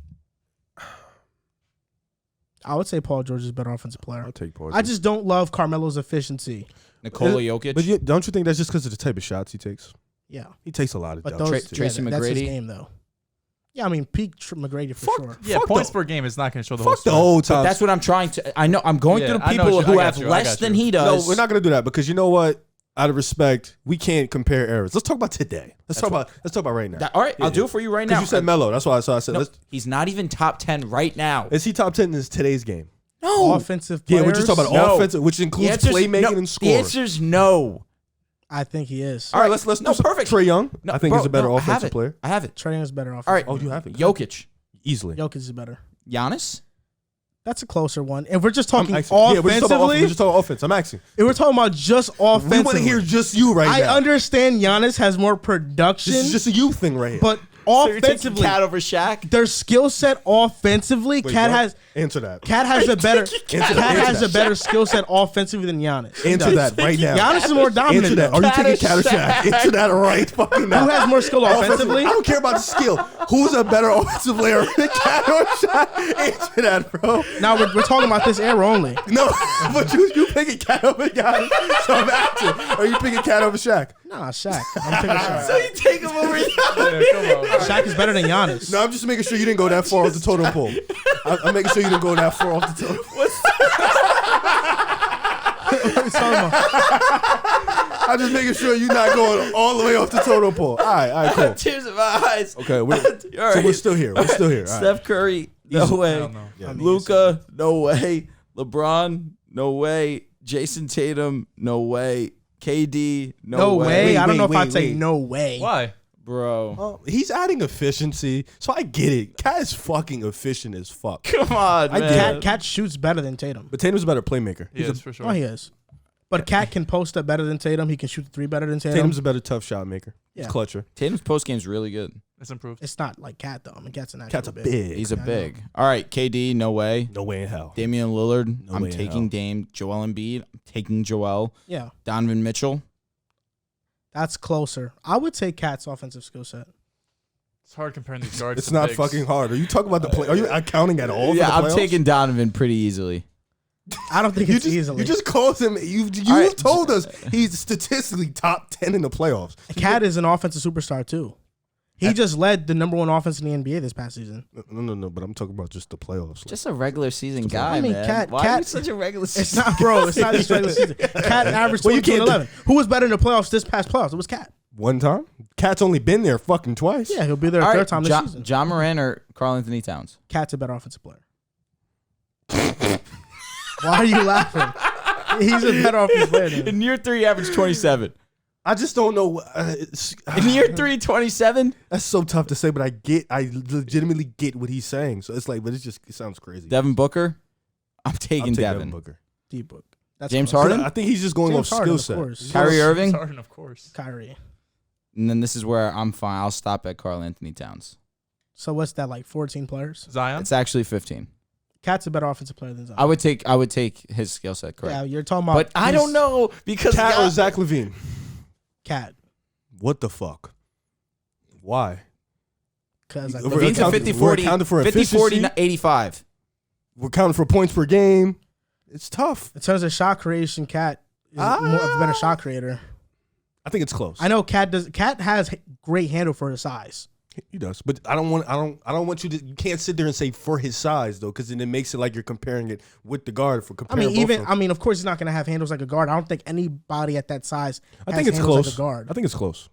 I would say Paul George is a better offensive player. I'll take Paul. I just don't love Carmelo's efficiency. Nikola Jokic? But don't you think that's just because of the type of shots he takes? Yeah. He takes a lot of But dumb those, shots. Tracy that's his McGrady? game, though. Yeah, I mean, peak McGrady for Fuck. sure. Yeah, Fuck points the- per game is not going to show the whole Fuck the story. old But times. that's what I'm trying to. I know. I'm going Yeah, through the I know people what you- who I have got you, I less got than you. he No, does. we're not gonna do that because you know what? Out of respect, we can't compare eras. Let's talk about today. Let's talk about right now. All right, I'll do it for you right now. Because you said Melo. That's why I said. No, he's not even top 10 right now. Is he top 10 in today's game? No. Offensive players. Yeah, we're just talking about No. offensive, which includes The answer's playmaking no. and The scoring. answer's no. I think he is. All right, let's No, do some perfect. Trae Young. No, I think bro, he's a better no, I have offensive it. player. I have it. Trae Young's better offensive. All right. Oh, you have it. Jokic. Easily. Jokic is better. Giannis? That's a closer one. If we're just talking Yeah, we're just offensively, talking offense. I'm asking. if we're talking about just offensively, We want to hear just you right I now. understand Giannis has more production, This is just a you thing right here. but So you're taking offensively, Cat over Shaq? their skill set offensively, Wait, Cat what? has Answer that. Cat has a better Answer that. better skill set offensively than Giannis. Answer that right now. Giannis is more dominant. Answer that. though. Are you taking Cat or Shaq? Answer that right fucking now. Who has more skill offensively? I don't care about the skill. Who's a better offensive player, Cat or Shaq? Answer that, bro. Now we're talking about this era only. No, but you picking Cat over Giannis. So I'm asking, are you picking Cat over Shaq? Nah, Shaq. I'm picking Shaq. So you take him over Giannis? Shaq is better than Giannis. No, I'm just making sure you didn't go that far off the totem pole. I'm making sure you didn't go that far off the totem pole. I'm just making sure you're not going all the way off the totem pole. All right, cool. Tears in my eyes. Okay, so we're still here. We're still here. All right. Steph Curry, no way. Hell no. Yeah. Luka, no way. LeBron, no way. Jason Tatum, no way. KD, No way. Wait, I don't know if wait, I'd say wait. no way. Why? Bro. He's adding efficiency, so I get it. Cat is fucking efficient as fuck. Come on, I man. Cat shoots better than Tatum. But Tatum's a better playmaker. He is for sure. Oh, he is. But Cat can post up better than Tatum. He can shoot the three better than Tatum. Tatum's a better tough shot maker. He's Yeah. clutcher. Tatum's post game's really good. It's improved. It's not like Cat though. I mean, Cat's an actual Cat's a big. He's a big. All right, KD, no way. No way in hell. Damian Lillard, No I'm way in taking hell. Dame. Joel Embiid, I'm taking Joel. Yeah, Donovan Mitchell. that's closer. I would take Cat's offensive skill set. It's hard comparing these guards. It's to not bigs. fucking hard. Are you talking about the play? Are you accounting at all? Yeah, for I'm the playoffs? taking Donovan pretty easily. I don't think You it's just, easily. you just called him. You All right. told us he's statistically top 10 in the playoffs. Cat is an offensive superstar too. He just led the number one offense in the NBA this past season. No. But I'm talking about just the playoffs. Just a regular season guy, I mean, man. Why are you Cat- such a regular season? It's not, bro. It's not just regular season. Cat averaged Well, you 22 and can't 11. Who was better in the playoffs this past playoffs? It was Cat. One time, Cat's only been there fucking twice. Yeah, he'll be there a All third right, time this season. John Moran or Karl Anthony Towns? Cat's a better offensive player. Why are you laughing? He's a better offensive player than him. In year 3, averaged 27. I just don't know. In year 3, 27? That's so tough to say, but I legitimately get what he's saying. So it's like, but it sounds crazy. Devin Booker? I'm I'll taking take Devin. Booker. D-Book. That's James close. Harden? I think he's just going James off Harden, skill of set. course. Kyrie Irving? Harden, of course. Kyrie. And then this is where I'm fine. I'll stop at Karl Anthony Towns. So what's that, like 14 players? Zion. It's actually 15. Cat's a better offensive player than Zion. I would take his skill set, correct. Yeah, you're talking about. But I don't know because Cat or Zach LaVine? Cat. What the fuck? Why? Because We're LaVine's a accounting- 50 we're 40, accounting for 50 40, efficiency. 85. We're counting for points per game. It's tough. in terms of shot creation, Cat is more of a better shot creator. I think it's close. I know Cat does. Cat has great handle for his size. He does, but I don't want you to. You can't sit there and say for his size though, because then it makes it like you're comparing it with the guard. For I comparing, mean, both of them. of course, he's not going to have handles like a guard. I don't think anybody at that size. I has think it's handles close. Like a guard. I think it's close.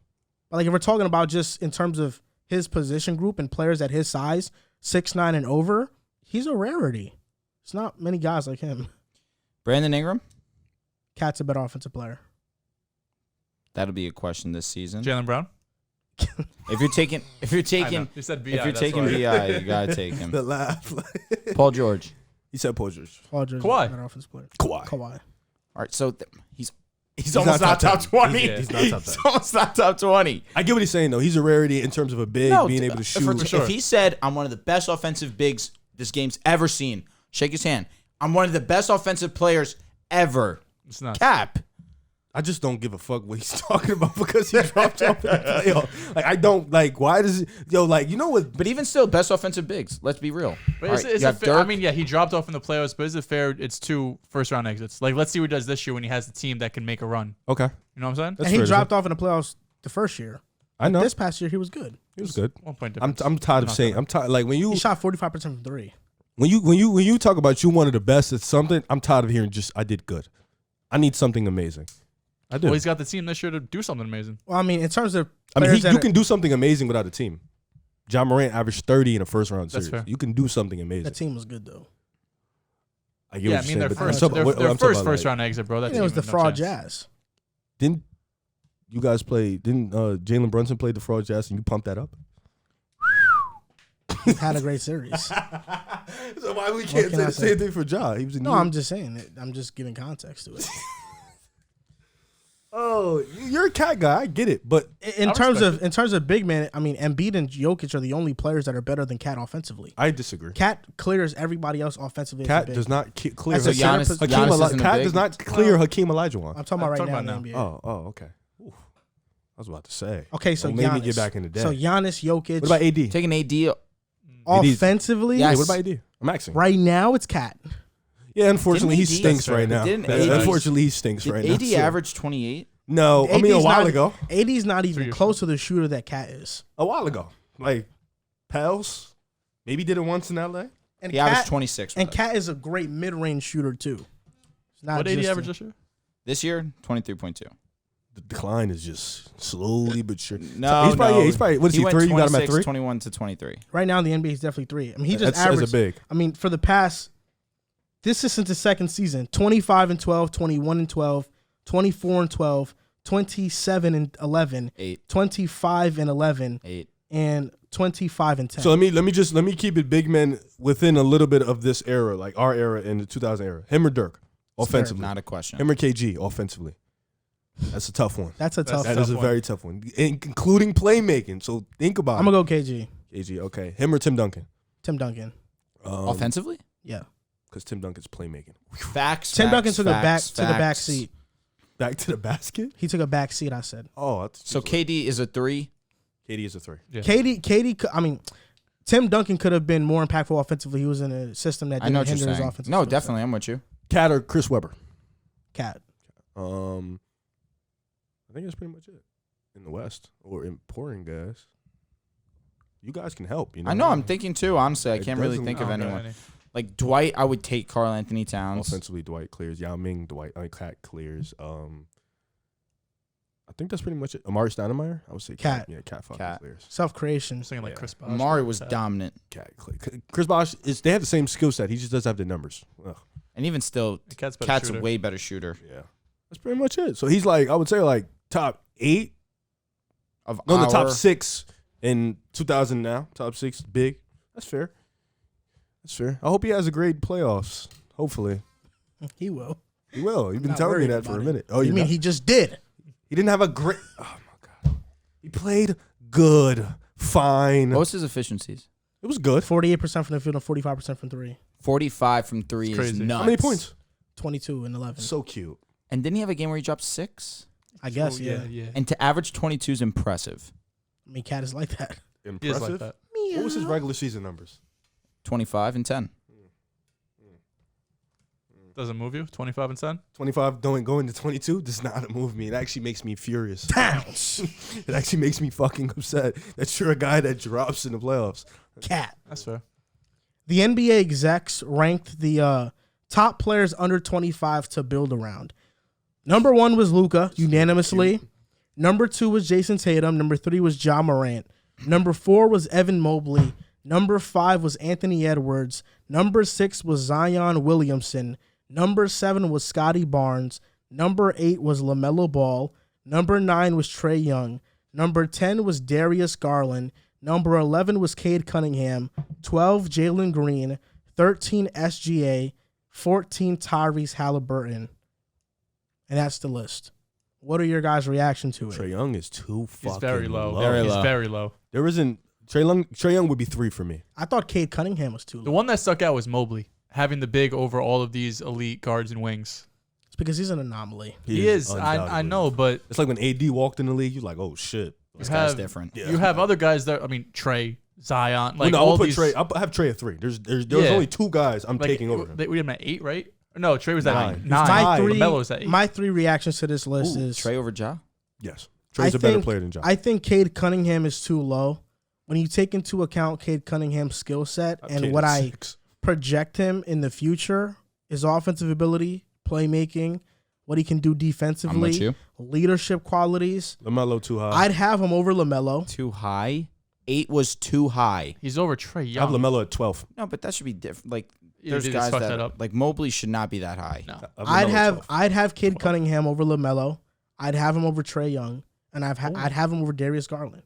But like if we're talking about just in terms of his position group and players at his size, 6'9" and over, he's a rarity. It's not many guys like him. Brandon Ingram? Cat's a better offensive player. That'll be a question this season. Jaylen Brown. If you're taking You said BI. if you're that's taking why. BI, you gotta take him. The laugh. Paul George. He said Paul George. Paul George is Kawhi. a better offensive player. Kawhi. Kawhi. All right, so he's not almost not top top 10. 20. He's not top 10. He's almost not top 20. I get what he's saying though. He's a rarity in terms of a big being able to shoot. for sure. If he said, I'm one of the best offensive bigs this game's ever seen, shake his hand. I'm one of the best offensive players ever. It's not. Cap. I just don't give a fuck what he's talking about because he dropped off in the playoff. Like I don't like. Why does you know what? But even still, best offensive bigs. Let's be real. But All is right, it you have fair? I Dirk. mean, yeah, he dropped off in the playoffs, but is it fair? It's 2 first-round exits. Like, let's see what he does this year when he has the team that can make a run. Okay, You know what I'm saying? That's And he fair to dropped say. off in the playoffs the first year. I know This past year, he was good. he was good. 1 point I'm difference. tired of Not saying. that I'm tired. Like when you He shot 45% from three. when you talk about you one of the best at something. I'm tired of hearing just I did good. I need something amazing. I do. Well, he's got the team this year to do something amazing. Well, I mean, in terms of I mean, players that you are- can do something amazing without a team. John Moran averaged 30 in a first round That's series. fair. You can do something amazing. the team was good though. I get Yeah, what I you're mean, their saying, but I'm first, talking their, about- their I'm talking first about, like, first-round exit, bro. That And team it was the had no fraud chance. Jazz. Didn't you guys play? Didn't Jalen Brunson play the fraud Jazz and you pumped that up? He had a great series. So why we can't can say I the say? same thing for Ja? He was in No, New I'm just saying it. I'm just giving context to it. Oh, you're a cat guy. I get it, but In terms of big man, I mean, Embiid and Jokic are the only players that are better than Cat offensively. I disagree. Cat clears everybody else offensively. Cat does not clear. That's a Giannis Cat does not clear Hakeem Olajuwon. I'm talking about right now in the NBA. Oh, okay. Oof. I was about to say. Okay, so Maybe Giannis. get back in the day. So Giannis, Jokic. What about AD? Taking AD. Offensively, Yes. Hey, what about AD? I'm asking. right now it's Cat. Yeah, unfortunately, he Didn't AD stinks right now. Didn't Unfortunately, he stinks Did right now. AD So- average 28? No, I mean a AD's while not- ago. AD's not even years close to the shooter that Cat is. A while ago. Like, Pels, maybe did it once in LA. And He Cat, averaged 26. And Cat is a great mid-range shooter too. It's not What AD just average this year? This year, 23.2. The decline is just slowly but sure. No, he's probably, no. he's probably, what is he, went 3? You got him at 26, 3? 21 to 23. Right now in the NBA, he's definitely 3. I mean, he just That's as a averaged. big. I mean, for the past, this is since the second season: 25-12, 21-12, 24-12, 27-11, 8. 25-11, 8. and 25-10. So let me keep it big men within a little bit of this era, like our era in the 2000 era. Him or Dirk, offensively. Not a question. Him or KG, offensively. That's a tough one. That's a tough. That tough is a one. very tough one, including playmaking. So think about I'm it. gonna go KG, KG, okay. Him or Tim Duncan? Tim Duncan. Offensively? Yeah, Because Tim Duncan's playmaking. Facts. Tim Duncan facts, took a facts, back facts. seat. Back to the basket? He took a back seat. I said. Oh, So KD is a 3. KD is a 3. Yeah. KD. I mean, Tim Duncan could have been more impactful offensively. He was in a system that I know didn't what you're hinder his saying. offensive. No, skill set. definitely. I'm with you. Cat or Chris Webber? Cat. I think that's pretty much it in the West or in pouring guys. You guys can help. You know, I know. I'm thinking too. Honestly, I It can't really doesn't- think I of don't know anyone. any. Like Dwight, I would take Karl Anthony Towns. Offensively, Dwight clears. Yao Ming, Dwight, Cat clears. I think that's pretty much it. Amari Stoudemire, I would say Cat. Yeah, Cat fucking Cat. clears. Self creation. I'm thinking like Yeah. Chris Bosh. Amari was Cat. dominant. Cat clear. Chris Bosh is. They have the same skill set. He just doesn't have the numbers. Ugh. And even still, Cat's better Cat's shooter. a way better shooter. Yeah, that's pretty much it. So he's like, I would say like top 8. Of No, the top our- 6 in 2000 now. Top 6, big. That's fair. That's fair. I hope he has a great playoffs. Hopefully. He will. He will. You've been Not telling me worried that for a about it. minute. Oh, You you mean not? he just did? He didn't have a great. Oh my god. He played good, fine. What was his efficiencies? It was good. 48% from the field and 45% from 3. 45 from 3 It's is crazy. nuts. How many points? 22 and 11. So cute. And didn't he have a game where he dropped 6? I guess, Oh, yeah. yeah. And to average 22 is impressive. I mean, Cat is like that. He is Impressive. like that. What was his regular season numbers? 25 and 10. Doesn't move you. 25 and 10. 25 going to 22 does not move me. It actually makes me furious. Pounce. It actually makes me fucking upset that you're a guy that drops in the playoffs. Cat. That's fair. The NBA execs ranked the top players under 25 to build around. Number 1 was Luka, unanimously. Number 2 was Jason Tatum. Number 3 was Ja Morant. Number 4 was Evan Mobley. Number 5 was Anthony Edwards. Number 6 was Zion Williamson. Number 7 was Scotty Barnes. Number 8 was LaMelo Ball. Number 9 was Trae Young. Number 10 was Darius Garland. Number 11 was Cade Cunningham. 12, Jalen Green. 13, SGA. 14, Tyrese Halliburton. And that's the list. What are your guys' reaction to it? Trae Young is too fucking He's very low. Very He's low. very low. There isn't Trae Young would be 3 for me. I thought Cade Cunningham was too The low. one that stuck out was Mobley, having the big over all of these elite guards and wings. It's because he's an anomaly. He is. I undoubtedly. know, but It's like when AD walked in the league, you're like, oh shit. This You guy's have- different. Yeah. you have other guys that, I mean, Trey, Zion, Well, like no, all I'll put these. Trey. I'll have Trey at 3. There's Yeah. only 2 guys I'm like, taking over him. We had him at 8, right? No, Trey was at 9. 9. My three, LaMelo was at 8. my 3 reactions to this list is Trey over Ja? Yes, Trey's a better player than Ja. I think Cade Cunningham is too low. When you take into account Cade Cunningham's skill set and what I project him in the future, his offensive ability, playmaking, what he can do I'm with defensively, you. leadership qualities, LaMelo too high. I'd have him over LaMelo. Too high? 8 was too high. He's over Trey I have Young. LaMelo at 12. No, but that should be different. Like, Yeah, there's they just guys fucked that, that up. like, Mobley should not be that high. No. I have LaMelo at 12. I'd have Cade Cunningham over LaMelo. I'd have him over Trae Young, and I'd have him over Darius Garland.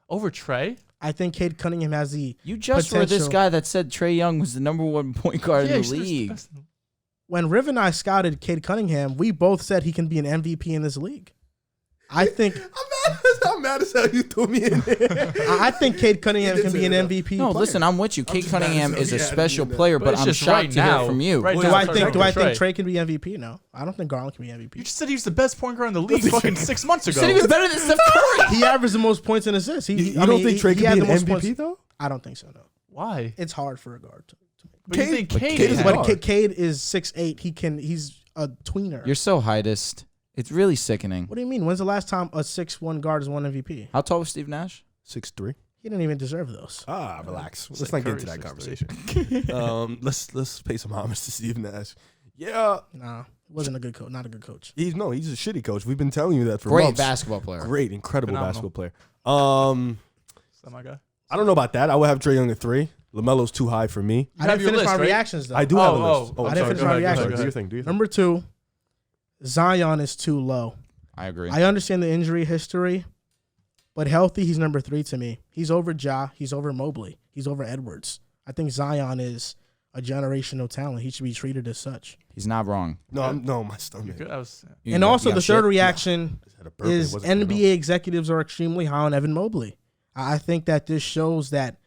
Over Trey? I think Cade Cunningham has the You just were this potential. guy that said Trey Young was the number 1 point guard in he's the the league. best. When Riv and I scouted Cade Cunningham, we both said he can be an MVP in this league. I think I'm mad as hell you threw me in there. I think Cade Cunningham can be an MVP. No, player. listen, I'm with you. Cade just mad as Cunningham hell is a you had me special in there. player, But but it's I'm just shocked right to hear now. from you. Right Do now, I it's think Trey. Trey can be MVP? No, I don't think Garland can be MVP. You just said he was the best point guard in the league fucking 6 months ago. Said he was better than Steph Curry. He averaged the most points and assists. You don't think Trey can had be the an most MVP points. though? I don't think so. No, Why? it's hard for a guard to make. But you think Cade Cade is is a But guard. Cade is 6'8". He's a tweener. You're so heightist. It's really sickening. What do you mean? When's the last time a 6'1" guard has won MVP? How tall was Steve Nash? 6'3". He didn't even deserve those. Relax. Let's like not get into Curry that 6'3". conversation. Let's pay some homage to Steve Nash. Yeah, Nah, wasn't a good coach. Not a good coach. he's a shitty coach. We've been telling you that for Great months. basketball player. Great, incredible Phenomenal. basketball player. Is that my guy? I don't know about that. I would have Trae Young at 3. LaMelo's too high for me. I didn't have your finish list, my right? reactions though. I do have a Oh, list. oh, I I'm didn't sorry. finish Go my ahead, reaction. go ahead. Go Do your ahead. thing. Do your thing. Number 2, Zion is too low. I agree. I understand the injury history, but healthy, he's number 3 to me. He's over Ja. He's over Mobley. He's over Edwards. I think Zion is a generational talent. He should be treated as such. He's not wrong. No, my stomach. Good. I was. You And got- also you got the shit? third reaction I just had a burp. It is wasn't coming NBA executives are extremely high on Evan Mobley. I think that this shows that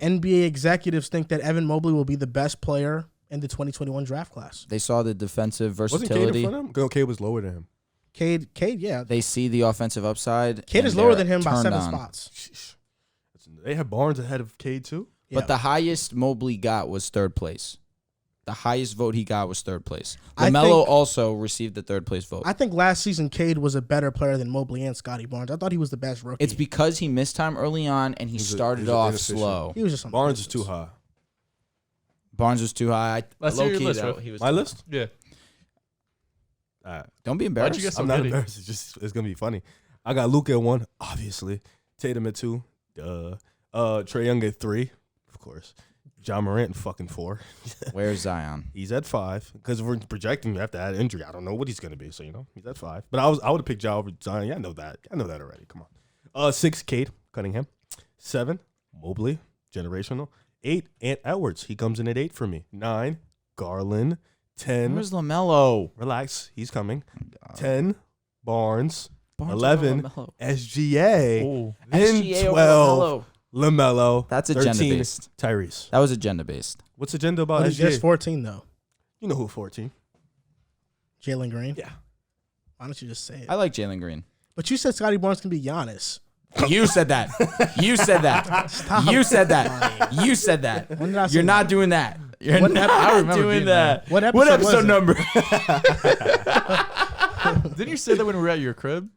NBA executives think that Evan Mobley will be the best player in the 2021 draft class. They saw the defensive Wasn't Cade in versatility. front of him? No, Cade was lower than him. Cade, yeah. They see the offensive upside. Cade and is lower they're than him by turned 7 on. spots. Sheesh. They have Barnes ahead of Cade too. Yeah. But the highest Mobley got was 3rd place. The highest vote he got was 3rd place. I LaMelo think- also received the 3rd place vote. I think last season Cade was a better player than Mobley and Scotty Barnes. I thought he was the best rookie. It's because he missed time early on and he He's started an off inefficient. slow. he was just on the Barnes is benches. too high. Barnes was too high. Let's hear your Low-key, list, though, bro. he was My too list? Yeah. Don't be Why'd embarrassed. you get so I'm not giddy? embarrassed. It's gonna be funny. I got Luka at 1, obviously. Tatum at 2. Trae Young at 3, of course. John Morant at fucking 4. Where's Zion? He's at 5 because we're projecting. You have to add injury. I don't know what he's gonna be, so he's at 5. But I would have picked Ja over Zion. Yeah, I know that. I know that already. Come on. 6, Cade Cunningham. 7, Mobley, generational. 8, Ant Edwards. He comes in at 8 for me. 9, Garland. 10. Where's LaMelo? Relax, he's coming. 10, Barnes. Barnes 11, over LaMelo. SGA. Oh. Then SGA over 12, LaMelo. That's 13, agenda-based. Tyrese. That was agenda-based. What's agenda about But he's SGA? just 14 though. You know who 14? Jalen Green. Yeah. Why don't you just say it? I like Jalen Green. But you said Scotty Barnes can be Giannis. You said that. You said that. Stop. You said that. You said that. When did I say You're not that? doing that. You're What not ep- I remember doing being that. What episode was it? number? Didn't you say that when we were at your crib?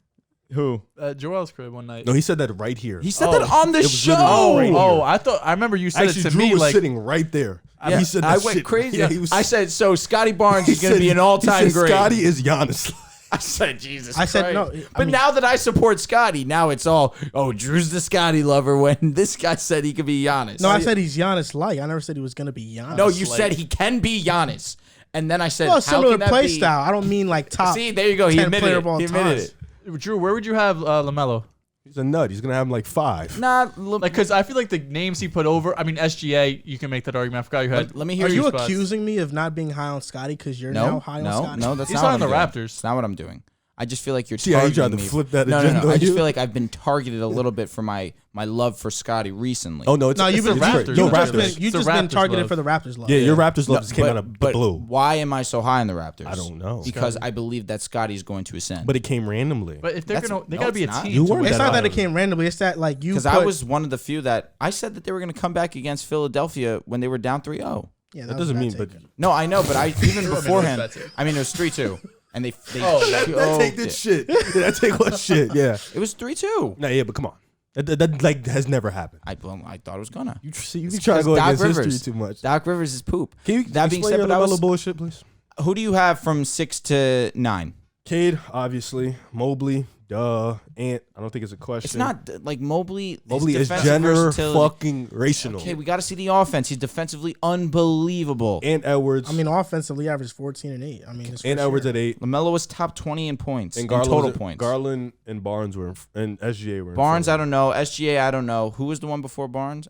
Who? At Joel's crib one night. No, he said that right here. He said Oh, that on the it was show. literally right here. Oh, I remember you said Actually, it to Drew me was like sitting right there. Yeah, He said I that went shit. crazy. Yeah, he was, I said, so Scotty Barnes he is going to said- be an all-time he said great. Scotty is Giannis. I said, Jesus I said Christ. no, I But mean- now that I support Scotty, now it's all, oh, Drew's the Scotty lover when this guy said he could be Giannis. No, I said he's Giannis like. I never said he was gonna be Giannis. No, you like- said he can be Giannis. And then I said, Well, how similar can that play be? style. I don't mean like top. See, there you go. He 10 admitted player it. of all He admitted times. it. Drew, where would you have LaMelo? He's a nut. He's gonna have him like 5. Nah, Like, because I feel like the names he put over. I mean, SGA. You can make that argument. I forgot you had. let me hear Are you your spots. accusing me of not being high on Scotty because you're now high on Scotty? No, that's He's not not what on the I'm doing. Raptors. That's not what I'm doing. I just feel like you're See how you targeting tried to me. flip that no, agenda I on just you? feel like I've been targeted a little bit for my love for Scotty recently. Oh no, it's No, you've it's been, the Raptors. Raptors. you've Yo, just Raptors. been, It's you've the just been Raptors targeted love. for the Raptors love. Yeah, your Raptors No, love just came out of the blue. Why am I so high on the Raptors? I don't know. Because I believe that Scotty's going to ascend. But it came randomly. But if they're That's- gonna, they no, gotta be a it's not. team. You to weren't win. It's that not that high. it came randomly. It's that like you. because I was one of the few that I said that they were going to come back against Philadelphia when they were down 3-0. Yeah, That was doesn't a bad mean, but take. No, I know, but I even beforehand. that's it. I mean, it was 3-2, and they that take this shit. Yeah, that take what shit. Yeah. It was 3-2. No, yeah, but come on. That like has never happened. I thought it was gonna. You see, you It's be trying to go 'cause Doc against Rivers. history too much. Doc Rivers is poop. Can you That being explain said, your but I was- LaMelo bullshit, please? Who do you have from 6 to 9? Cade, obviously. Mobley, duh. Ant, I don't think it's a question. It's not like Mobley. Mobley his is defensive versatility- fucking rational. Okay, we got to see the offense. He's defensively unbelievable. Ant Edwards. I mean, offensively, averaged 14 and 8. I mean, his Ant first Edwards year. at 8. LaMelo was top 20 in points, And in Garland total was- points. Garland and Barnes were and SGA were in Barnes, I front of don't know. SGA, I don't know. Who was the one before Barnes?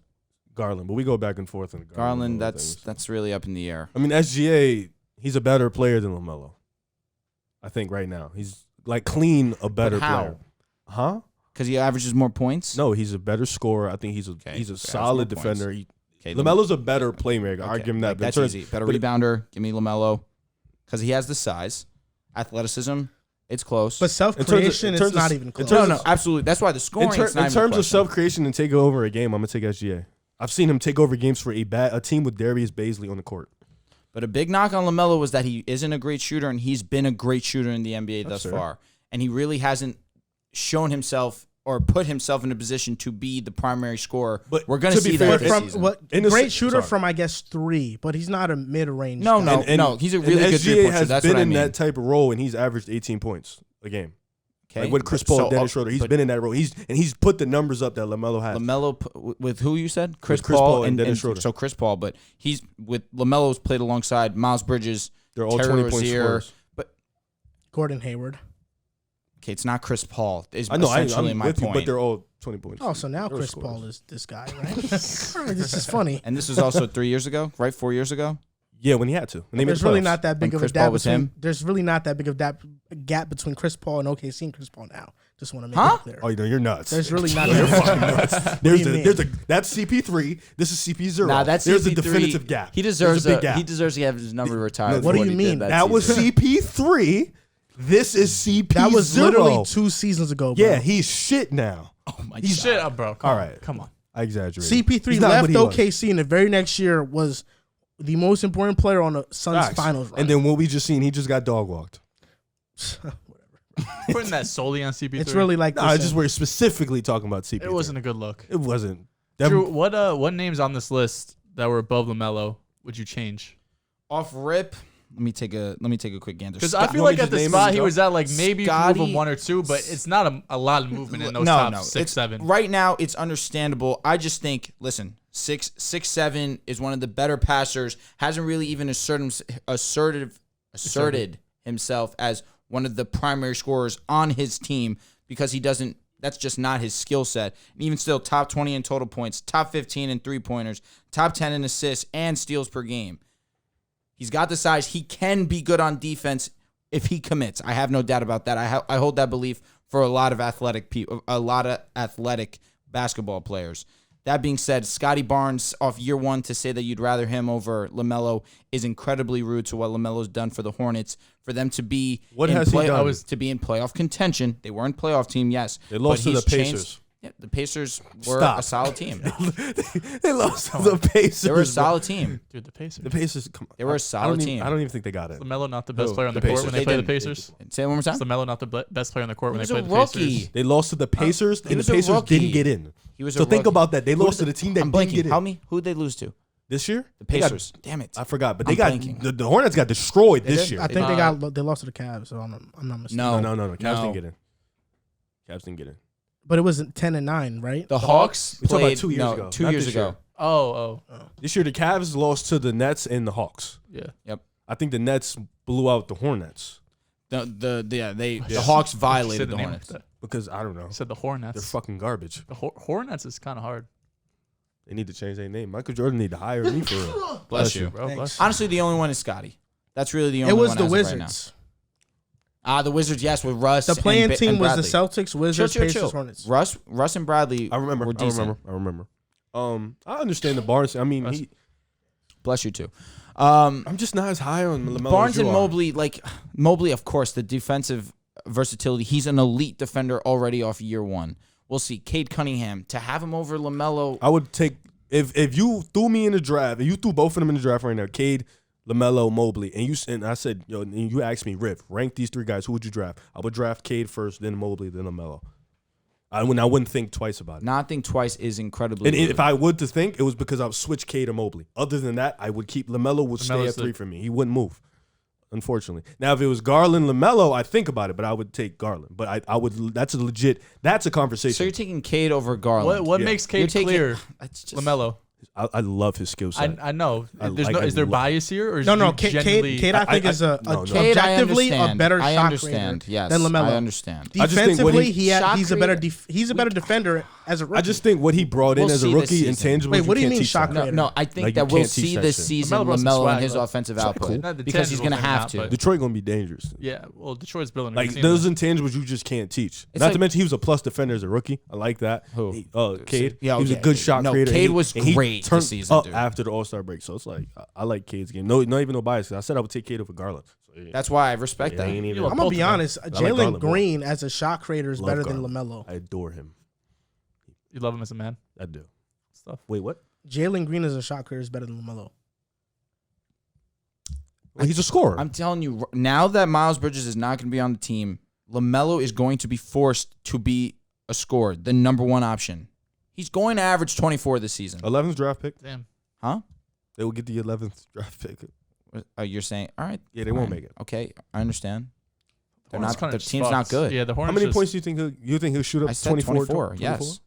Garland, but we go back and forth on Garland. and other That's things. that's really up in the air. I mean, SGA, he's a better player than LaMelo. I think right now. He's like clean a better how? player. Huh? Because he averages more points? No, he's a better scorer. I think he's a solid defender. LaMelo's a better playmaker. I'll give him that. That's easy. Better rebounder. Give me LaMelo. Because he has the size. Athleticism, it's close. But self-creation, it's not even close. No, absolutely. That's why the scoring is not in terms of self-creation and take over a game, I'm going to take SGA. I've seen him take over games for a team with Darius Bazley on the court. But a big knock on LaMelo was that he isn't a great shooter, and he's been a great shooter in the NBA thus far. And he really hasn't shown himself or put himself in a position to be the primary scorer. But we're going to see that this season. Great shooter from, I guess, 3, but he's not a mid-range No, he's a really good three-point shooter. That's what I mean. SGA has been in that type of role, and he's averaged 18 points a game. Okay. Like with Chris Paul and Dennis Schroeder. He's been in that role. He's put the numbers up that LaMelo has. LaMelo, with who you said? Chris Paul and Dennis Schroeder. So Chris Paul, but he's with LaMelo's played alongside Miles Bridges. They're all 20-point scorers. But Gordon Hayward. Okay, it's not Chris Paul. I know, essentially I'm my with point. you, but they're all 20 points. Oh, so now Chris Paul is this guy, right? This is funny. And this was also 3 years ago, right? 4 years ago? Yeah, when he had to. There's really not that big of a gap between. There's really not that big of a gap between Chris Paul and OKC and Chris Paul now. Just want to make it clear. Oh, you're nuts. There's really not. You're fucking nuts. That's CP3. This is CP0. Nah, that's there's CP3. a definitive gap. He deserves a big gap. He deserves to have his number retired. What do you mean? That was CP3. This is CP0. That was literally 2 seasons ago, bro. Yeah, he's shit now. Oh my He's God. shit, bro. Come on. I exaggerated. CP3 left OKC, and the very next year was the most important player on the Suns finals run. And then what we just seen, he just got dog walked. Putting that solely on CP3. It's really like I just we're specifically talking about CP3. It wasn't a good look. It wasn't. Drew, what names on this list that were above LaMelo would you change? Off rip. Let me take a quick gander. Because I feel like at the spot he was at, like maybe you move him 1 or 2, but it's not a lot of movement in those top 6, 7. Right now, it's understandable. I just think, listen, 6'7" is one of the better passers. Hasn't really even asserted himself as one of the primary scorers on his team because he doesn't. That's just not his skill set. And even still, top 20 in total points, top 15 in 3-pointers, top 10 in assists and steals per game. He's got the size. He can be good on defense if he commits. I have no doubt about that. I hold that belief for a lot of athletic basketball players. That being said, Scotty Barnes off year 1 to say that you'd rather him over LaMelo is incredibly rude to what LaMelo's done for the Hornets. For them to be to be in playoff contention. They weren't playoff team, yes. They lost to the Pacers. Yeah, the Pacers were a solid team. They lost to the Pacers. They were a solid team. Dude, the Pacers. Come on. They were a solid team. I don't even think they got it. LaMelo not the best player on the court when they play the Pacers? Say it one more time. Is LaMelo not the best player on the court when they play the rookie. Pacers? They lost to the Pacers, and the Pacers didn't get in. So think about that. They lost to the team that didn't get in. Help me. Who'd they lose to? This year? The Pacers. Damn it. I forgot. But the Hornets got destroyed this year. I think they lost to the Cavs, so I'm not mistaken. No. Cavs didn't get in. But it was 10-9, right? The Hawks we played talking about 2 years ago. 2 years ago. Oh. This year the Cavs lost to the Nets and the Hawks. Yeah. Yep. I think the Nets blew out the Hornets. The Hawks violated the Hornets. Because I don't know. I said the Hornets. They're fucking garbage. The Hornets is kind of hard. They need to change their name. Michael Jordan need to hire me for real. Bless you. Bro, bless. Honestly, the only one is Scotty. That's really the only one. It was as the of Wizards. Right now. The Wizards, yes, with Russ. The playing team and was the Bradley. Celtics, Wizards, Pacers, Hornets. Russ and Bradley. I remember. Were decent. I remember. I understand the Barnes. I mean, bless you too. I'm just not as high on LaMelo. Barnes and Mobley, of course, the defensive versatility. He's an elite defender already off year 1. We'll see. Cade Cunningham, to have him over LaMelo. I would take if you threw me in the draft, if you threw both of them in the draft right now, Cade, LaMelo, Mobley, and I said, and you asked me, Riff, rank these 3 guys. Who would you draft? I would draft Cade first, then Mobley, then LaMelo. I wouldn't think twice about it. Not think twice is incredibly. And if I would to think, it was because I would switch Cade or Mobley. Other than that, I would keep LaMelo would stay at 3 for me. He wouldn't move, unfortunately. Now, if it was Garland, LaMelo, I think about it, but I would take Garland. But I would. That's a conversation. So you're taking Cade over Garland. What makes Cade clear? LaMelo. I love his skill set. I know. I Is there love- bias here, or is No, Cade Cade I think is objectively a better I shot understand. creator Yes, than LaMelo. I understand. I just think what Defensively, Shot he's a better he's a better defender as a rookie. I just think what he brought in We'll as a see this rookie, season. intangibles. Wait, what do you can't mean teach shot that. creator? No, I think Like, that you we'll can't teach see that this shit. season LaMelo brought some LaMelo swag, and his though. offensive Swag, output cool. Not the because he's tangibles, going to maybe have not, to. but- Detroit gonna be dangerous. Yeah, well, Detroit's building a Like good team. those intangibles you just can't teach. It's Not like- to mention he was a plus defender as a rookie. I like that. Who? Cade. Yeah, he was a yeah, good Cade. shot No, creator. Cade and was and he great this turned season, up dude. after the All-Star break. So it's like I like Cade's game. No, not even no bias. I said I would take Cade over Garland. So, yeah. That's why I respect Yeah, that. ain't even- You I'm gonna both be of them. honest. like Jalen Garland more. Green as a shot creator is Love better than Garland. LaMelo. I adore him. You love him as a man. I do. Stuff. Wait, what? Jalen Green as a shot creator is better than LaMelo. Well, he's a scorer. I'm telling you, now that Miles Bridges is not going to be on the team, LaMelo is going to be forced to be a scorer, the number one option. He's going to average 24 this season. 11th draft pick. Damn. Huh? They will get the 11th draft pick. You're saying, all right. Yeah, they won't fine. make it. Okay, I understand. They're Hornets not. kinda Their just team's not fucked. good. Yeah, the How Hornets. many just- points do you think he'll shoot up? I said 24. 24. Yes.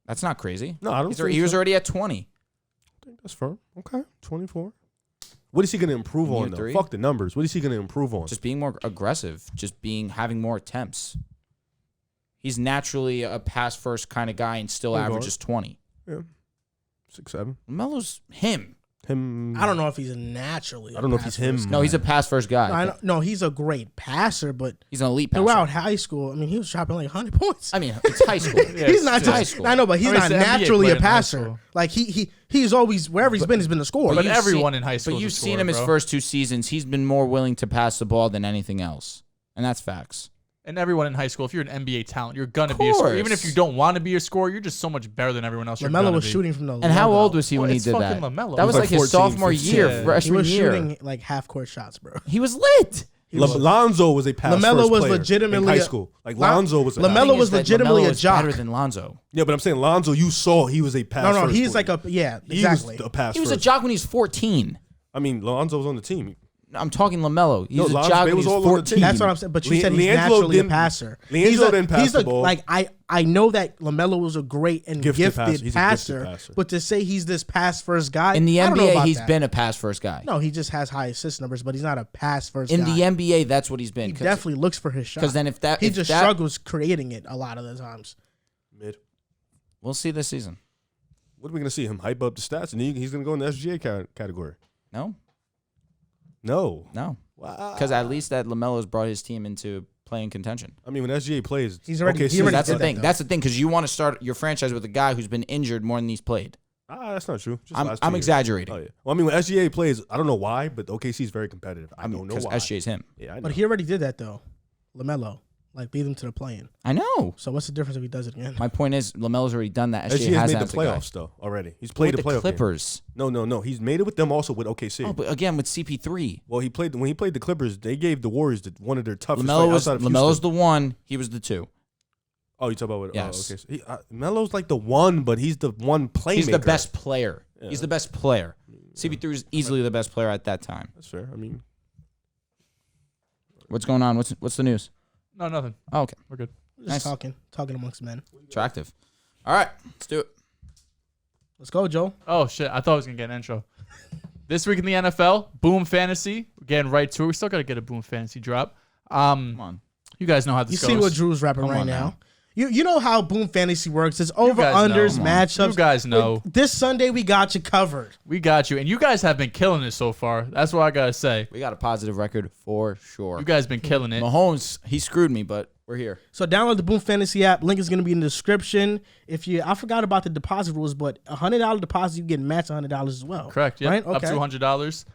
That's not crazy. No, I don't. He was already at 20. I think that's firm. Okay, 24. What is he going to improve Year on, though? three? Fuck the numbers. What is he going to improve on? Just being more aggressive. Just having more attempts. He's naturally a pass first kind of guy and still Point averages 20. Yeah. 6'7". LaMelo's him. Him. I don't know if he's naturally. I don't know if he's him. No, he's a pass first guy. No, he's a great passer, but He's an elite passer. throughout high school, I mean, he was dropping like 100 points. I mean, it's high school. Yeah, He's not it's high just. school. I know, but he's I mean, not he's an NBA naturally player a in high passer. school. Like he's always wherever he's been a scorer. But you've everyone seen- in high school But is a you've seen scorer, him his bro. first 2 seasons. He's been more willing to pass the ball than anything else. And that's facts. And everyone in high school, if you're an NBA talent, you're gonna Of be a scorer. Even course. if you don't want to be a scorer, you're just so much better than everyone else. You're LaMelo gonna was be. shooting from the. And how logo. old was he when Well, he it's did that? fucking LaMelo. That was He like was like his 14, sophomore 15. year, Yeah. He freshman was year. shooting like half court shots, bro. He was lit. Lonzo was a pass LaMelo first was player legitimately in high a- school. Like Lon- Lonzo was. LaMelo Thing was is that legitimately LaMelo a is jock. better than Lonzo. Yeah, but I'm saying Lonzo. You saw he was a pass. No, first he's player. like a He exactly. was a pass. He was a first. jock when he was 14. I mean, Lonzo was on the team. I'm talking LaMelo. He's No, a Lonzo- jock they when was he was all on the 14. team. That's what I'm saying. But you said he's LiAngelo naturally a didn't- passer. LiAngelo didn't pass the ball. Like I know that LaMelo was a great and Gifted gifted, passer. He's a gifted passer, passer. but to say he's this pass first guy In the I don't know NBA, about he's that. been a pass first guy. No, he just has high assist numbers, but he's not a pass first In guy. the NBA, that's what he's been. He definitely looks for his shot. Because then if he that struggles creating it a lot of the times. Mid. we'll see this season. What are we gonna see him hype up the stats, and he's gonna go in the SGA category? No, No. no, because at least that LaMelo's brought his team into playing contention. I mean, when SGA plays, He's already- okay, he so already That's did the that, thing. though. That's the thing because you want to start your franchise with a guy who's been injured more than he's played. that's not true. Just I'm last 2 years. exaggerating. Oh yeah. Well, I mean, when SGA plays, I don't know why, but OKC is very competitive. I I mean, don't know because why. SJ's him. Yeah, I know. But he already did that though. LaMelo, like beat him to the play-in. I know. So what's the difference if he does it again? My point is, LaMelo's already done that. SJ SGA has has made as the a guy. playoffs though already. He's played With the the playoff game. Clippers. No. He's made it with them also with OKC. Oh, but again with CP3. Well, when he played the Clippers, they gave the Warriors one of their toughest LaMelo fights was outside of LaMelo's Houston. the one. He was the 2. Oh, you talk about what? Yes. Oh, okay. So Melo's like the one, but he's the one playmaker. He's the best player. Yeah. He's the best player. CP3 is easily the best player at that time. That's fair. I mean, What's going on? What's the news? No, nothing. Oh, okay. We're good. Just Nice. talking amongst men. Attractive. All right, let's do it. Let's go, Joe. Oh shit! I thought I was gonna get an intro. This week in the NFL, Boom Fantasy. We're getting right to it. We still gotta get a Boom Fantasy drop. Come on. You guys know how this You goes. see what Drew's rapping Come right on now. now. You know how Boom Fantasy works. It's guys know. over-unders, Come on. matchups. You guys know. This Sunday, we got you covered. We got you, and you guys have been killing it so far. That's what I gotta say. We got a positive record for sure. You guys been killing it. Mahomes, he screwed me, but we're here. So download the Boom Fantasy app. Link is going to be in the description. I forgot about the deposit rules, but $100 deposit, you get matched $100 as well. Correct. Yeah. Right? Up to Okay. $100.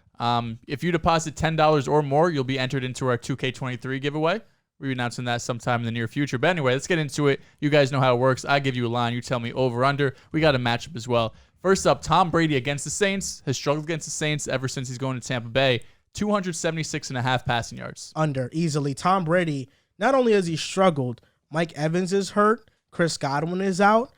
If you deposit $10 or more, you'll be entered into our 2K23 giveaway. We're announcing that sometime in the near future. But anyway, let's get into it. You guys know how it works. I give you a line. You tell me over, under. We got a matchup as well. First up, Tom Brady against the Saints. Has struggled against the Saints ever since he's going to Tampa Bay. 276.5 passing yards. Under, easily. Tom Brady, not only has he struggled, Mike Evans is hurt. Chris Godwin is out.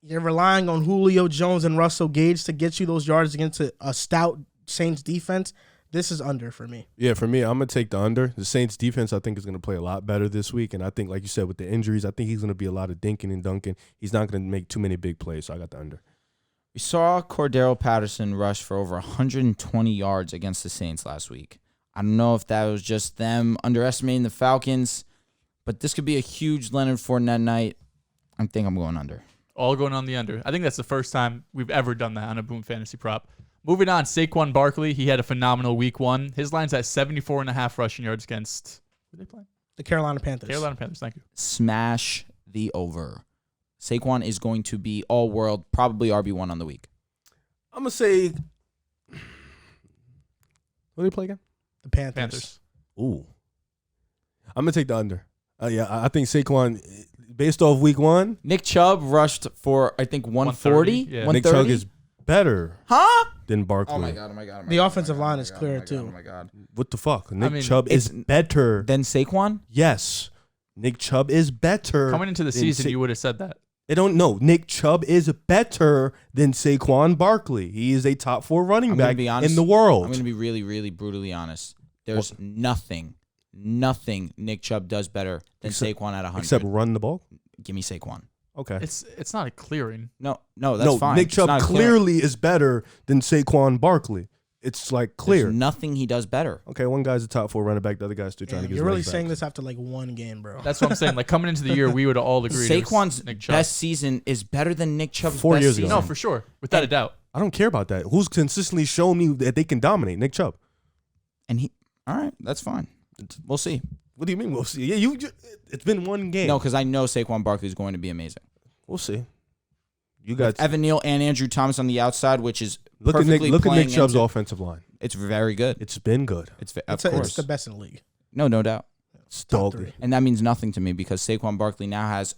You're relying on Julio Jones and Russell Gage to get you those yards against a stout Saints defense. This is under for me. yeah, for me, I'm gonna take the under. The Saints defense, I think, is gonna play a lot better this week, and I think, like you said, with the injuries, I think he's gonna be a lot of dinking and dunking. He's not gonna make too many big plays, so I got the under. We saw Cordero Patterson rush for over 120 yards against the Saints last week. I don't know if that was just them underestimating the Falcons, but this could be a huge Leonard Fournette night. I think I'm going under. All going on the under. I think that's the first time we've ever done that on a Boom Fantasy prop. Moving on, Saquon Barkley. He had a phenomenal week 1. His line's at 74.5 rushing yards against, who are they playing? The Carolina Panthers. Carolina Panthers, thank you. Smash the over. Saquon is going to be all-world, probably RB1 on the week. I'm going to say, what do they play again? The Panthers. Panthers. Ooh. I'm going to take the under. Yeah, I think Saquon, based off week 1. Nick Chubb rushed for, I think, 140. 130, yeah. Nick Chubb is better than Barkley. Oh, my God. The offensive line is clear, too. Oh, my God. What the fuck? Nick Chubb is better. Than Saquon? Yes. Nick Chubb is better. Coming into the season, you would have said that. They don't know. Nick Chubb is better than Saquon Barkley. He is a top 4 running back in the world. I'm going to be really, really brutally honest. There's nothing Nick Chubb does better than Saquon at 100. Except run the ball? Give me Saquon. Okay. It's not a clearing. No, that's fine. Nick Chubb clearly is better than Saquon Barkley. It's like clear. There's nothing he does better. Okay, one guy's a top 4 running back. The other guy's still trying to get his You're really legs back. saying this after like one game, bro. That's what I'm saying. Like coming into the year, we would all agree. Saquon's Nick Chubb. best season is better than Nick Chubb's 4 best years ago. season. No, for sure, without a doubt. I don't care about that. Who's consistently shown me that they can dominate? Nick Chubb. And all right, that's fine. We'll see. What do you mean we'll see? Yeah, it's been one game. No, because I know Saquon Barkley is going to be amazing. We'll see. You got Evan Neal and Andrew Thomas on the outside, which is look at Nick Chubb's offensive line. It's very good. It's been good. Of It's course. the best in the league. No doubt. It's Top doggy. 3. And that means nothing to me because Saquon Barkley now has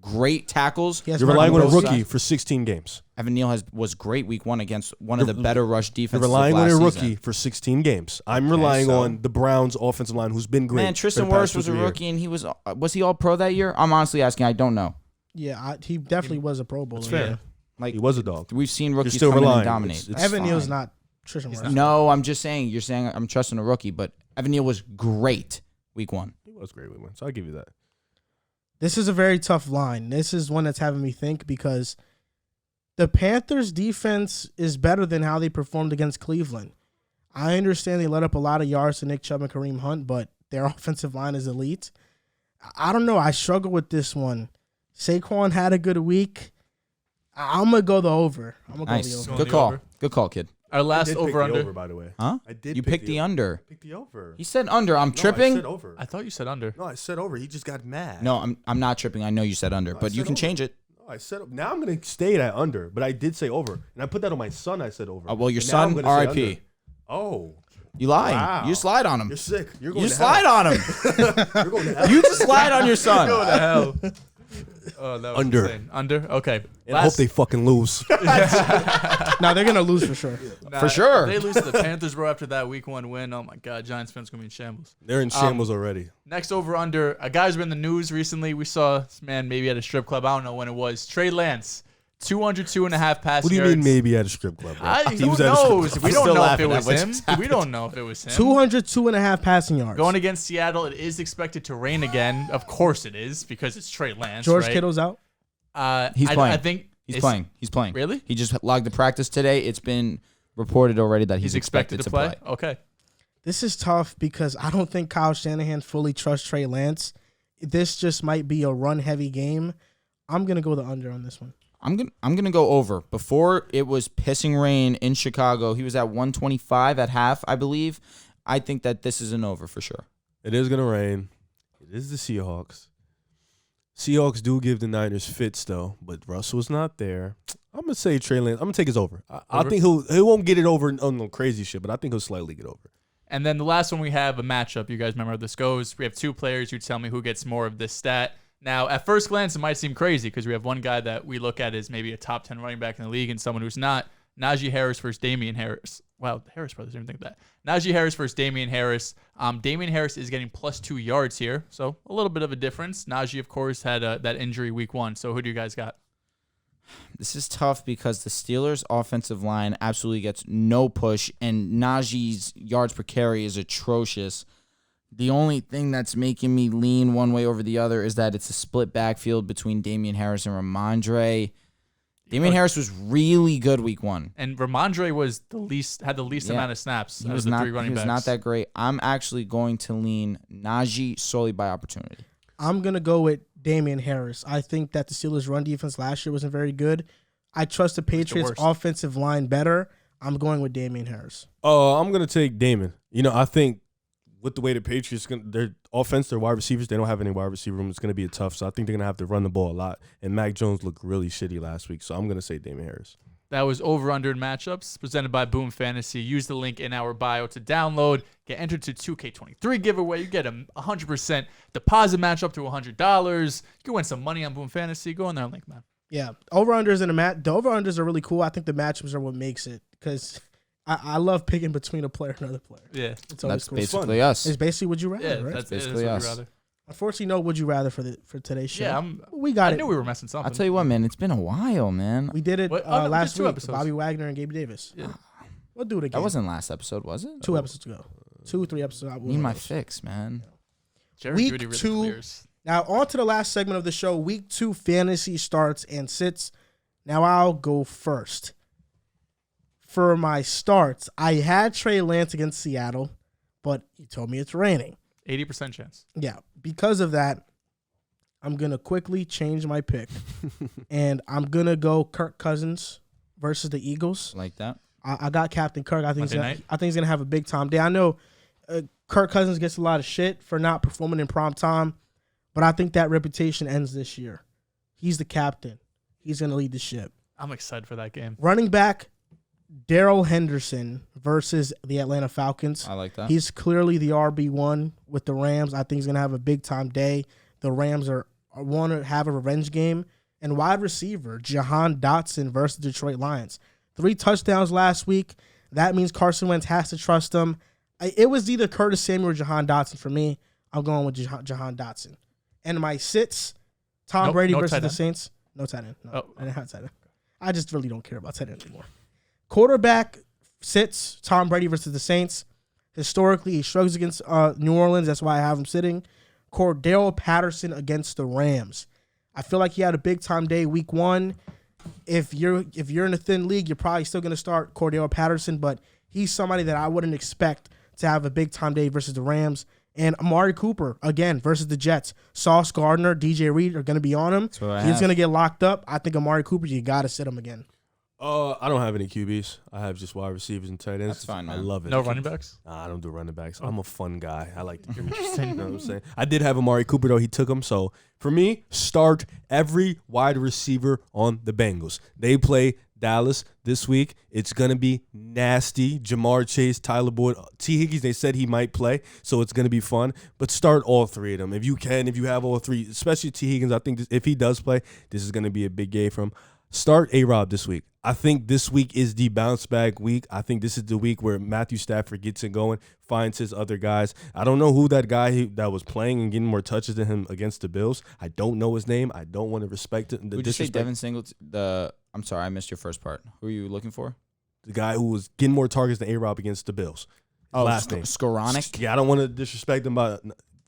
great tackles. He has You're relying on a both rookie sides. for 16 games. Evan Neal was great week 1 against one of the better rush You're defenses relying of on last a rookie season. for 16 games. I'm relying on the Browns' offensive line, who's been great. Man, Tristan for the past Wirfs was 2-3 a years. rookie, and he was he all pro that year? I'm honestly asking. I don't know. Yeah, he definitely was a Pro Bowler. That's fair. Yeah. Like He was a dog. we've seen You're rookies still come in relying. and dominate. It's Evan Neal's fine. not Tristan Wirfs. No, I'm just saying. You're saying I'm trusting a rookie, but Evan Neal was great week 1. He was great with one, so I'll give you that. This is a very tough line. This is one that's having me think because the Panthers' defense is better than how they performed against Cleveland. I understand they let up a lot of yards to Nick Chubb and Kareem Hunt, but their offensive line is elite. I don't know. I struggle with this one. Saquon had a good week. I'm going to go the over. I'm going to Nice. go the over. Going Good the call. over. Good call, kid. Our last I did pick over the under. over, by the way. Huh? I did. You picked the under. Pick the over. He said under. I'm No, tripping. I said over. I thought you said under. No, I said over. He just got mad. No, I'm not tripping. I know you said under, No, I but you said can over. change it. No, I said now I'm gonna stay at under, but I did say over, and I put that on my son. I said over. Well, your And now I'm son, gonna say R.I.P. under. Oh, You lied. Wow. You slide on him. you're sick. You're going You to slide hell. on him. You're going to hell. You just slide on your son. Go to hell. Oh, that was Under. insane. Under. Okay. And I hope they fucking lose. No, they're going to lose for sure. For sure. They lose to the Panthers, bro, after that week 1 win. Oh my God, Giants fans gonna be in shambles. They're in shambles already. Next over under, a guy's been in the news recently. We saw this man maybe at a strip club. I don't know when it was. Trey Lance, 202.5 passing What do you yards. mean maybe at a strip club? Bro? He Who was at a strip knows? club. We I'm don't still know if it laughing at was what him. just happened. We don't know if it was him. 202.5 passing yards. Going against Seattle, it is expected to rain again. Of course it is, because it's Trey Lance. George right? Kittle's out. He's playing. I think He's playing. He's playing. Really? He just logged the practice today. It's been reported already that he's expected to play. Okay. This is tough because I don't think Kyle Shanahan fully trusts Trey Lance. This just might be a run-heavy game. I'm going to go the under on this one. I'm gonna go over. Before it was pissing rain in Chicago, he was at 125 at half, I believe. I think that this is an over for sure. It is gonna rain. It is the Seahawks. Seahawks do give the Niners fits though, but Russell's not there. I'm gonna say Trey Lance. I'm gonna take his over. I think he won't get it over on no crazy shit, but I think he'll slightly get over. And then the last one we have a matchup. You guys remember how this goes. We have 2 players. You tell me who gets more of this stat. Now, at first glance, it might seem crazy because we have one guy that we look at as maybe a top 10 running back in the league and someone who's not. Najee Harris versus Damian Harris. Wow, the Harris brothers didn't think of that. Najee Harris versus Damian Harris. Damian Harris is getting +2 yards here, so a little bit of a difference. Najee, of course, had that injury week 1. So who do you guys got? This is tough because the Steelers' offensive line absolutely gets no push, and Najee's yards per carry is atrocious. The only thing that's making me lean one way over the other is that it's a split backfield between Damian Harris and Ramondre. Damian Harris was really good week 1. And Ramondre was had the least amount of snaps He out was of the not. 3 running He was backs. not that great. I'm actually going to lean Najee solely by opportunity. I'm going to go with Damian Harris. I think that the Steelers' run defense last year wasn't very good. I trust the Patriots' offensive line better. I'm going with Damian Harris. I'm going to take Damon. I think with the way the Patriots, their offense, their wide receivers, they don't have any wide receiver room. It's going to be tough. So I think they're going to have to run the ball a lot. And Mac Jones looked really shitty last week. So I'm going to say Damian Harris. That was over-under matchups presented by Boom Fantasy. Use the link in our bio to download. Get entered to 2K23 giveaway. You get a 100% deposit match up to $100. You can win some money on Boom Fantasy. Go on there and link, man. Yeah, over-unders and the over-unders are really cool. I think the matchups are what makes it because I love picking between a player and another player. Yeah. It's always That's cool. basically us. It's basically Would You Rather, Yeah, right? that's basically Would us. You Rather. Unfortunately, no Would You Rather for today's show. Yeah, we got I it. knew we were messing something. I'll tell you what, man. It's been a while, man. We did it What? Oh, no, we last did 2 week. episodes. Bobby Wagner and Gabe Davis. Yeah. We'll do it again. That wasn't last episode, was it? 2 episodes ago. 3 episodes. Need my fix, man. Jared Week Goody really 2. clears. Now, on to the last segment of the show. Week 2 fantasy starts and sits. Now, I'll go first. For my starts, I had Trey Lance against Seattle, but he told me it's raining. 80% chance. Yeah, because of that, I'm going to quickly change my pick, and I'm going to go Kirk Cousins versus the Eagles. Like that. I got Captain Kirk. I think Monday he's going to have a big-time day. I know Kirk Cousins gets a lot of shit for not performing in prime time, but I think that reputation ends this year. He's the captain. He's going to lead the ship. I'm excited for that game. Running back, Darrell Henderson versus the Atlanta Falcons. I like that. He's clearly the RB1 with the Rams. I think he's going to have a big-time day. The Rams want to have a revenge game. And wide receiver, Jahan Dotson versus Detroit Lions. 3 touchdowns last week. That means Carson Wentz has to trust him. It was either Curtis Samuel or Jahan Dotson for me. I'm going with Jahan Dotson. And my sits, Tom Brady versus the Saints. No tight end. No, I didn't have tight end. I just really don't care about tight end anymore. Quarterback sits, Tom Brady versus the Saints. Historically, he struggles against New Orleans. That's why I have him sitting. Cordell Patterson against the Rams. I feel like he had a big-time day week 1. If you're in a thin league, you're probably still going to start Cordell Patterson, but he's somebody that I wouldn't expect to have a big-time day versus the Rams. And Amari Cooper, again, versus the Jets. Sauce Gardner, DJ Reed are going to be on him. He's going to get locked up. I think Amari Cooper, you got to sit him again. I don't have any QBs. I have just wide receivers and tight ends. That's fine, man. I love it. No running backs? Nah, I don't do running backs. I'm a fun guy. I like to do Interesting. You know what I'm saying? I did have Amari Cooper, though. He took him. So, for me, start every wide receiver on the Bengals. They play Dallas this week. It's going to be nasty. Jamar Chase, Tyler Boyd, T. Higgins, they said he might play, so it's going to be fun. But start all 3 of them. If you can, if you have all 3, especially T. Higgins, I think if he does play, this is going to be a big game for him. Start A-Rob this week. I think this week is the bounce back week. I think this is the week where Matthew Stafford gets it going, finds his other guys. I don't know who that guy that was playing and getting more touches than him against the Bills. I don't know his name. I don't want to respect it. Would you say Devin Singletary? I'm sorry, I missed your first part. Who are you looking for? The guy who was getting more targets than A-Rob against the Bills. Last name. Skoranek? Yeah, I don't want to disrespect him, but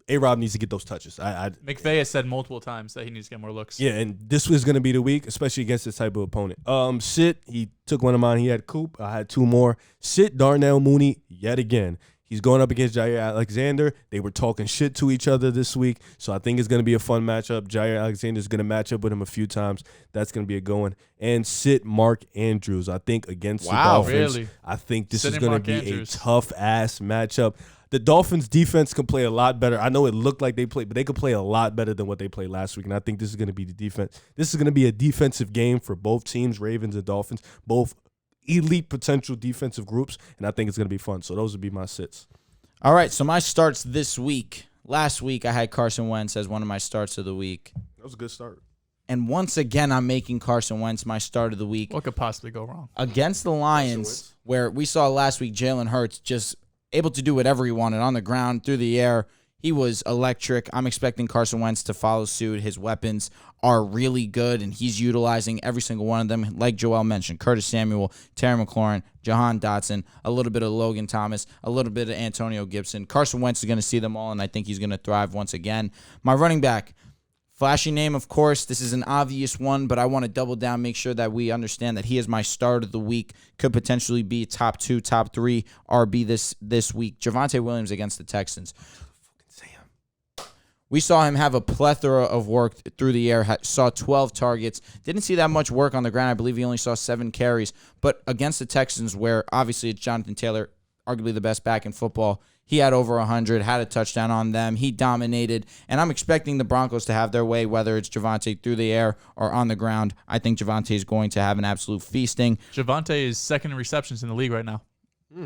A-Rob needs to get those touches. McVay has said multiple times that he needs to get more looks. Yeah, and this was going to be the week, especially against this type of opponent. Sit, he took one of mine. He had Coop. I had 2 more. Sit Darnell Mooney yet again. He's going up against Jair Alexander. They were talking shit to each other this week, so I think it's going to be a fun matchup. Jair Alexander's going to match up with him a few times. That's going to be a good one. And sit Mark Andrews, I think, against the Dolphins. Really? I think this Sitting is going to Mark be Andrews. a tough-ass matchup. The Dolphins' defense can play a lot better. I know it looked like they played, but they could play a lot better than what they played last week, and I think this is going to be the defense. This is going to be a defensive game for both teams, Ravens and Dolphins, both elite potential defensive groups, and I think it's going to be fun. So those would be my sits. All right, so my starts this week. Last week, I had Carson Wentz as one of my starts of the week. That was a good start. And once again, I'm making Carson Wentz my start of the week. What could possibly go wrong? Against the Lions, where we saw last week Jalen Hurts just able to do whatever he wanted on the ground, through the air. He was electric. I'm expecting Carson Wentz to follow suit. His weapons are really good, and he's utilizing every single one of them. Like Joel mentioned, Curtis Samuel, Terry McLaurin, Jahan Dotson, a little bit of Logan Thomas, a little bit of Antonio Gibson. Carson Wentz is going to see them all, and I think he's going to thrive once again. My running back, Flashy name, of course. This is an obvious one, but I want to double down, make sure that we understand that he is my start of the week. Could potentially be top 2, top 3 RB this week. Javonte Williams against the Texans. We saw him have a plethora of work through the air, saw 12 targets. Didn't see that much work on the ground. I believe he only saw 7 carries. But against the Texans, where obviously it's Jonathan Taylor, arguably the best back in football, he had over 100, had a touchdown on them. He dominated. And I'm expecting the Broncos to have their way, whether it's Javonte through the air or on the ground. I think Javonte is going to have an absolute feasting. Javonte is second in receptions in the league right now.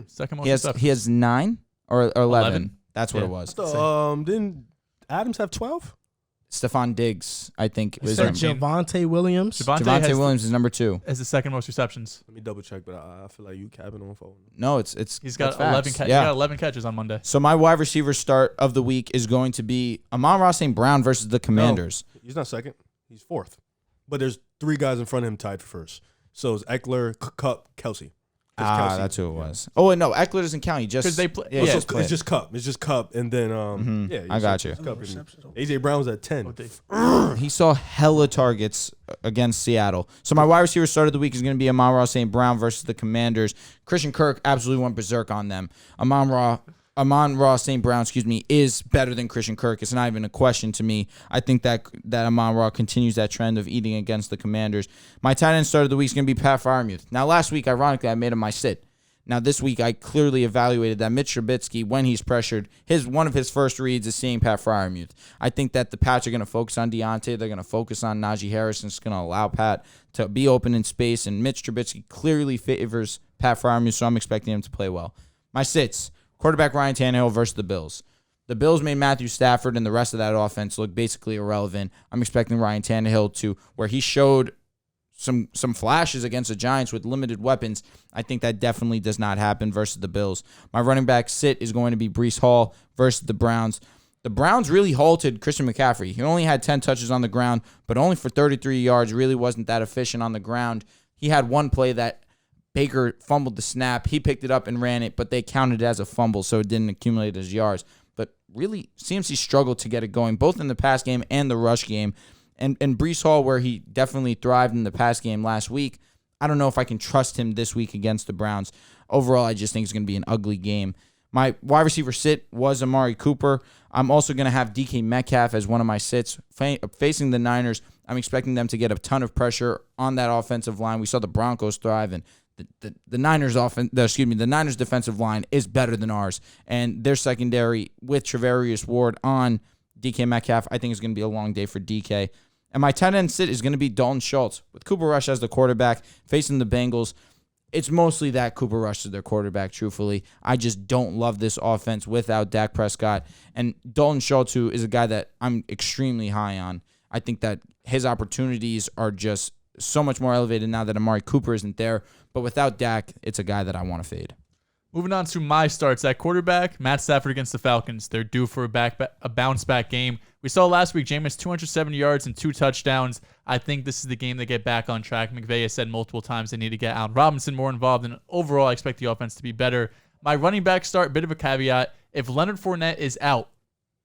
Second most receptions. He has 9 or 11. That's what it was. Didn't Adams have 12? Stephon Diggs, I think. Is that Javonte Williams? Javonte Williams is number 2. As the second most receptions. Let me double check, but I feel like you capping on phone. No, it's he's got 11 catches. Yeah. He got 11 catches on Monday. So my wide receiver start of the week is going to be Amon-Ra St. Brown versus the Commanders. No, he's not second. He's 4th. But there's 3 guys in front of him tied for first. So it's Eckler, Kupp, Kelsey. Kelsey. That's who it was. Oh, wait, no, Eckler doesn't count. He just they play. It's just Kupp. It's just Kupp, and then I got you. AJ Brown was at 10. He saw hella targets against Seattle. So my wide receiver start of the week is going to be Amon-Ra St. Brown versus the Commanders. Christian Kirk absolutely went berserk on them. Amon-Ra St. Brown, is better than Christian Kirk. It's not even a question to me. I think that Amon-Ra continues that trend of eating against the Commanders. My tight end start of the week is going to be Pat Freiermuth. Now, last week, ironically, I made him my sit. Now, this week, I clearly evaluated that Mitch Trubisky, when he's pressured, one of his first reads is seeing Pat Freiermuth. I think that the Pats are going to focus on Deontay. They're going to focus on Najee Harris, and it's going to allow Pat to be open in space. And Mitch Trubisky clearly favors Pat Freiermuth, so I'm expecting him to play well. My sits. Quarterback Ryan Tannehill versus the Bills. The Bills made Matthew Stafford and the rest of that offense look basically irrelevant. I'm expecting Ryan Tannehill to, where he showed some flashes against the Giants with limited weapons. I think that definitely does not happen versus the Bills. My running back sit is going to be Breece Hall versus the Browns. The Browns really halted Christian McCaffrey. He only had 10 touches on the ground, but only for 33 yards. Really wasn't that efficient on the ground. He had one play that Baker fumbled the snap. He picked it up and ran it, but they counted it as a fumble, so it didn't accumulate as yards. But really, CMC struggled to get it going, both in the pass game and the rush game. And Breece Hall, where he definitely thrived in the pass game last week, I don't know if I can trust him this week against the Browns. Overall, I just think it's going to be an ugly game. My wide receiver sit was Amari Cooper. I'm also going to have DK Metcalf as one of my sits. Facing the Niners, I'm expecting them to get a ton of pressure on that offensive line. We saw the Broncos thrive, and the Niners the Niners defensive line is better than ours, and their secondary with Trevarius Ward on DK Metcalf, I think is going to be a long day for DK. And my tight end sit is going to be Dalton Schultz with Cooper Rush as the quarterback facing the Bengals. It's mostly that Cooper Rush is their quarterback, truthfully. I just don't love this offense without Dak Prescott. And Dalton Schultz, who is a guy that I'm extremely high on, I think that his opportunities are just so much more elevated now that Amari Cooper isn't there. But without Dak, it's a guy that I want to fade. Moving on to my starts at quarterback, Matt Stafford against the Falcons. They're due for a bounce-back game. We saw last week Jameis 270 yards and 2 touchdowns. I think this is the game they get back on track. McVay has said multiple times they need to get Allen Robinson more involved, and overall I expect the offense to be better. My running back start, bit of a caveat. If Leonard Fournette is out,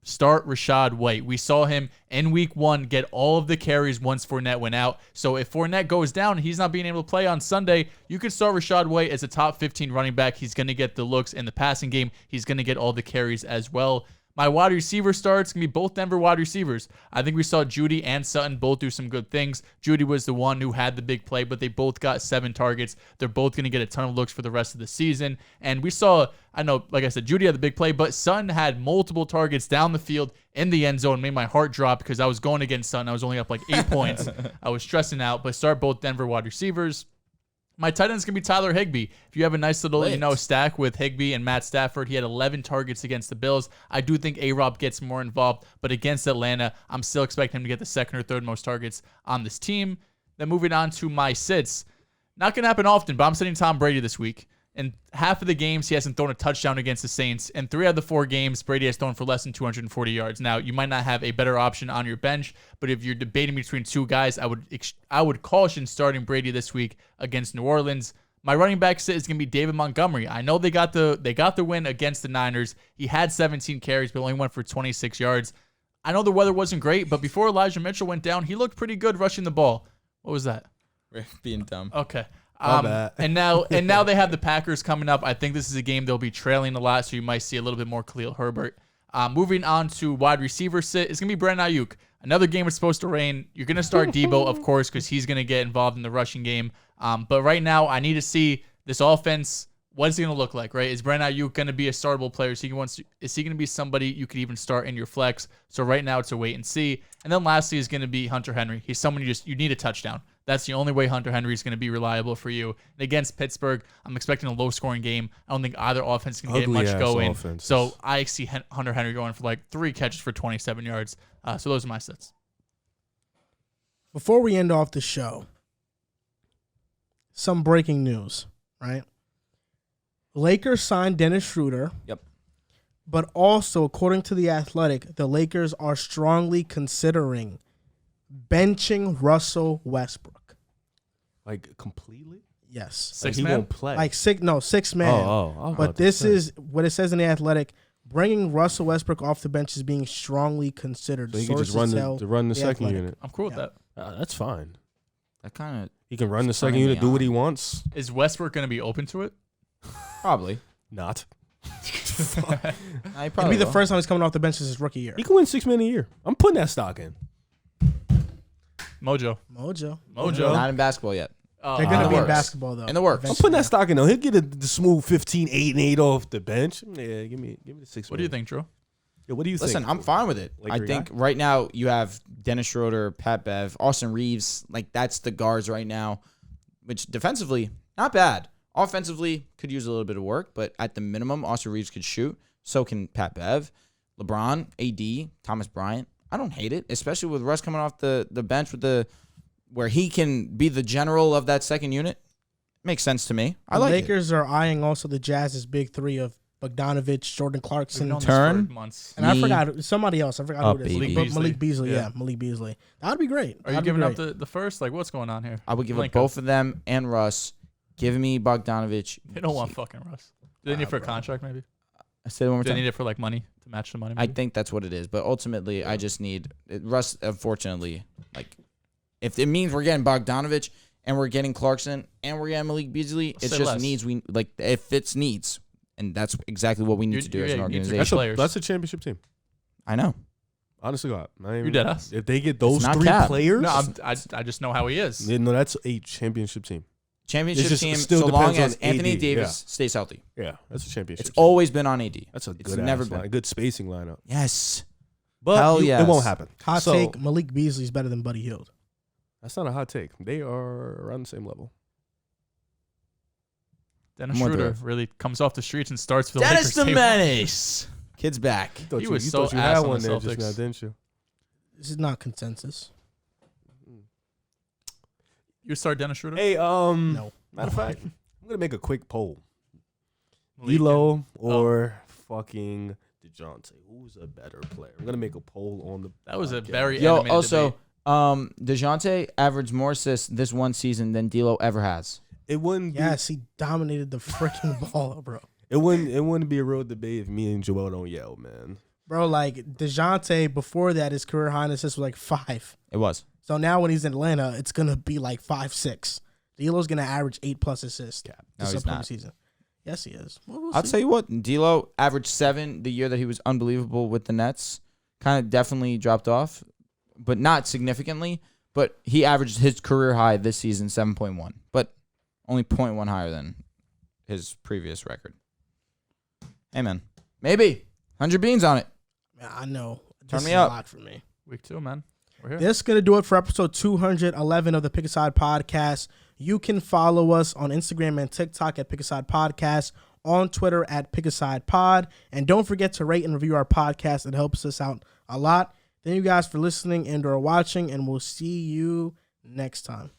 start Rachaad White. We saw him in week 1 get all of the carries once Fournette went out. So if Fournette goes down, he's not being able to play on Sunday, you could start Rachaad White as a top 15 running back. He's going to get the looks in the passing game. He's going to get all the carries as well. My wide receiver starts going to be both Denver wide receivers. I think we saw Jeudy and Sutton both do some good things. Jeudy was the one who had the big play, but they both got 7 targets. They're both going to get a ton of looks for the rest of the season. And we saw, I know, like I said, Jeudy had the big play, but Sutton had multiple targets down the field in the end zone. Made my heart drop because I was going against Sutton. I was only up like 8 points. I was stressing out, but start both Denver wide receivers. My tight end is going to be Tyler Higbee. If you have a nice little, stack with Higbee and Matt Stafford, he had 11 targets against the Bills. I do think A-Rob gets more involved, but against Atlanta, I'm still expecting him to get the second or third most targets on this team. Then moving on to my sits. Not going to happen often, but I'm sitting Tom Brady this week. In half of the games, he hasn't thrown a touchdown against the Saints. In 3 out of the 4 games, Brady has thrown for less than 240 yards. Now, you might not have a better option on your bench, but if you're debating between 2 guys, I would caution starting Brady this week against New Orleans. My running back sit is going to be David Montgomery. I know they got the win against the Niners. He had 17 carries, but only went for 26 yards. I know the weather wasn't great, but before Elijah Mitchell went down, he looked pretty good rushing the ball. What was that? We're being dumb. Okay. bad. And now they have the Packers coming up. I think this is a game they'll be trailing a lot, so you might see a little bit more Khalil Herbert. Moving on to wide receiver sit, it's going to be Brandon Ayuk. Another game it's supposed to rain. You're going to start Debo, of course, because he's going to get involved in the rushing game. But right now, I need to see this offense. What is it going to look like, right? Is Brandon Ayuk going to be a startable player? Is he going to be somebody you could even start in your flex? So right now, it's a wait and see. And then lastly is going to be Hunter Henry. He's someone you need a touchdown. That's the only way Hunter Henry is going to be reliable for you. And against Pittsburgh, I'm expecting a low-scoring game. I don't think either offense can get much going. Offenses. So I see Hunter Henry going for like 3 catches for 27 yards. So those are my sets. Before we end off the show, some breaking news, right? Lakers signed Dennis Schroeder. Yep. But also, according to The Athletic, the Lakers are strongly considering benching Russell Westbrook. Like completely? Yes. Six he man? won't play. Like 6 man. But this is what it says in The Athletic. Bringing Russell Westbrook off the bench is being strongly considered. So he can just run the second Athletic. unit. I'm cool with that. That's fine. That kind of He can run the second unit, do what he wants. Is Westbrook going to be open to it? probably. Not. It'll be the first time he's coming off the bench since his rookie year. He can win 6 man a year. I'm putting that stock in. Mojo. Not in basketball yet. They're going to be in basketball, though. In the works. I'm putting that stock in, though. He'll get the smooth 15, 8, and 8 off the bench. Yeah, give me the 6 What do you think, Drew? Yeah, what do you think? Listen, I'm fine with it. I think right now you have Dennis Schroeder, Pat Bev, Austin Reeves. Like, that's the guards right now, which defensively, not bad. Offensively, could use a little bit of work, but at the minimum, Austin Reeves could shoot. So can Pat Bev, LeBron, AD, Thomas Bryant. I don't hate it, especially with Russ coming off the bench with where he can be the general of that second unit. Makes sense to me. I like it. The Lakers are eyeing also the Jazz's big 3 of Bogdanovich, Jordan Clarkson, Turn, months. and I forgot somebody else. I forgot who it is. Baby. Malik Beasley. Yeah, Malik Beasley. That'd be great. Are you giving up the first? Like, what's going on here? I would give up both of them and Russ. Give me Bogdanovich. They don't want fucking Russ. Do they need it for a contract, maybe? I said it one more Do time. they need it for like money to match the money? I think that's what it is. But ultimately, I just need Russ. Unfortunately, like if it means we're getting Bogdanovich and we're getting Clarkson and we're getting Malik Beasley, it's just less. needs. We like if it's needs, and that's exactly what we need to do as an organization. That's a championship team. I know. Honestly, God, You dead ass. If they get those not 3 cap. players, No, I just know how he is. no, that's a championship team. Championship just team, still so long depends as on Anthony AD, Davis stays healthy. Yeah, that's a championship. It's team. always been on AD. That's a It's good never line, been. a good spacing lineup. Yes. But Hell yes. it won't happen. Hot take: Malik Beasley's better than Buddy Hield. That's not a hot take. They are around the same level. Dennis I'm with Schroeder it. really comes off the streets and starts for the Dennis Lakers. the team. Menace. Kid's back. He was you so thought you ass had on one the there just Celtics. now, didn't you? This is not consensus. You start Dennis Schroeder? Hey, No. matter of fact, I'm gonna make a quick poll. Malik D'Lo or fucking DeJounte? Who's a better player? I'm gonna make a poll on the. That was a podcast. very Yo, animated also, debate. DeJounte averaged more assists this one season than D'Lo ever has. It wouldn't. Yes, he dominated the freaking ball, bro. It wouldn't be a real debate if me and Joel don't yell, man. Bro, like DeJounte, before that, his career high in assists was like 5. It was. So now when he's in Atlanta, it's gonna be like 5, 6. D'Lo's gonna average 8+ assists. Yeah. No, this he's upcoming not. season. Yes, he is. Well, we'll I'll see. tell you what, D'Lo averaged 7 the year that he was unbelievable with the Nets. Kind of definitely dropped off, but not significantly. But he averaged his career high this season, 7.1, but only 0.1 higher than his previous record. Hey, man. Maybe. 100 beans on it. Man, I know. Turn This me is up. a lot for me. Week 2, man. We're here. This is going to do it for episode 211 of the Pick a Side Podcast. You can follow us on Instagram and TikTok at Pick a Side Podcast, on Twitter at Pick a Side Pod. And don't forget to rate and review our podcast. It helps us out a lot. Thank you guys for listening and or watching, and we'll see you next time.